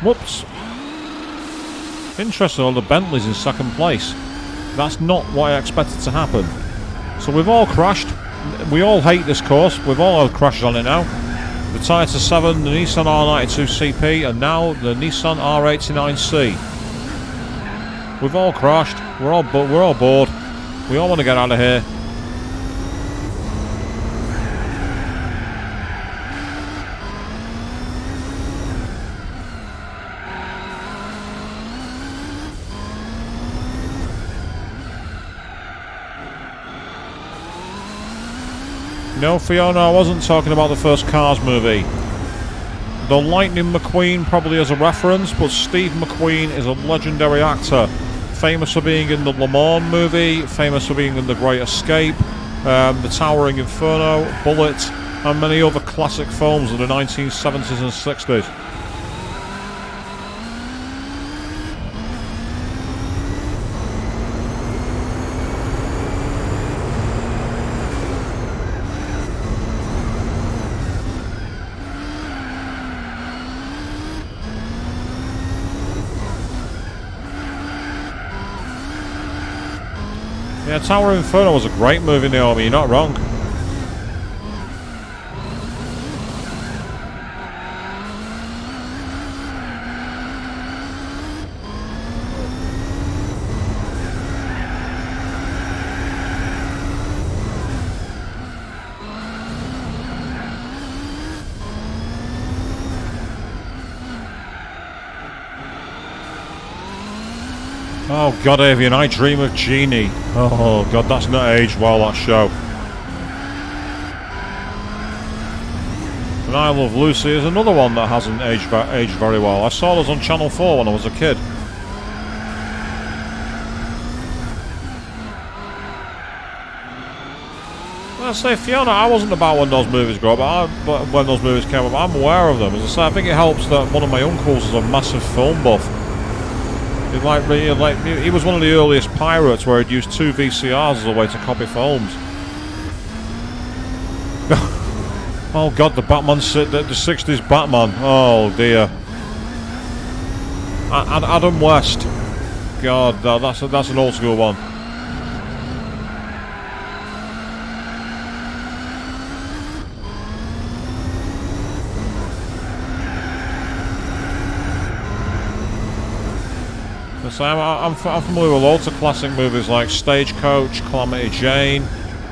Whoops. Interesting, all the Bentleys in second place. That's not what I expected to happen. So we've all crashed. We all hate this course. We've all had crashes on it now. The Toyota 7, the Nissan R92 CP, and now the Nissan R89C. We've all crashed. We're all bored. We all want to get out of here. No, Fiona, I wasn't talking about the first Cars movie. The Lightning McQueen probably as a reference, but Steve McQueen is a legendary actor. Famous for being in the Le Mans movie, famous for being in The Great Escape, The Towering Inferno, Bullet, and many other classic films of the 1970s and 60s. Yeah, Tower Inferno was a great movie, Naomi, you're not wrong. Oh God, Avian, I Dream of Jeannie. Oh God, that's not aged well, that show. And I Love Lucy is another one that hasn't aged very well. I saw those on Channel 4 when I was a kid. I say, Fiona, I wasn't about when those movies grew up, but when those movies came up, I'm aware of them. As I say, I think it helps that one of my uncles is a massive film buff. He was one of the earliest pirates where he'd use 2 VCRs as a way to copy films. Oh God, the 60s Batman. Oh dear. And Adam West. God, that's an old school one. So I'm familiar with loads of classic movies like Stagecoach, Calamity Jane.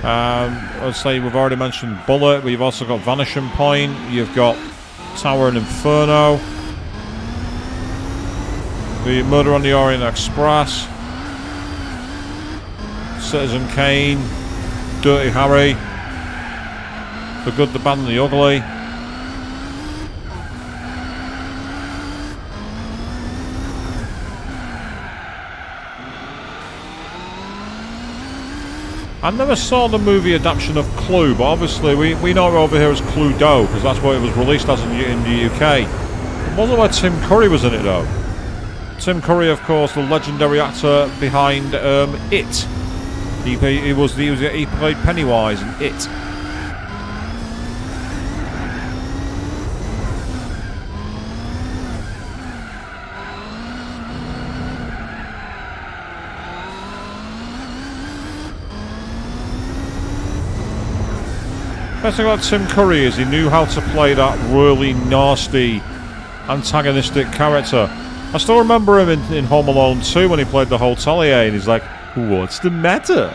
I'd say we've already mentioned Bullet, but you've also got Vanishing Point. You've got Tower and Inferno, the Murder on the Orient Express, Citizen Kane, Dirty Harry, The Good, the Bad and the Ugly. I never saw the movie adaptation of Clue, but obviously we know it over here as Cluedo, because that's what it was released as in the UK. It wasn't where Tim Curry was in it though. Tim Curry, of course, the legendary actor behind It. He played Pennywise in It. Best thing about Tim Curry is he knew how to play that really nasty, antagonistic character. I still remember him in Home Alone 2 when he played the hotelier, and he's like, "What's the matter?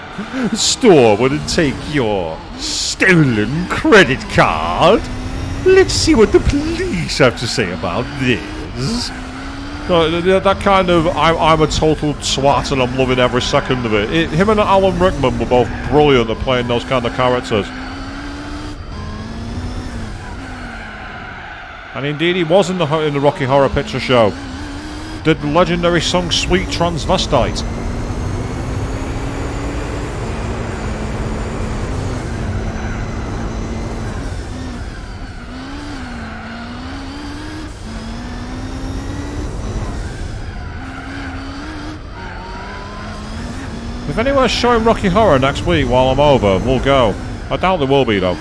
The store wouldn't take your stolen credit card? Let's see what the police have to say about this." That kind of, I'm a total twat and I'm loving every second of it. Him and Alan Rickman were both brilliant at playing those kind of characters. And indeed he was in the Rocky Horror Picture Show. Did the legendary song Sweet Transvestite. If anyone's showing Rocky Horror next week while I'm over, we'll go. I doubt there will be though.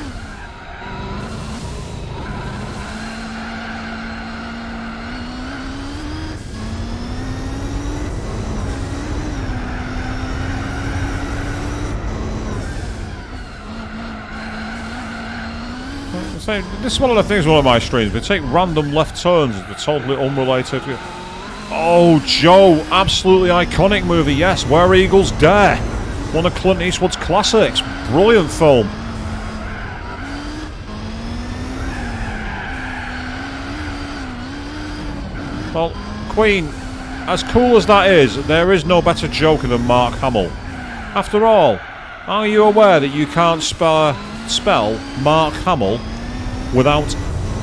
This is one of the things with one of my streams. We take random left turns that are totally unrelated. Oh, Joe, absolutely iconic movie, yes. Where Eagles Dare. One of Clint Eastwood's classics. Brilliant film. Well, Queen, as cool as that is, there is no better joker than Mark Hamill. After all, are you aware that you can't spare spell Mark Hamill without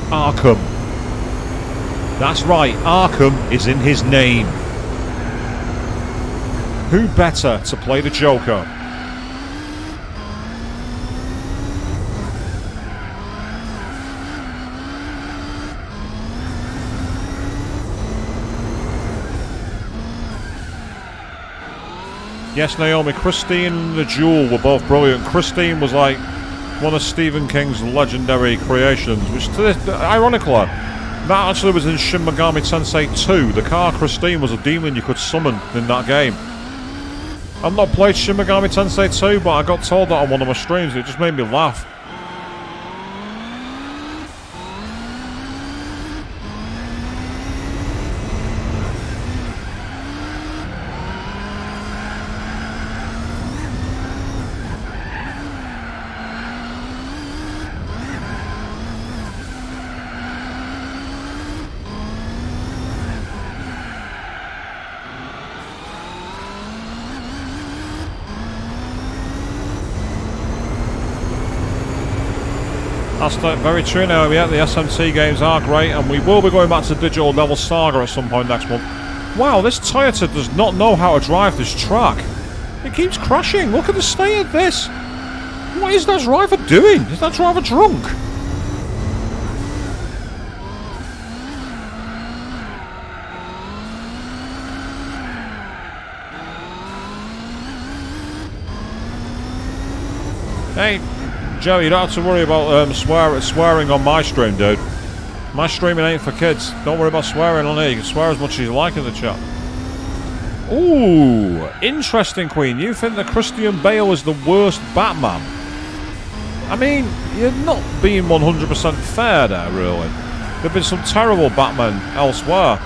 Arkham. That's right, Arkham is in his name. Who better to play the Joker? Yes, Naomi, Christine and the Jewel were both brilliant. Christine was like one of Stephen King's legendary creations, which, ironically, that actually was in Shin Megami Tensei 2. The car Christine was a demon you could summon in that game. I've not played Shin Megami Tensei 2, but I got told that on one of my streams. It just made me laugh. That's very true now. Yeah, the SMT games are great, and we will be going back to Digital Devil Saga at some point next month. Wow, this Toyota does not know how to drive this track. It keeps crashing. Look at the state of this. What is that driver doing? Is that driver drunk? Hey, Joe, you don't have to worry about swearing on my stream, dude. My streaming ain't for kids. Don't worry about swearing on here. You can swear as much as you like in the chat. Ooh, interesting, Queen. You think that Christian Bale is the worst Batman? I mean, you're not being 100% fair there, really. There have been some terrible Batmen elsewhere.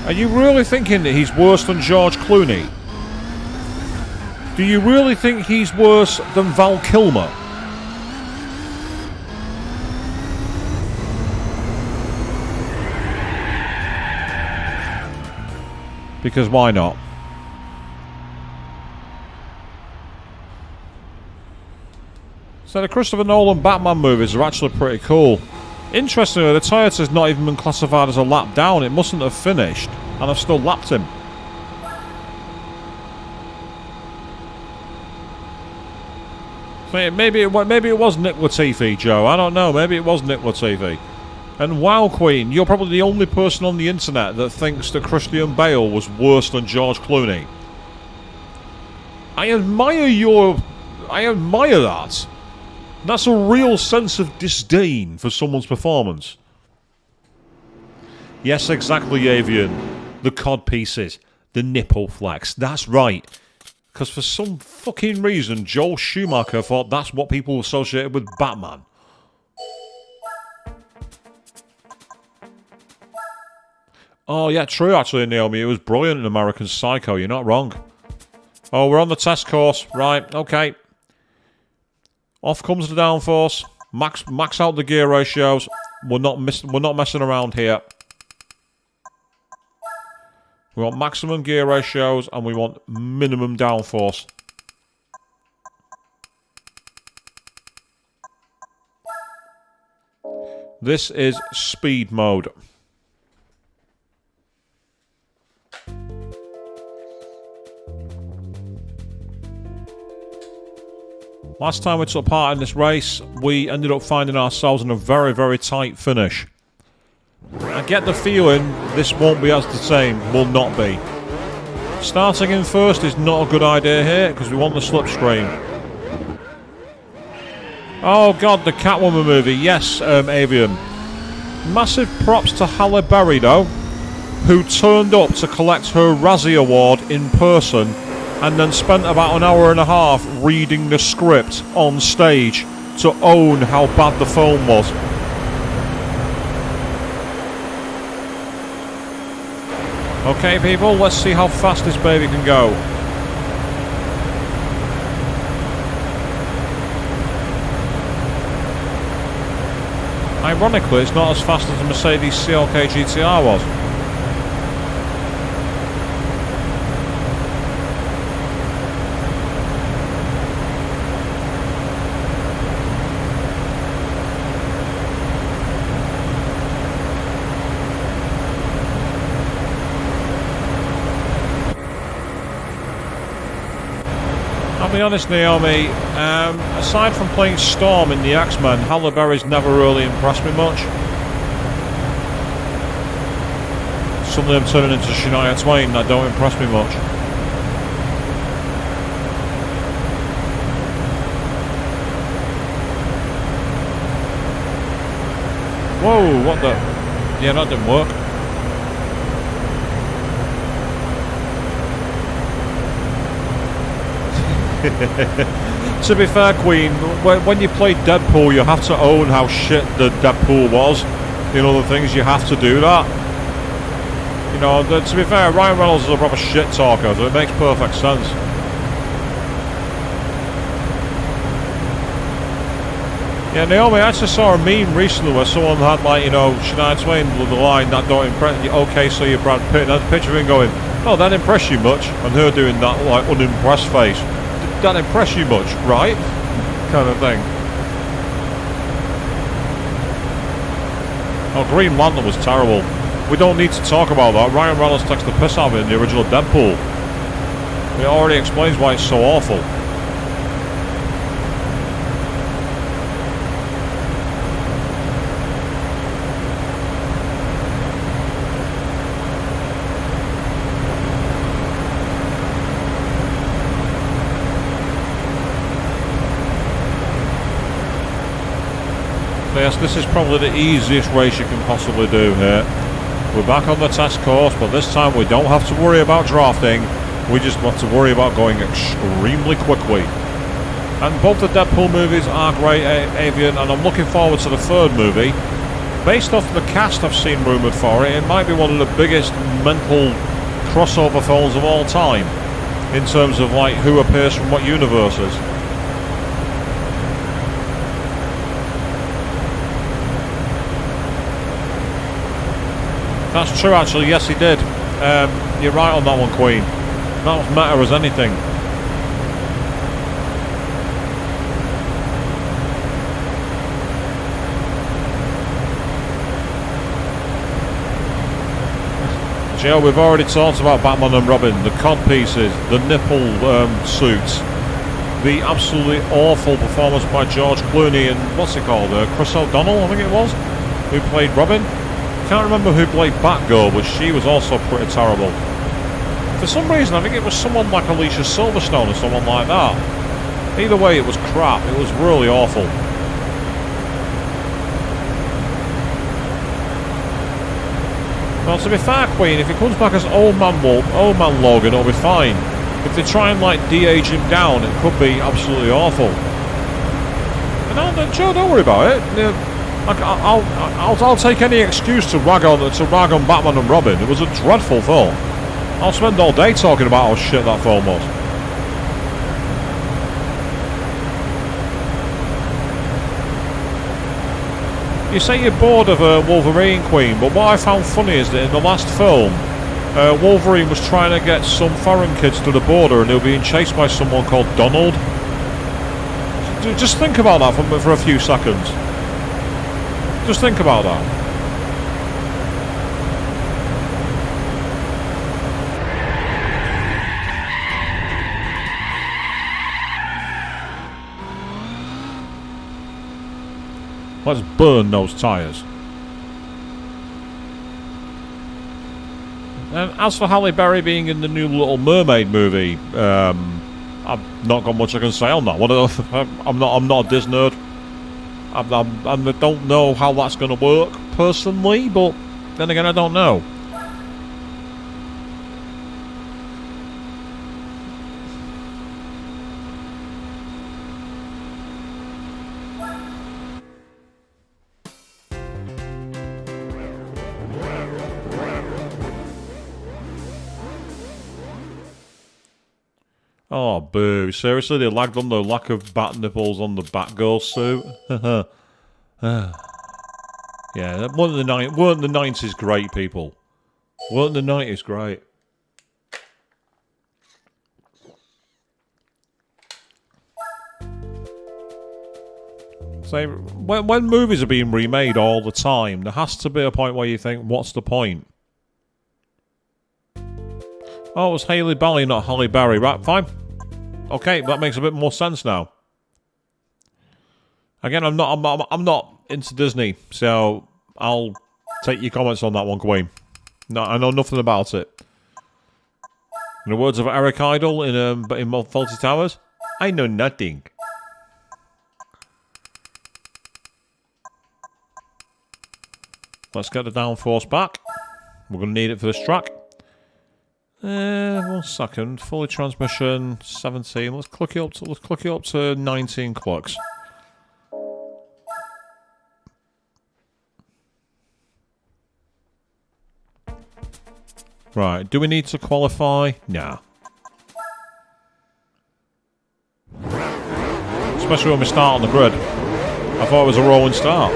Are you really thinking that he's worse than George Clooney? Do you really think he's worse than Val Kilmer? Because why not? So the Christopher Nolan Batman movies are actually pretty cool. Interestingly, the Toyota's not even been classified as a lap down. It mustn't have finished, and I've still lapped him. Maybe it was Nick Latifi, Joe. I don't know. Maybe it was Nick Latifi. And wow, Queen, you're probably the only person on the internet that thinks that Christian Bale was worse than George Clooney. I admire that. That's a real sense of disdain for someone's performance. Yes, exactly, Avian. The cod pieces. The nipple flex. That's right. Because for some fucking reason, Joel Schumacher thought that's what people associated with Batman. Oh, yeah, true, actually, Naomi. It was brilliant in American Psycho. You're not wrong. Oh, we're on the test course. Right, okay. Off comes the downforce. Max out the gear ratios. We're not messing around here. We want maximum gear ratios and we want minimum downforce. This is speed mode. Last time we took part in this race, we ended up finding ourselves in a very, very tight finish. I get the feeling this won't be as the same, will not be. Starting in first is not a good idea here, because we want the slipstream. Oh god, the Catwoman movie, yes, Avian. Massive props to Halle Berry, though, who turned up to collect her Razzie Award in person, and then spent about an hour and a half reading the script on stage to own how bad the film was. Okay, people, let's see how fast this baby can go. Ironically, it's not as fast as the Mercedes CLK GTR was. I'll be honest, Naomi, aside from playing Storm in the X-Men, Halle Berry's never really impressed me much. Suddenly I'm turning into Shania Twain, that don't impress me much. Whoa, what the... Yeah, that didn't work. To be fair, Queen, when you play Deadpool, you have to own how shit the Deadpool was. You know, the things you have to do that. You know, to be fair, Ryan Reynolds is a proper shit talker, so it makes perfect sense. Yeah, Naomi, I actually saw a meme recently where someone had, like, you know, Shania Twain with the line, that don't impress you, okay, so you're Brad Pitt, and I had a picture of him going, oh, that impressed you much? And her doing that, like, unimpressed face. Did that impress you much, right? Kind of thing. Oh, Green Lantern was terrible. We don't need to talk about that. Ryan Reynolds takes the piss out of it in the original Deadpool. It already explains why it's so awful. Yes, this is probably the easiest race you can possibly do here. We're back on the test course, but this time we don't have to worry about drafting. We just have to worry about going extremely quickly. And both the Deadpool movies are great, Avian, and I'm looking forward to the third movie. Based off the cast I've seen rumoured for it, it might be one of the biggest mental crossover films of all time. In terms of, like, who appears from what universes. That's true, actually. Yes, he did. You're right on that one, Queen. That was meta as anything. Joe, we've already talked about Batman and Robin, the cod pieces, the nipple suits, the absolutely awful performance by George Clooney and what's it called? Chris O'Donnell, I think it was, who played Robin. Can't remember who played Batgirl, but she was also pretty terrible. For some reason, I think it was someone like Alicia Silverstone or someone like that. Either way, it was crap. It was really awful. Well, to be fair, Queen, if he comes back as Old Man Logan, it'll be fine. If they try and, like, de-age him down, it could be absolutely awful. And Joe, don't worry about it. I'll take any excuse to rag on Batman and Robin. It was a dreadful film. I'll spend all day talking about how shit that film was. You say you're bored of Wolverine, Queen, but what I found funny is that in the last film, Wolverine was trying to get some foreign kids to the border and they were being chased by someone called Donald. Just think about that for a few seconds. Just think about that. Let's burn those tyres. And as for Halle Berry being in the new Little Mermaid movie, I've not got much I can say on that. I'm not a Disney nerd. I don't know how that's going to work personally, but then again, I don't know. Oh, boo. Seriously, they lagged on the lack of bat nipples on the Batgirl suit. Yeah, weren't the 90s great, people? Weren't the 90s great? So, when movies are being remade all the time, there has to be a point where you think, what's the point? Oh, it was Halle Bailey, not Halle Berry. Right, fine. Okay, that makes a bit more sense now. Again, I'm not into Disney, so I'll take your comments on that one, Queen. No, I know nothing about it. In the words of Eric Idle in Fawlty Towers, I know nothing. Let's get the downforce back. We're going to need it for this track. 1 second. Fully transmission 17. Let's click it up to 19 clicks. Right. Do we need to qualify? Nah. Especially when we start on the grid. I thought it was a rolling start.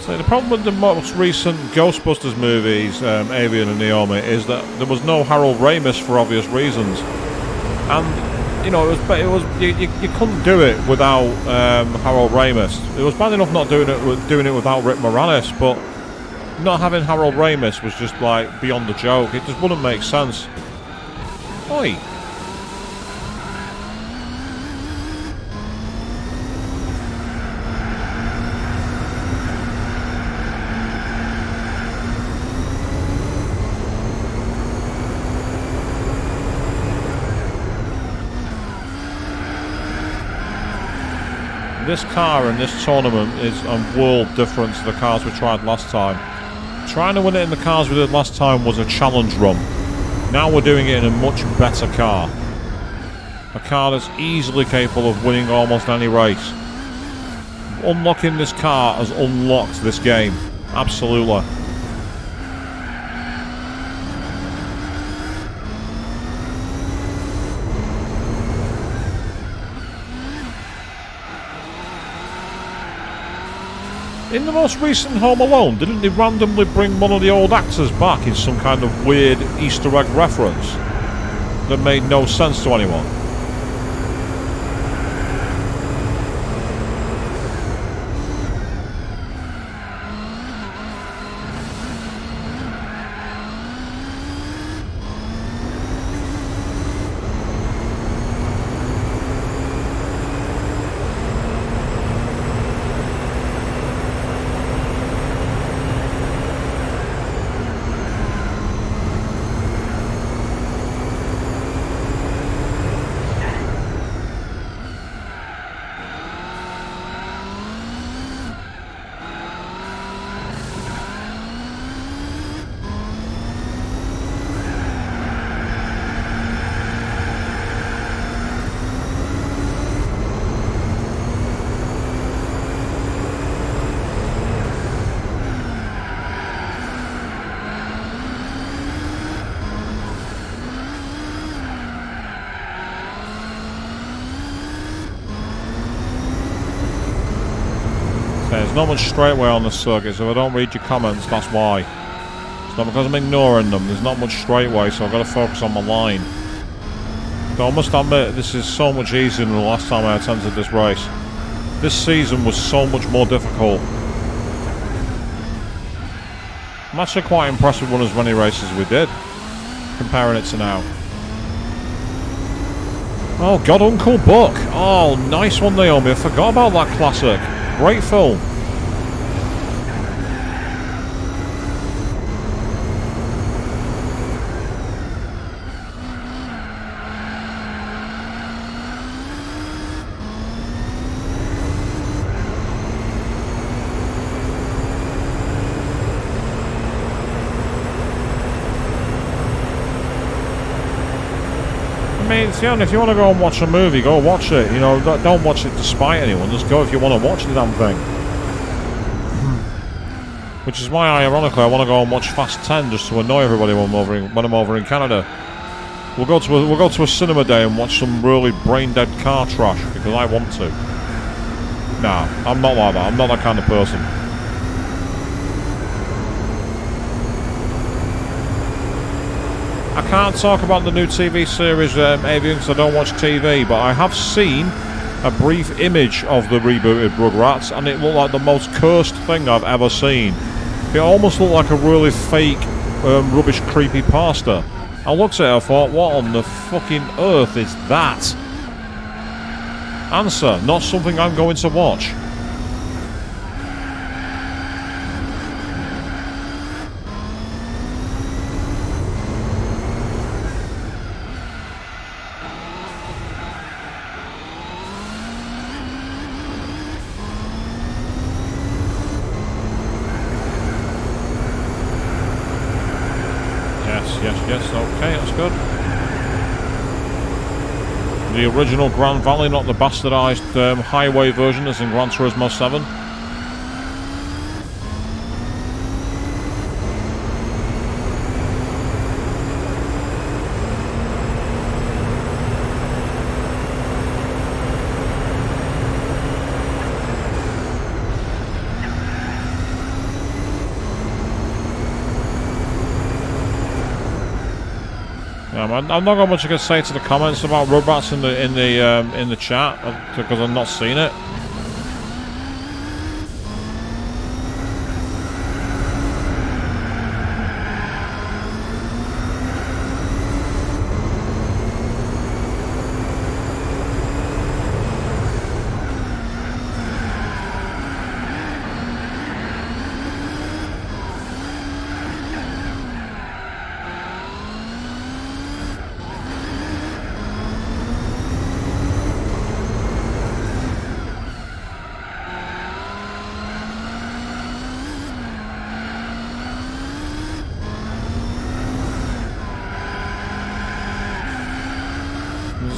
So the problem with the most recent Ghostbusters movies, Avian and Naomi, is that there was no Harold Ramis for obvious reasons, and you know you couldn't do it without Harold Ramis. It was bad enough not doing it without Rick Moranis, but not having Harold Ramis was just like beyond the joke. It just wouldn't make sense. Oi. This car in this tournament is a world different to the cars we tried last time. Trying to win it in the cars we did last time was a challenge run. Now we're doing it in a much better car. A car that's easily capable of winning almost any race. Unlocking this car has unlocked this game. Absolutely. In the most recent Home Alone, didn't they randomly bring one of the old actors back in some kind of weird Easter egg reference that made no sense to anyone? There's not much straightaway on the circuit, so if I don't read your comments, that's why. It's not because I'm ignoring them, there's not much straightaway, so I've got to focus on my line. Though I must admit, this is so much easier than the last time I attempted this race. This season was so much more difficult. I'm actually quite impressed with winning as many races we did, comparing it to now. Oh God, Uncle Buck! Oh, nice one, Naomi, I forgot about that classic. Great film. I mean, if you want to go and watch a movie, go watch it. You know, don't watch it despite anyone. Just go if you want to watch the damn thing. Which is why, ironically, I want to go and watch Fast 10 just to annoy everybody when I'm over in Canada. We'll go to a cinema day and watch some really brain dead car trash because I want to. Nah, I'm not like that. I'm not that kind of person. I can't talk about the new TV series Avian because I don't watch TV, but I have seen a brief image of the rebooted Rugrats and it looked like the most cursed thing I've ever seen. It almost looked like a really fake, rubbish creepy pasta. I looked at it and thought, what on the fucking earth is that? Answer, not something I'm going to watch. Yes, okay, that's good. The original Gran Valley, not the bastardized highway version as in Gran Turismo 7. I'm not got much I can say to the comments about Rugrats in the chat because I've not seen it.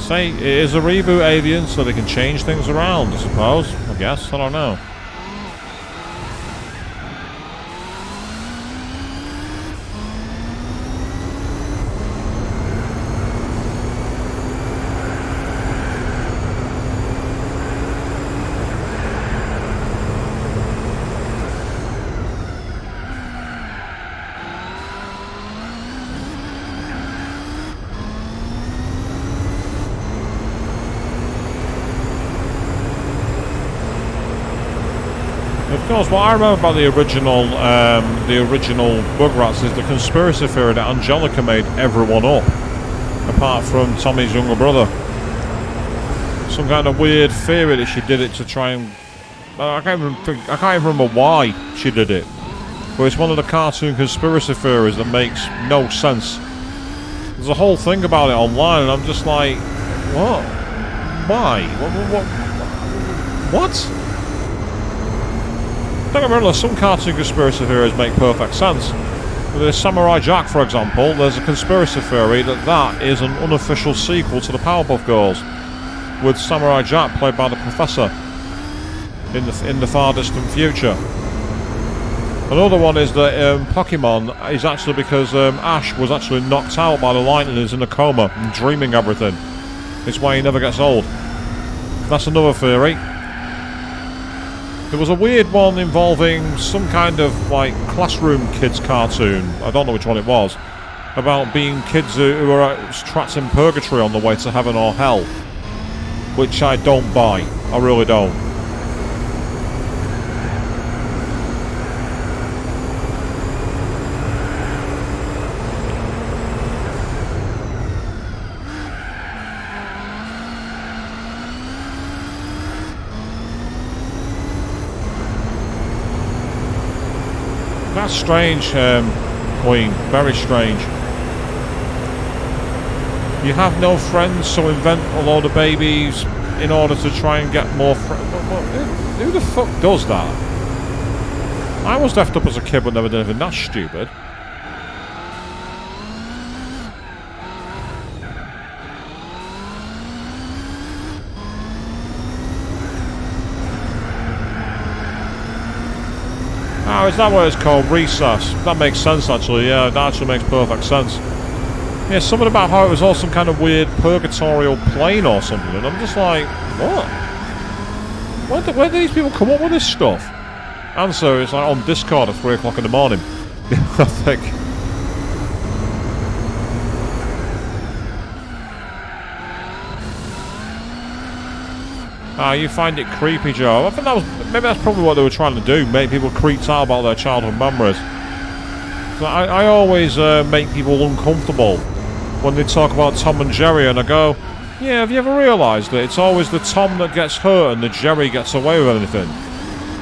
Say it is a reboot, Avian, so they can change things around, I suppose. I guess, I don't know. Of course, what I remember about the original Rugrats is the conspiracy theory that Angelica made everyone up, apart from Tommy's younger brother. Some kind of weird theory that she did it to try and I can't even remember why she did it, but it's one of the cartoon conspiracy theories that makes no sense. There's a whole thing about it online, and I'm just like, what? Why? What? Don't get me wrong, some cartoon conspiracy theories make perfect sense. With the Samurai Jack, for example, there's a conspiracy theory that is an unofficial sequel to the Powerpuff Girls, with Samurai Jack played by the Professor in the far distant future. Another one is that Pokemon is actually because Ash was actually knocked out by the lightning and is in a coma and dreaming everything. It's why he never gets old. That's another theory. There was a weird one involving some kind of like classroom kids cartoon, I don't know which one it was, about being kids who are trapped in purgatory on the way to heaven or hell, which I don't buy. I really don't. That's strange, Queen. Very strange. You have no friends, so invent a load of babies in order to try and get more friends. Who the fuck does that? I was left up as a kid but never did anything that stupid. Oh, is that what it's called? Recess. That makes sense, actually. Yeah, that actually makes perfect sense. Yeah, something about how it was all some kind of weird purgatorial plane or something, and I'm just like, what? Where do these people come up with this stuff? Answer, it's like on Discord at 3 o'clock in the morning. I think. Ah, you find it creepy, Joe. I think maybe that's probably what they were trying to do, make people creeped out about their childhood memories. So I always make people uncomfortable when they talk about Tom and Jerry, and I go, yeah, have you ever realised that it's always the Tom that gets hurt and the Jerry gets away with anything?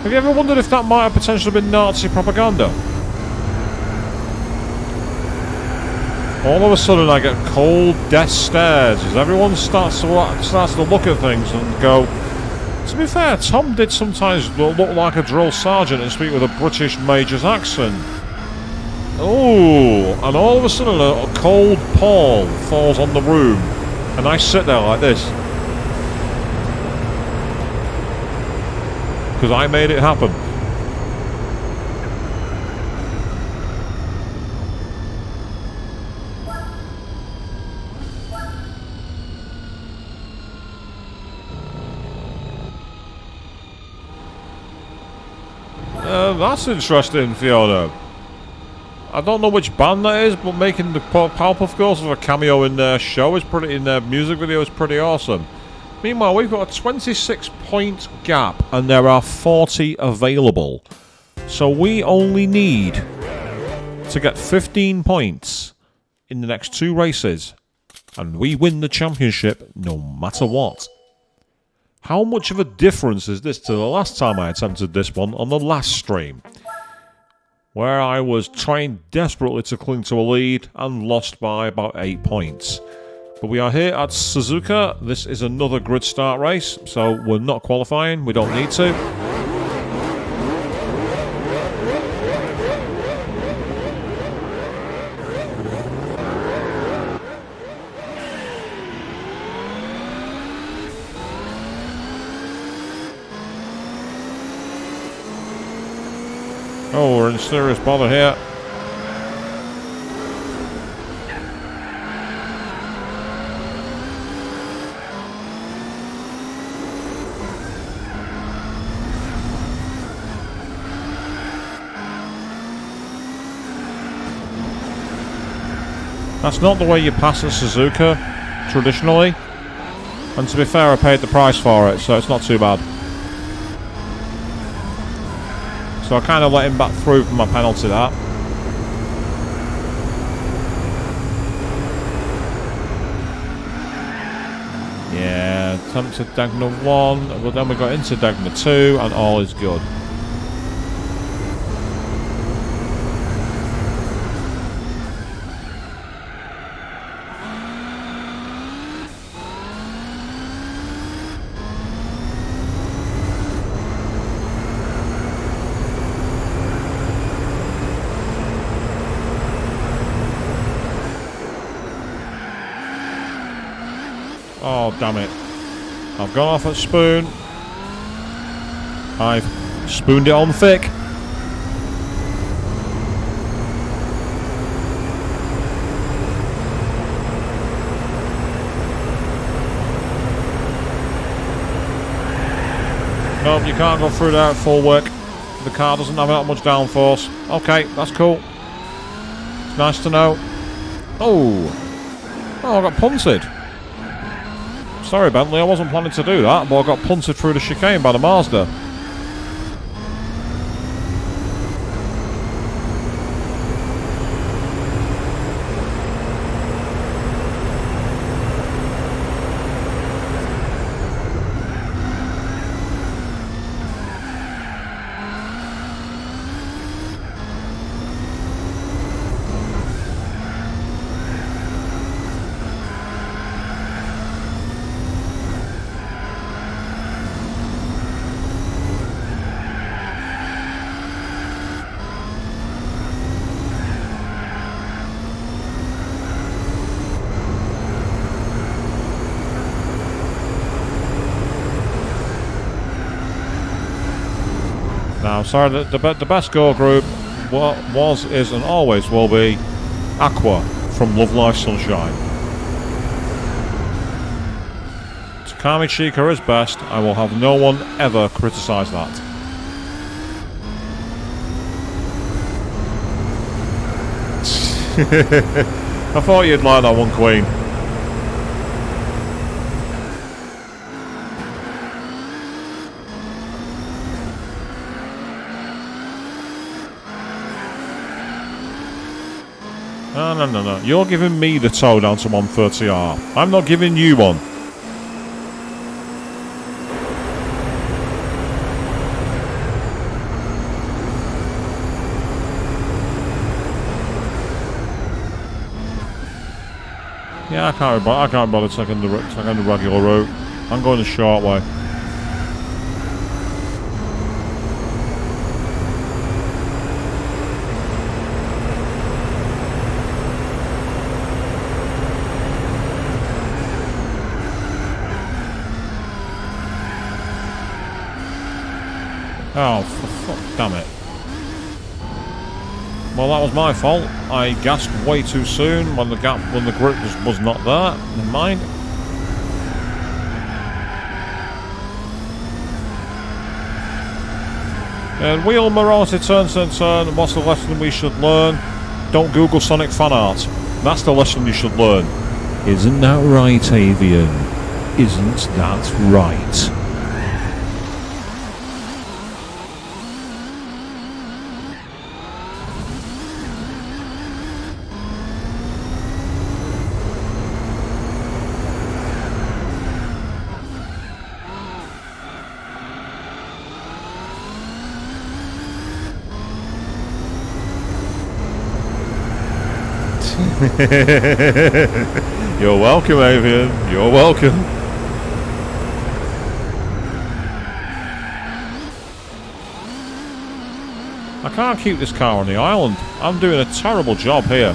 Have you ever wondered if that might have potentially been Nazi propaganda? All of a sudden I get cold death stares as everyone starts to look at things and go, to be fair, Tom did sometimes look like a drill sergeant and speak with a British major's accent. Oh, and all of a sudden a cold pall falls on the room and I sit there like this. Because I made it happen. That's interesting, Fiona. I don't know which band that is, but making the Powerpuff Girls of a cameo in their show is in their music video is pretty awesome. Meanwhile, we've got a 26-point gap, and there are 40 available. So we only need to get 15 points in the next 2 races, and we win the championship no matter what. How much of a difference is this to the last time I attempted this one on the last stream, where I was trying desperately to cling to a lead and lost by about 8 points. But we are here at Suzuka. This is another grid start race, so we're not qualifying. We don't need to. Oh, we're in serious bother here. That's not the way you pass at Suzuka, traditionally. And to be fair, I paid the price for it, so it's not too bad. So I kind of let him back through for my penalty, that. Yeah, attempted Dagna 1, but then we got into Dagna 2, and all is good. Oh, damn it. I've gone off at spoon. I've spooned it on thick. Nope, you can't go through there at full work. The car doesn't have that much downforce. Okay, that's cool. It's nice to know. Oh, I got punted. Sorry, Bentley, I wasn't planning to do that, but I got punted through the chicane by the Mazda. Now, sorry, the best girl group was, is, and always will be Aqua from Love Life Sunshine. Takami Chica is best. I will have no one ever criticise that. I thought you'd like that one, Queen. No. You're giving me the tow down to 130R. I'm not giving you one. Yeah, I can't bother taking the regular route. I'm going the short way. Oh, fuck, damn it. Well, that was my fault. I gassed way too soon when the grip was not there. Never mind. And wheel Morosity turn. What's the lesson we should learn? Don't Google Sonic fan art. That's the lesson you should learn. Isn't that right, Avian? Isn't that right? You're welcome, Avian. You're welcome. I can't keep this car on the island. I'm doing a terrible job here.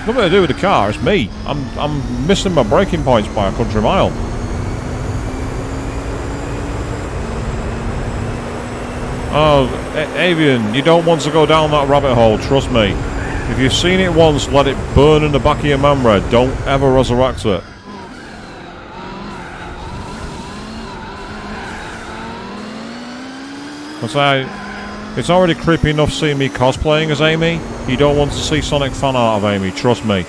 Nothing to do with the car, it's me. I'm missing my braking points by a country mile. Oh, Avian, you don't want to go down that rabbit hole, trust me. If you've seen it once, let it burn in the back of your memory. Don't ever resurrect it. It's already creepy enough seeing me cosplaying as Amy. You don't want to see Sonic fan art of Amy, trust me.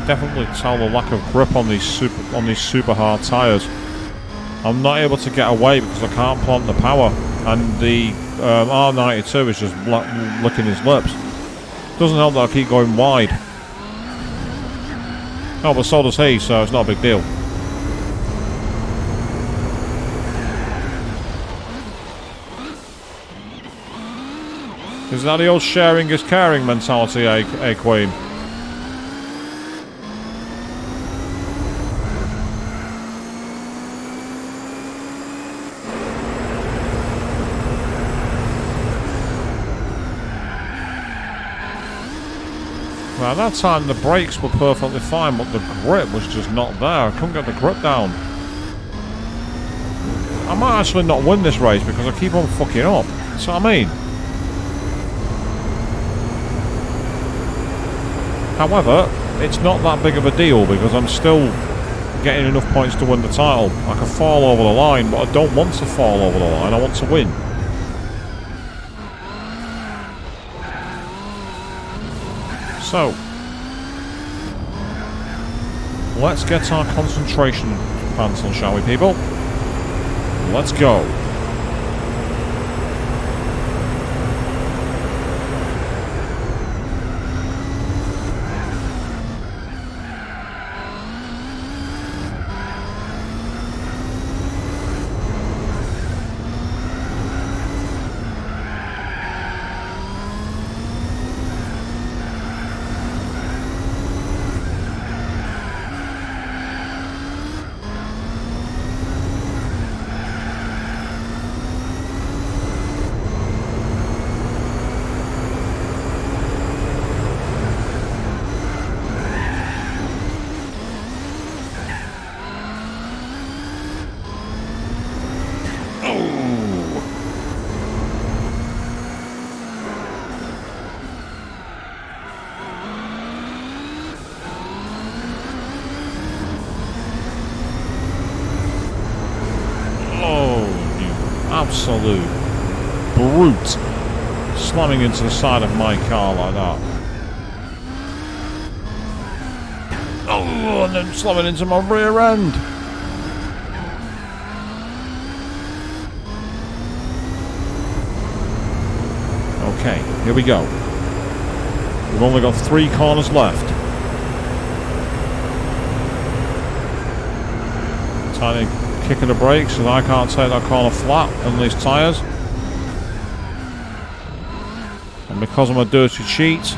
Definitely tell the lack of grip on these super hard tyres. I'm not able to get away because I can't plant the power, and the R92 is just licking his lips. Doesn't help that I keep going wide. Oh, but so does he, so it's not a big deal. Is that the old sharing is caring mentality, Queen? At that time the brakes were perfectly fine, but the grip was just not there. I couldn't get the grip down. I might actually not win this race because I keep on fucking up. That's what I mean. However, it's not that big of a deal because I'm still getting enough points to win the title. I can fall over the line, but I don't want to fall over the line. I want to win. So, let's get our concentration pants on, shall we, people? Let's go. absolute brute slamming into the side of my car like that. Oh, and then slamming into my rear end. Okay, here we go. We've only got 3 corners left. Tiny kick of the brakes, and I can't take that corner flat on these tyres. And because I'm a dirty cheat,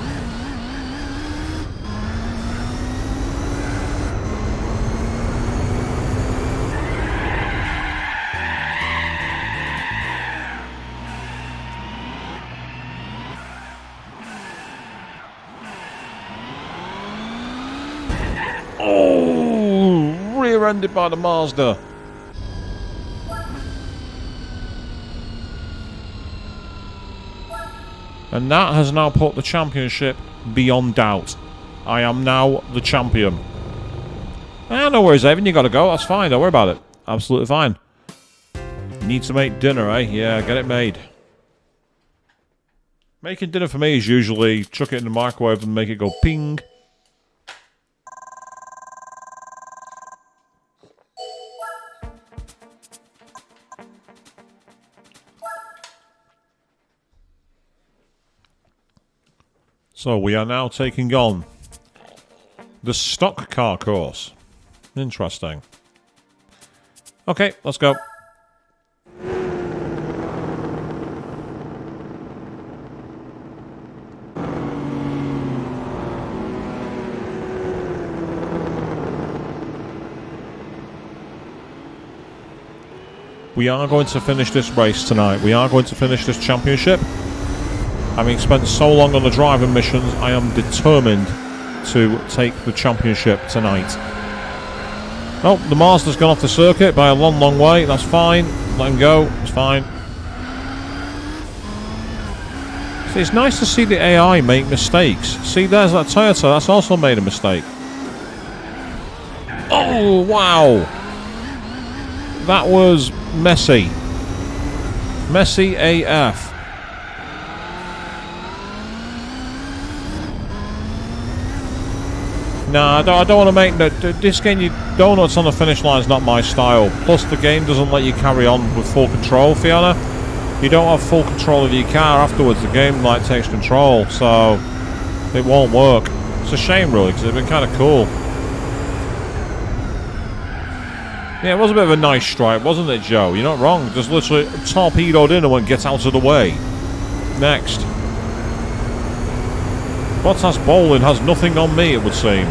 rear-ended by the Mazda. And that has now put the championship beyond doubt. I am now the champion. No worries, Evan, you gotta go. That's fine, don't worry about it. Absolutely fine. Need to make dinner, eh? Yeah, get it made. Making dinner for me is usually chuck it in the microwave and make it go ping. So we are now taking on the stock car course. Interesting. Okay, let's go. We are going to finish this race tonight. We are going to finish this championship. Having spent so long on the driving missions, I am determined to take the championship tonight. Oh, the Mazda's gone off the circuit by a long, long way. That's fine. Let him go. It's fine. See, it's nice to see the AI make mistakes. See, there's that Toyota. That's also made a mistake. Oh, wow. That was messy. Messy AF. Nah, I don't want to make... This game, donuts on the finish line is not my style. Plus, the game doesn't let you carry on with full control, Fiona. You don't have full control of your car afterwards. The game, like, takes control, so... It won't work. It's a shame, really, because it'd been kind of cool. Yeah, it was a bit of a nice strike, wasn't it, Joe? You're not wrong. Just literally torpedoed in and went, get out of the way. Next. Bottas Bowling has nothing on me, it would seem.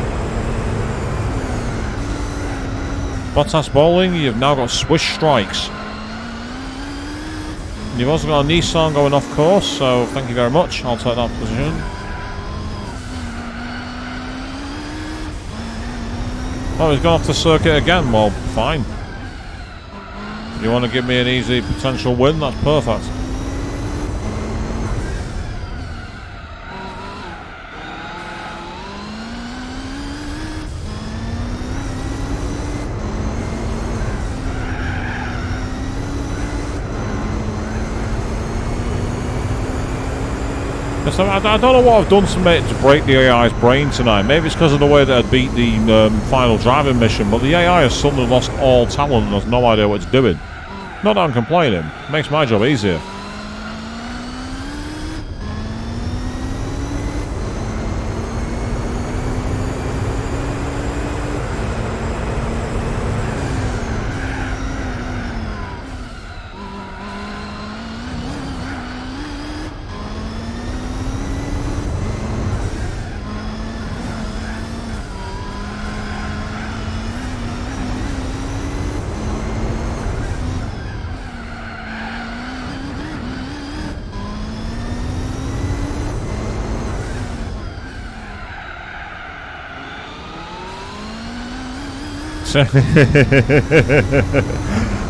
Bottas Bowling, you've now got swish strikes. You've also got a Nissan going off course, so thank you very much. I'll take that position. Oh, he's gone off the circuit again. Well, fine. You want to give me an easy potential win? That's perfect. So I don't know what I've done to break the AI's brain tonight. Maybe it's because of the way that I beat the final driving mission, but the AI has suddenly lost all talent and has no idea what it's doing. Not that I'm complaining. It makes my job easier.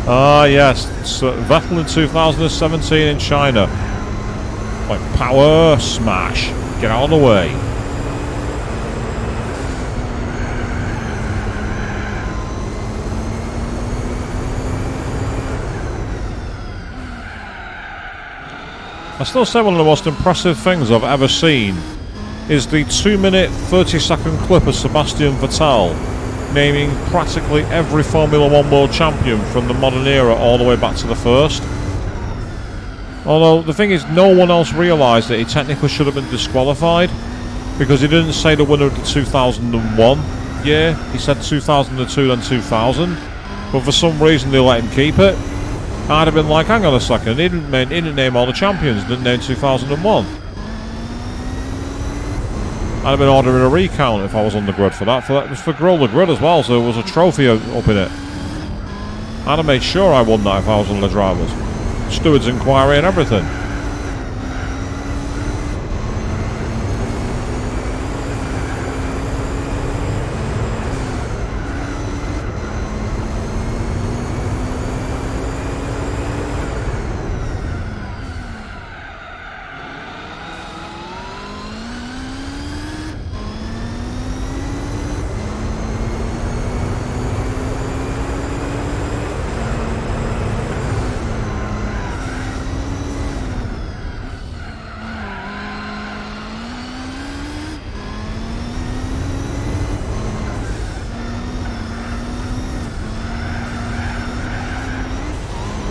Ah, yes. So Vettel in 2017 in China. Like, power smash. Get out of the way. I still say one of the most impressive things I've ever seen is the 2-minute 30-second clip of Sebastian Vettel naming practically every Formula 1 world champion from the modern era all the way back to the first. Although the thing is, no one else realised that he technically should have been disqualified because he didn't say the winner of the 2001 year. He said 2002 and 2000, but for some reason they let him keep it. I'd have been like, hang on a second, he didn't name all the champions, didn't name 2001. I'd have been ordering a recount if I was on the grid for that. It was for Grow the Grid as well, so there was a trophy up in it. I'd have made sure I won that if I was one of the drivers. Steward's inquiry and everything.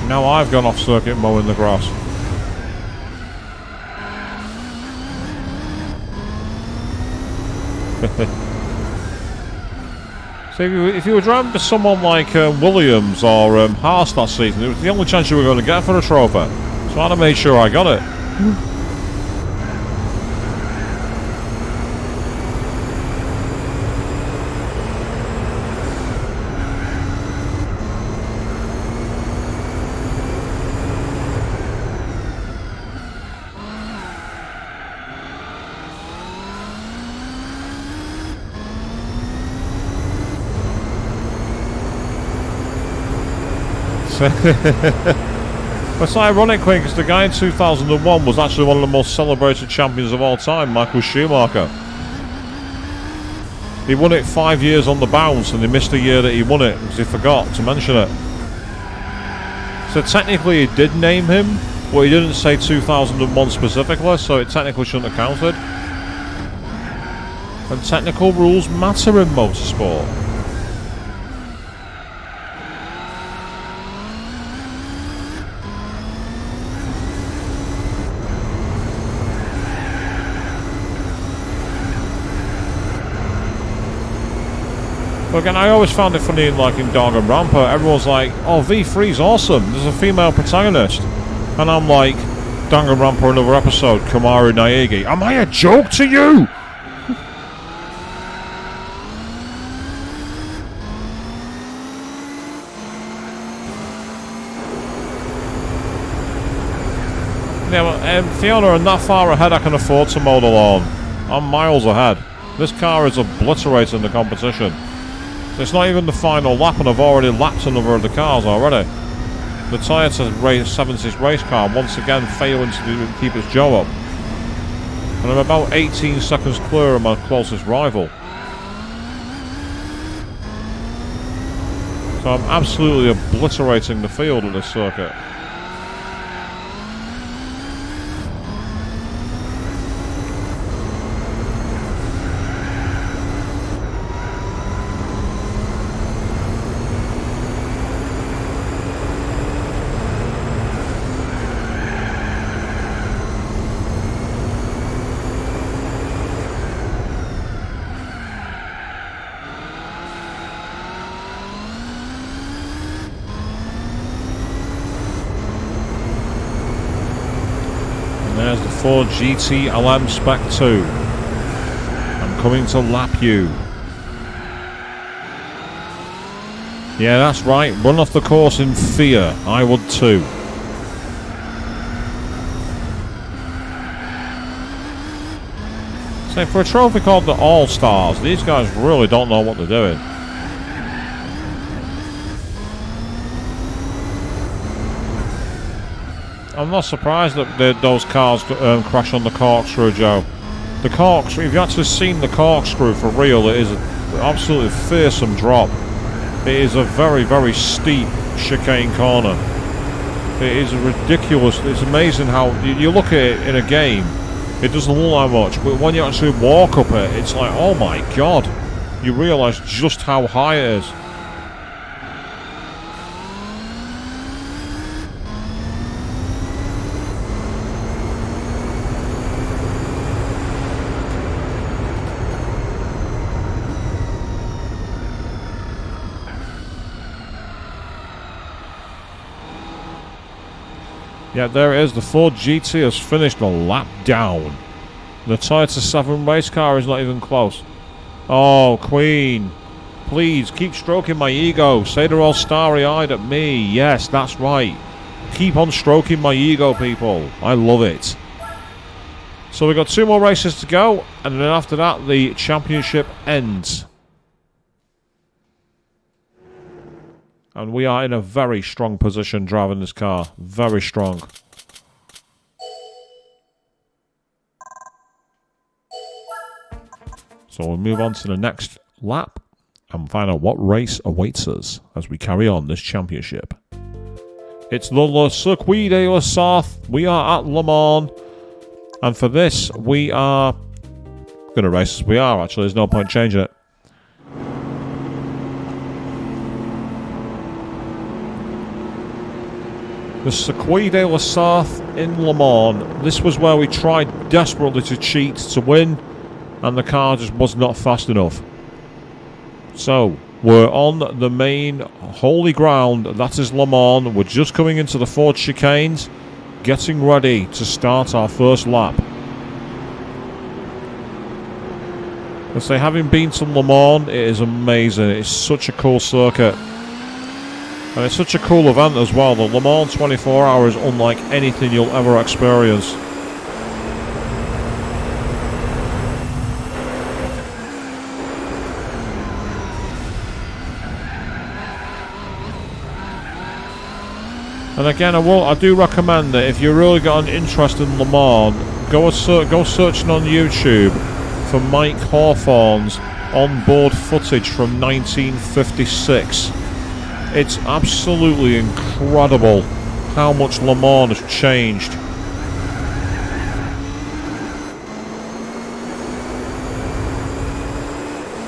Now I've gone off circuit mowing the grass. So if you were driving to someone like Williams or Haas that season, it was the only chance you were going to get for a trophy. So I'd have made sure I got it. It's ironic because the guy in 2001 was actually one of the most celebrated champions of all time, Michael Schumacher. He won it 5 years on the bounce and he missed a year that he won it because he forgot to mention it. So technically he did name him, but he didn't say 2001 specifically, so it technically shouldn't have counted. And technical rules matter in motorsport. But again, I always found it funny in Danganronpa. Everyone's like, oh, V3's awesome, there's a female protagonist. And I'm like, Danganronpa another episode, Kamaru Naegi. Am I a joke to you? Yeah, but Fiona, I'm that far ahead I can afford to mow the lawn. I'm miles ahead. This car is obliterating the competition. It's not even the final lap and I've already lapped another of the cars already. The Toyota 70s race car once again failing to keep its jaw up. And I'm about 18 seconds clear of my closest rival. So I'm absolutely obliterating the field at this circuit. There's the Ford GT LM Spec 2. I'm coming to lap you. Yeah, that's right. Run off the course in fear. I would too. So for a trophy called the All-Stars, these guys really don't know what they're doing. I'm not surprised that those cars crash on the corkscrew, Joe. The corkscrew, if you've actually seen the corkscrew for real, it is an absolutely fearsome drop. It is a very, very steep chicane corner. It is ridiculous. It's amazing how you look at it in a game, it doesn't look like much, but when you actually walk up it, it's like, oh my god, you realise just how high it is. Yeah, there it is. The Ford GT has finished a lap down. The Toyota 7 race car is not even close. Oh, Queen. Please, keep stroking my ego. Say they're all starry-eyed at me. Yes, that's right. Keep on stroking my ego, people. I love it. So we've got 2 more races to go, and then after that, the championship ends. And we are in a very strong position driving this car. Very strong. So we'll move on to the next lap and find out what race awaits us as we carry on this championship. It's the Circuit de la Sarthe. We are at Le Mans. And for this, we are going to race as we are, actually. There's no point changing it. The Circuit de la Sarthe in Le Mans. This was where we tried desperately to cheat to win, and the car just was not fast enough. So, we're on the main holy ground, that is Le Mans. We're just coming into the Ford chicanes, getting ready to start our first lap. I say, having been to Le Mans, it is amazing. It's such a cool circuit. And it's such a cool event as well. The Le Mans 24 hours is unlike anything you'll ever experience. And again, I do recommend that if you really got an interest in Le Mans, go searching on YouTube for Mike Hawthorne's on-board footage from 1956. It's absolutely incredible how much Le Mans has changed.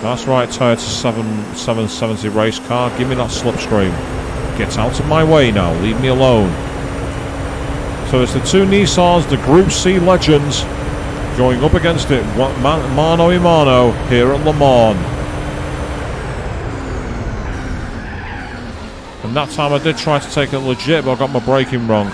That's right, Toyota 770 race car. Give me that slipstream. Get out of my way now. Leave me alone. So it's the 2 Nissans, the Group C legends, going up against it mano a mano here at Le Mans. And that time I did try to take it legit, but I got my braking wrong.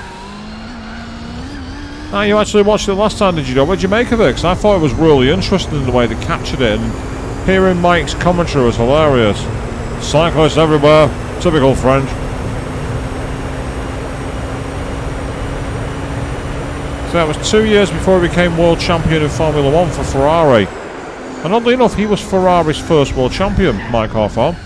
Now, you actually watched it last time, did you know? What did you make of it? Because I thought it was really interesting in the way they captured it, and hearing Mike's commentary was hilarious. Cyclists everywhere, typical French. So that was 2 years before he became world champion in Formula 1 for Ferrari. And oddly enough, he was Ferrari's first world champion, Mike Hawthorne.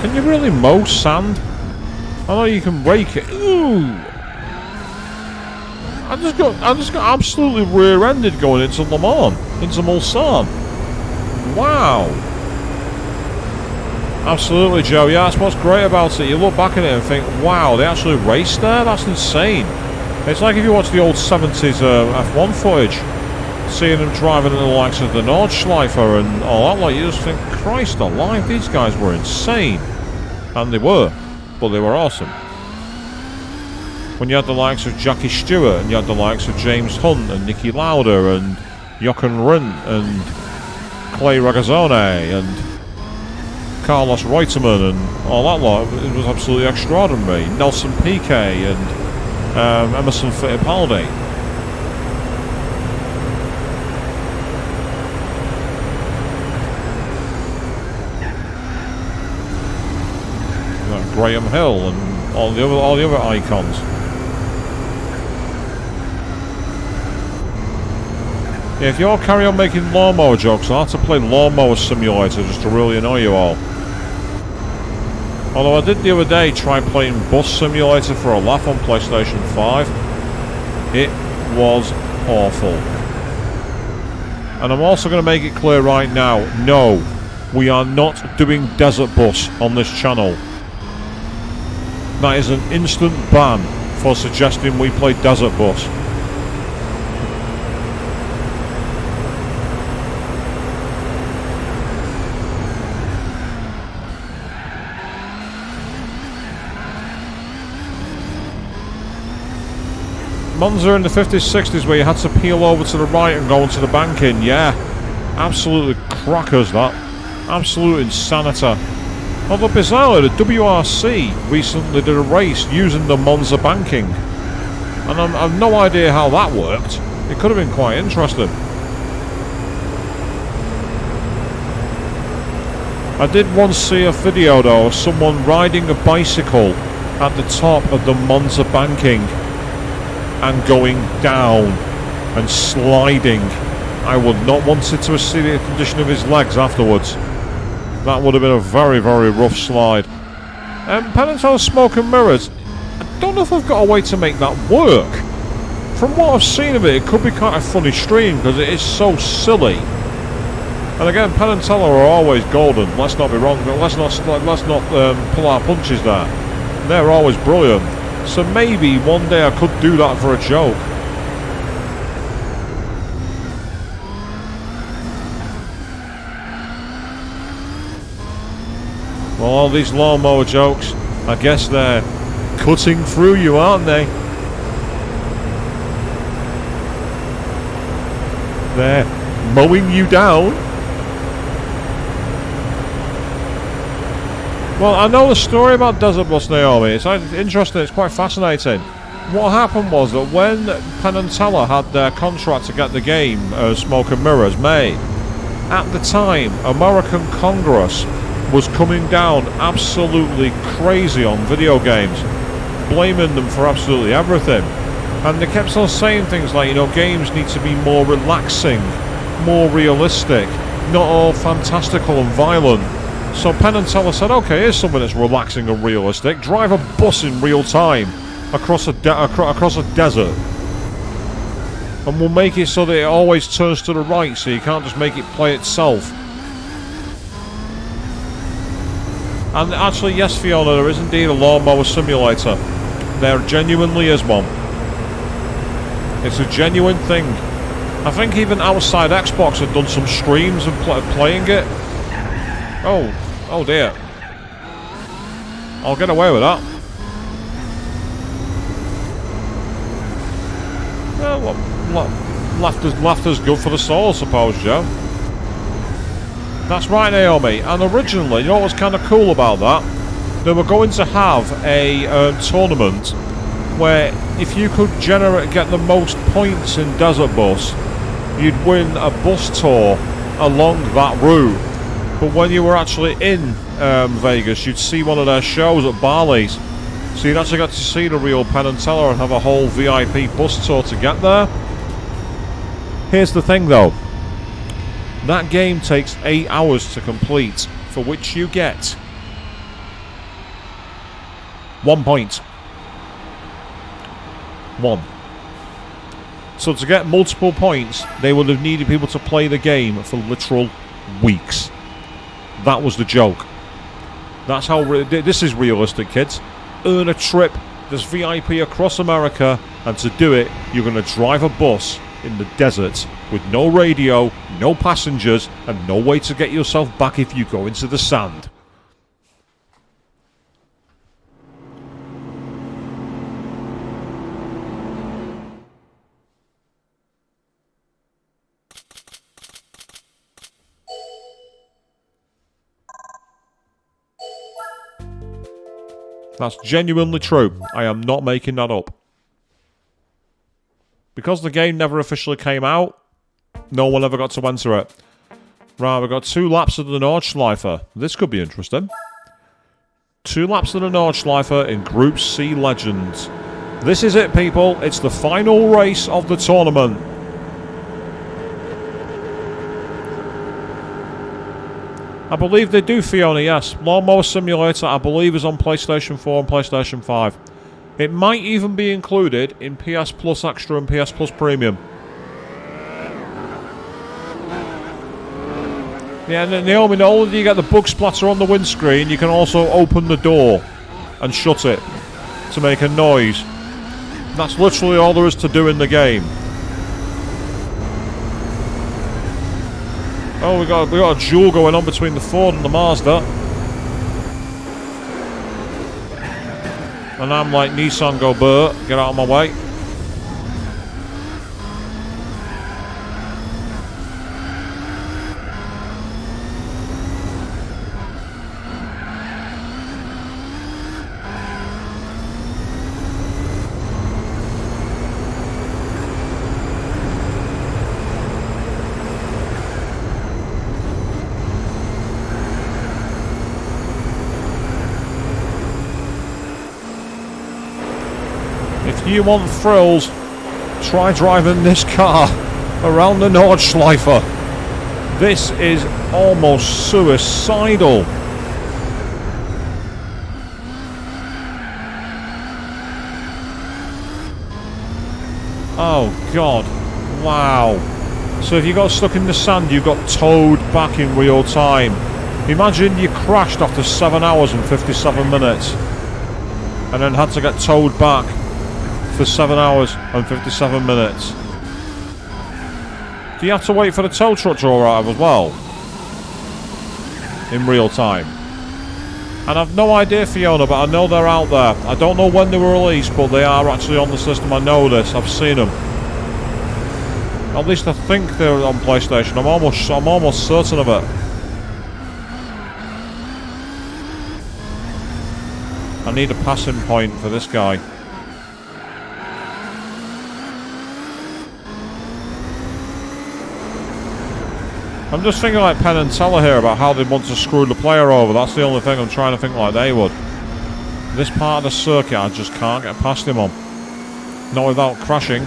Can you really mow sand? I know you can rake it. Ooh! I just got absolutely rear-ended going into Le Mans, into Mulsanne. Wow! Absolutely, Joe. Yeah, that's what's great about it. You look back at it and think, wow, they actually raced there? That's insane. It's like if you watch the old 70s F1 footage, seeing them driving in the likes of the Nordschleifer and all that, like, you just think, Christ alive, these guys were insane. And they were, but they were awesome. When you had the likes of Jackie Stewart, and you had the likes of James Hunt, and Niki Lauda, and Jochen Rindt, and Clay Regazzoni, and Carlos Reutemann, and all that lot, it was absolutely extraordinary. Nelson Piquet, and Emerson Fittipaldi. Graham Hill and all the other icons. Yeah, if you all carry on making lawnmower jokes, I'll have to play Lawnmower Simulator just to really annoy you all. Although I did the other day try playing Bus Simulator for a laugh on PlayStation 5. It was awful. And I'm also going to make it clear right now, no, we are not doing Desert Bus on this channel. That is an instant ban for suggesting we play Desert Bus. Monza in the 50s, 60s where you had to peel over to the right and go into the banking, yeah. Absolutely crackers, that. Absolute insanity. Although bizarrely, the WRC recently did a race using the Monza banking. And I've no idea how that worked. It could have been quite interesting. I did once see a video though of someone riding a bicycle at the top of the Monza banking and going down and sliding. I would not want it to see the condition of his legs afterwards. That would have been a very, very rough slide. Penn and Teller Smoke and Mirrors. I don't know if I've got a way to make that work. From what I've seen of it, it could be quite a funny stream because it is so silly. And again, Penn and Teller are always golden. Let's not be wrong. Let's not pull our punches there. They're always brilliant. So maybe one day I could do that for a joke. Well, all these lawnmower jokes, I guess they're cutting through you, aren't they? They're mowing you down. Well, I know the story about Desert Bus, Naomi. It's interesting, it's quite fascinating. What happened was that when Penn and Teller had their contract to get the game Smoke and Mirrors made, at the time, American Congress was coming down absolutely crazy on video games, blaming them for absolutely everything. And they kept on saying things like, you know, games need to be more relaxing, more realistic, not all fantastical and violent. So Penn and Teller said, okay, here's something that's relaxing and realistic. Drive a bus in real time across a desert. And we'll make it so that it always turns to the right, so you can't just make it play itself. And actually, yes, Fiona, there is indeed a lawnmower simulator. There genuinely is one. It's a genuine thing. I think even Outside Xbox had done some streams of playing it. Oh dear. I'll get away with that. Well, laughter's good for the soul, I suppose, Joe. That's right, Naomi. And originally, you know what was kind of cool about that? They were going to have a tournament where if you could get the most points in Desert Bus, you'd win a bus tour along that route. But when you were actually in Vegas, you'd see one of their shows at Barley's. So you'd actually get to see the real Penn and Teller and have a whole VIP bus tour to get there. Here's the thing though. That game takes 8 hours to complete, for which you get 1 point. 1. So to get multiple points, they would have needed people to play the game for literal weeks. That was the joke. That's how this is realistic, kids. Earn a trip, there's VIP across America, and to do it, you're going to drive a bus in the desert with no radio, no passengers, and no way to get yourself back if you go into the sand. That's genuinely true. I am not making that up. Because the game never officially came out, no one ever got to enter it. Right, we've got 2 laps of the Nordschleife. This could be interesting. 2 laps of the Nordschleife in Group C Legends. This is it, people. It's the final race of the tournament. I believe they do, Fiona, yes. Lawnmower Simulator, I believe, is on PlayStation 4 and PlayStation 5. It might even be included in PS Plus Extra and PS Plus Premium. Yeah, and Naomi, not only do you get the bug splatter on the windscreen, you can also open the door and shut it to make a noise. That's literally all there is to do in the game. Oh, we got a duel going on between the Ford and the Mazda. And I'm like, Nissan, go Bert, get out of my way. If you want thrills, try driving this car around the Nordschleife. This is almost suicidal. Oh God, wow. So if you got stuck in the sand, you got towed back in real time. Imagine you crashed after 7 hours and 57 minutes and then had to get towed back for 7 hours and 57 minutes. Do you have to wait for the tow truck to arrive as well? In real time. And I've no idea, Fiona, but I know they're out there. I don't know when they were released, but they are actually on the system. I know this. I've seen them. At least I think they're on PlayStation. I'm almost certain of it. I need a passing point for this guy. I'm just thinking like Penn and Teller here about how they want to screw the player over. That's the only thing I'm trying to think like they would. This part of the circuit I just can't get past him on. Not without crashing.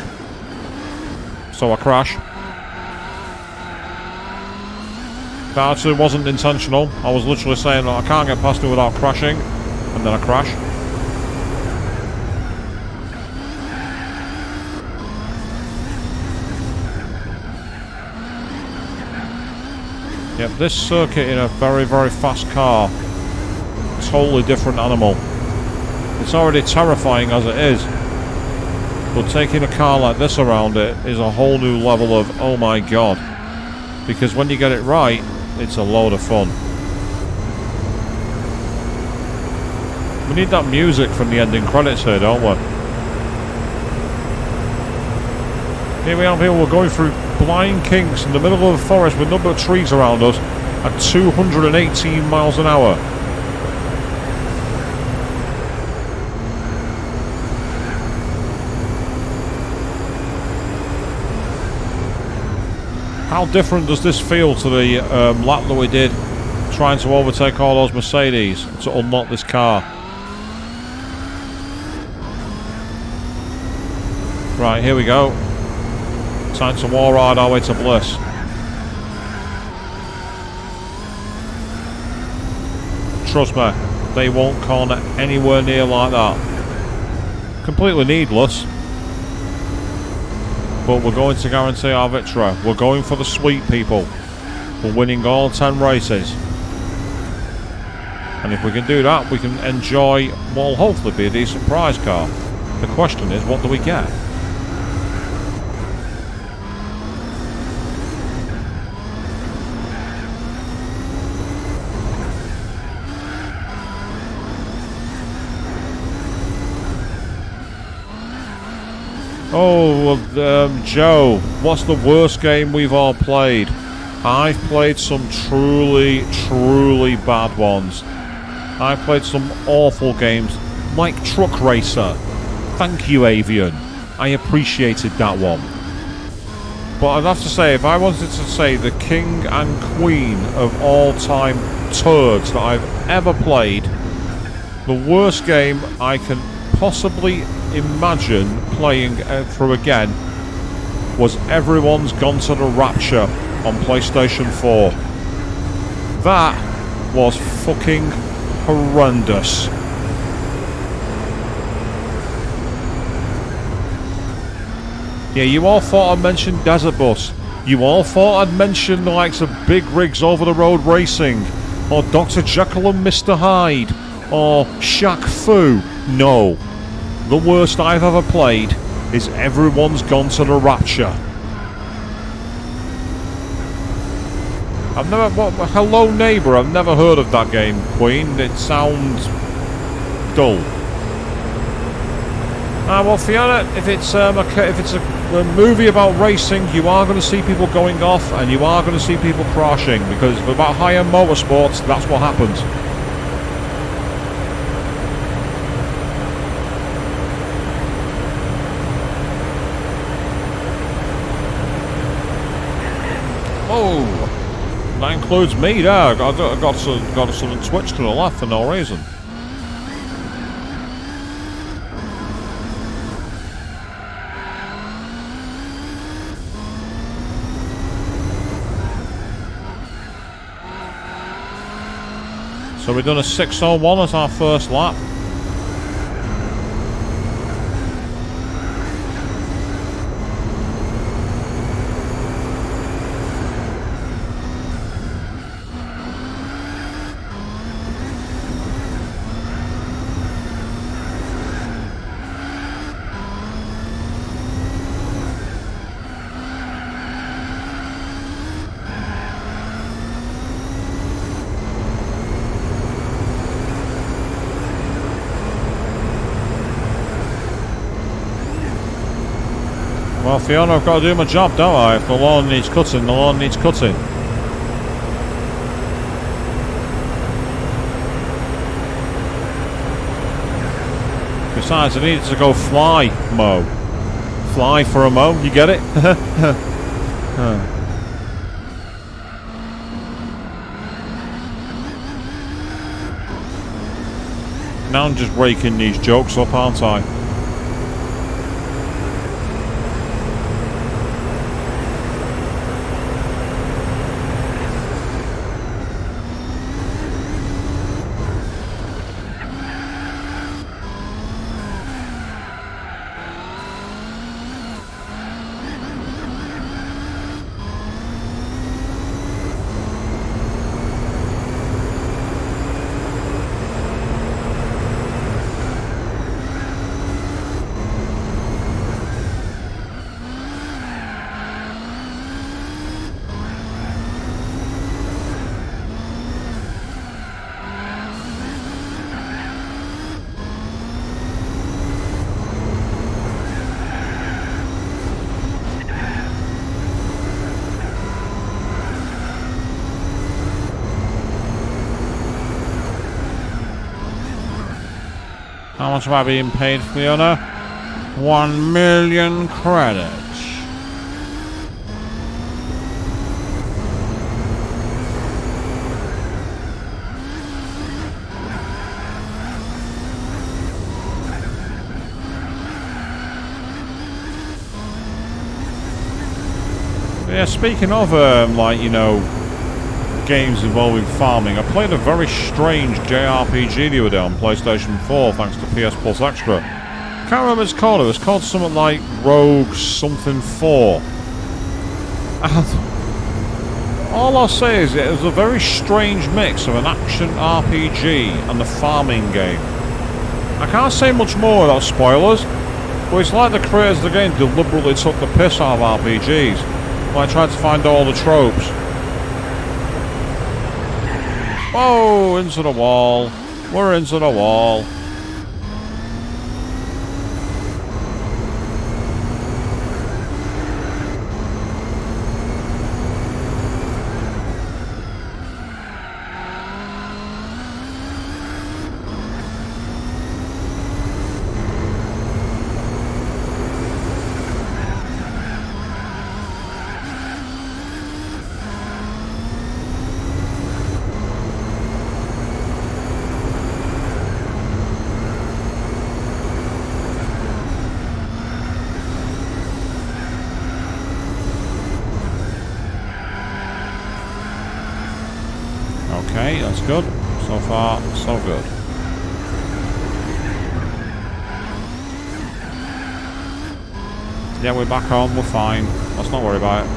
So I crash. That actually wasn't intentional. I was literally saying that I can't get past him without crashing. And then I crash. Yep, this circuit in a very, very fast car, totally different animal. It's already terrifying as it is, but taking a car like this around it is a whole new level of oh my god, because when you get it right, it's a load of fun. We need that music from the ending credits here, don't we? Here we are, people, we're going through blind kinks in the middle of the forest with a number of trees around us at 218 miles an hour. How different does this feel to the lap that we did trying to overtake all those Mercedes to unlock this car? Right, here we go. Time to war ride our way to bliss. Trust me, they won't corner anywhere near like that. Completely needless. But we're going to guarantee our victory. We're going for the sweep, people. We're winning all 10 races. And if we can do that, we can enjoy what will hopefully be a decent prize car. The question is, what do we get? Oh, Joe, what's the worst game we've all played? I've played some truly, truly bad ones. I've played some awful games, like Truck Racer. Thank you, Avian. I appreciated that one. But I'd have to say, if I wanted to say the king and queen of all-time turds that I've ever played, the worst game I can possibly imagine playing through again was Everyone's Gone to the Rapture on PlayStation 4. That was fucking horrendous. Yeah, you all thought I'd mention Desert Bus. You all thought I'd mention the likes of Big Rigs Over the Road Racing, or Dr. Jekyll and Mr. Hyde, or Shaq Fu. No. The worst I've ever played is Everyone's Gone to the Rapture. I've never... Hello Neighbour, I've never heard of that game, Queen. It sounds dull. Well, Fiona, if it's a movie about racing, you are going to see people going off, and you are going to see people crashing, because about high-end motorsports, that's what happens. Oh, that includes me there. I got a sudden twitch to the left for no reason. So we've done a 6:01 as our first lap. Well, Fiona, I've got to do my job, don't I? If the lawn needs cutting, the lawn needs cutting. Besides, I needed to go fly mow. Fly for a mow, you get it? Now I'm just raking these jokes up, aren't I? How much have I been paid, Fiona? 1 million credits. Yeah, speaking of, like, you know, games involving farming, I played a very strange JRPG the other day on PlayStation 4 thanks to PS Plus Extra. I can't remember what it's called. It was called something like Rogue something 4. And all I'll say is it was a very strange mix of an action RPG and a farming game. I can't say much more without spoilers, but it's like the creators of the game deliberately took the piss out of RPGs when I tried to find all the tropes. Oh, into the wall. We're into the wall. Okay, that's good. So far, so good. Yeah, we're back home. We're fine. Let's not worry about it.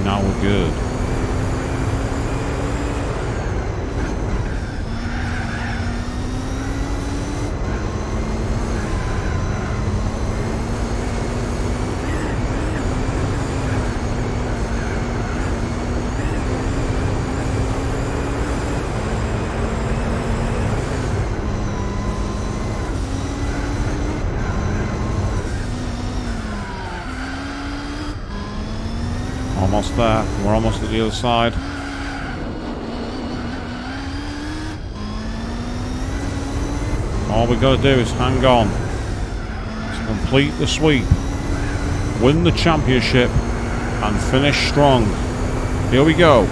Now we're good. Almost there. We're almost at the other side. All we got to do is hang on to complete the sweep, win the championship, and finish strong. Here we go.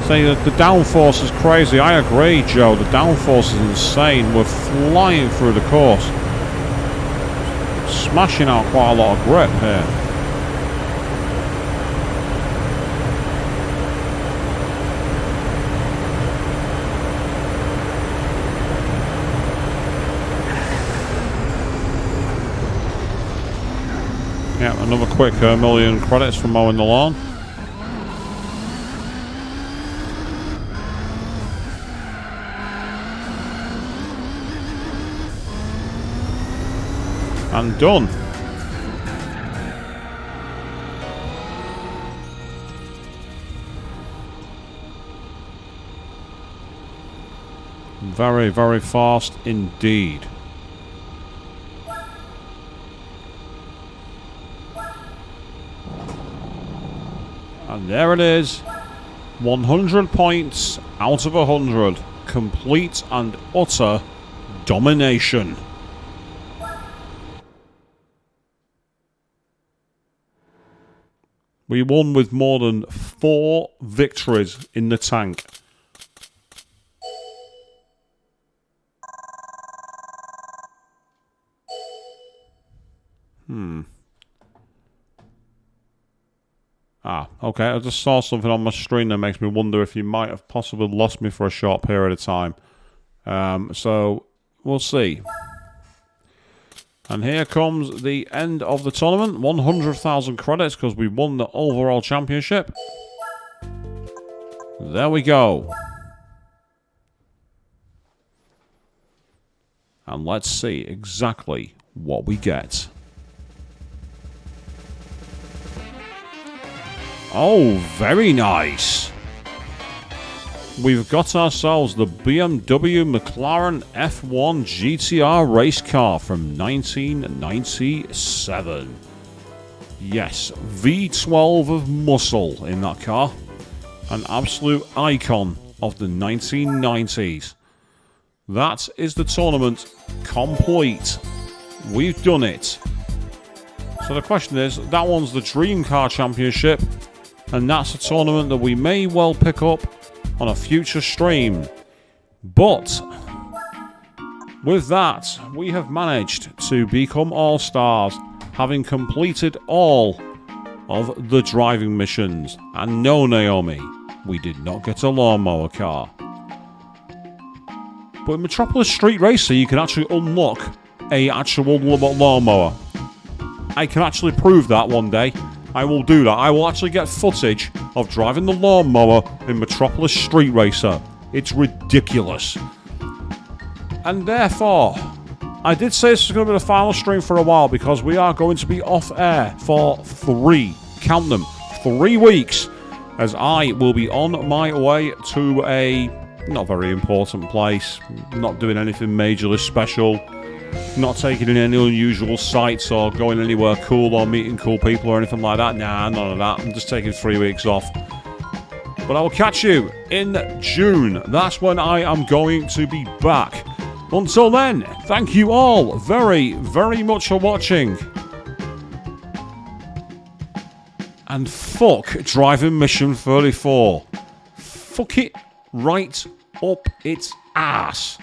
Say that the downforce is crazy. I agree, Joe. The downforce is insane. We're flying through the course. Smashing out quite a lot of grip here. Yeah, another quick million credits for mowing the lawn. And done. Very, very fast indeed. And there it is. 100 points out of 100. Complete and utter domination. We won with more than 4 victories in the tank. Okay. I just saw something on my screen that makes me wonder if you might have possibly lost me for a short period of time. So, we'll see. And here comes the end of the tournament. 100,000 credits because we won the overall championship. There we go. And let's see exactly what we get. Oh, very nice. We've got ourselves the BMW McLaren F1 GTR race car from 1997. Yes, V12 of muscle in that car. An absolute icon of the 1990s. That is the tournament complete. We've done it. So the question is, that one's the Dream Car Championship, and that's a tournament that we may well pick up on a future stream. But with that, we have managed to become all-stars, having completed all of the driving missions. And no, Naomi, we did not get a lawnmower car. But in Metropolis Street Racer, you can actually unlock a actual lawnmower. I can actually prove that one day. I will do that. I will actually get footage of driving the lawnmower in Metropolis Street Racer. It's ridiculous. And therefore, I did say this is going to be the final stream for a while because we are going to be off air for 3, count them, 3 weeks, as I will be on my way to a not very important place, not doing anything majorly special, not taking in any unusual sights or going anywhere cool or meeting cool people or anything like that. Nah, none of that. I'm just taking 3 weeks off. But I will catch you in June. That's when I am going to be back. Until then, thank you all very, very much for watching. And fuck driving mission 34. Fuck it right up its ass.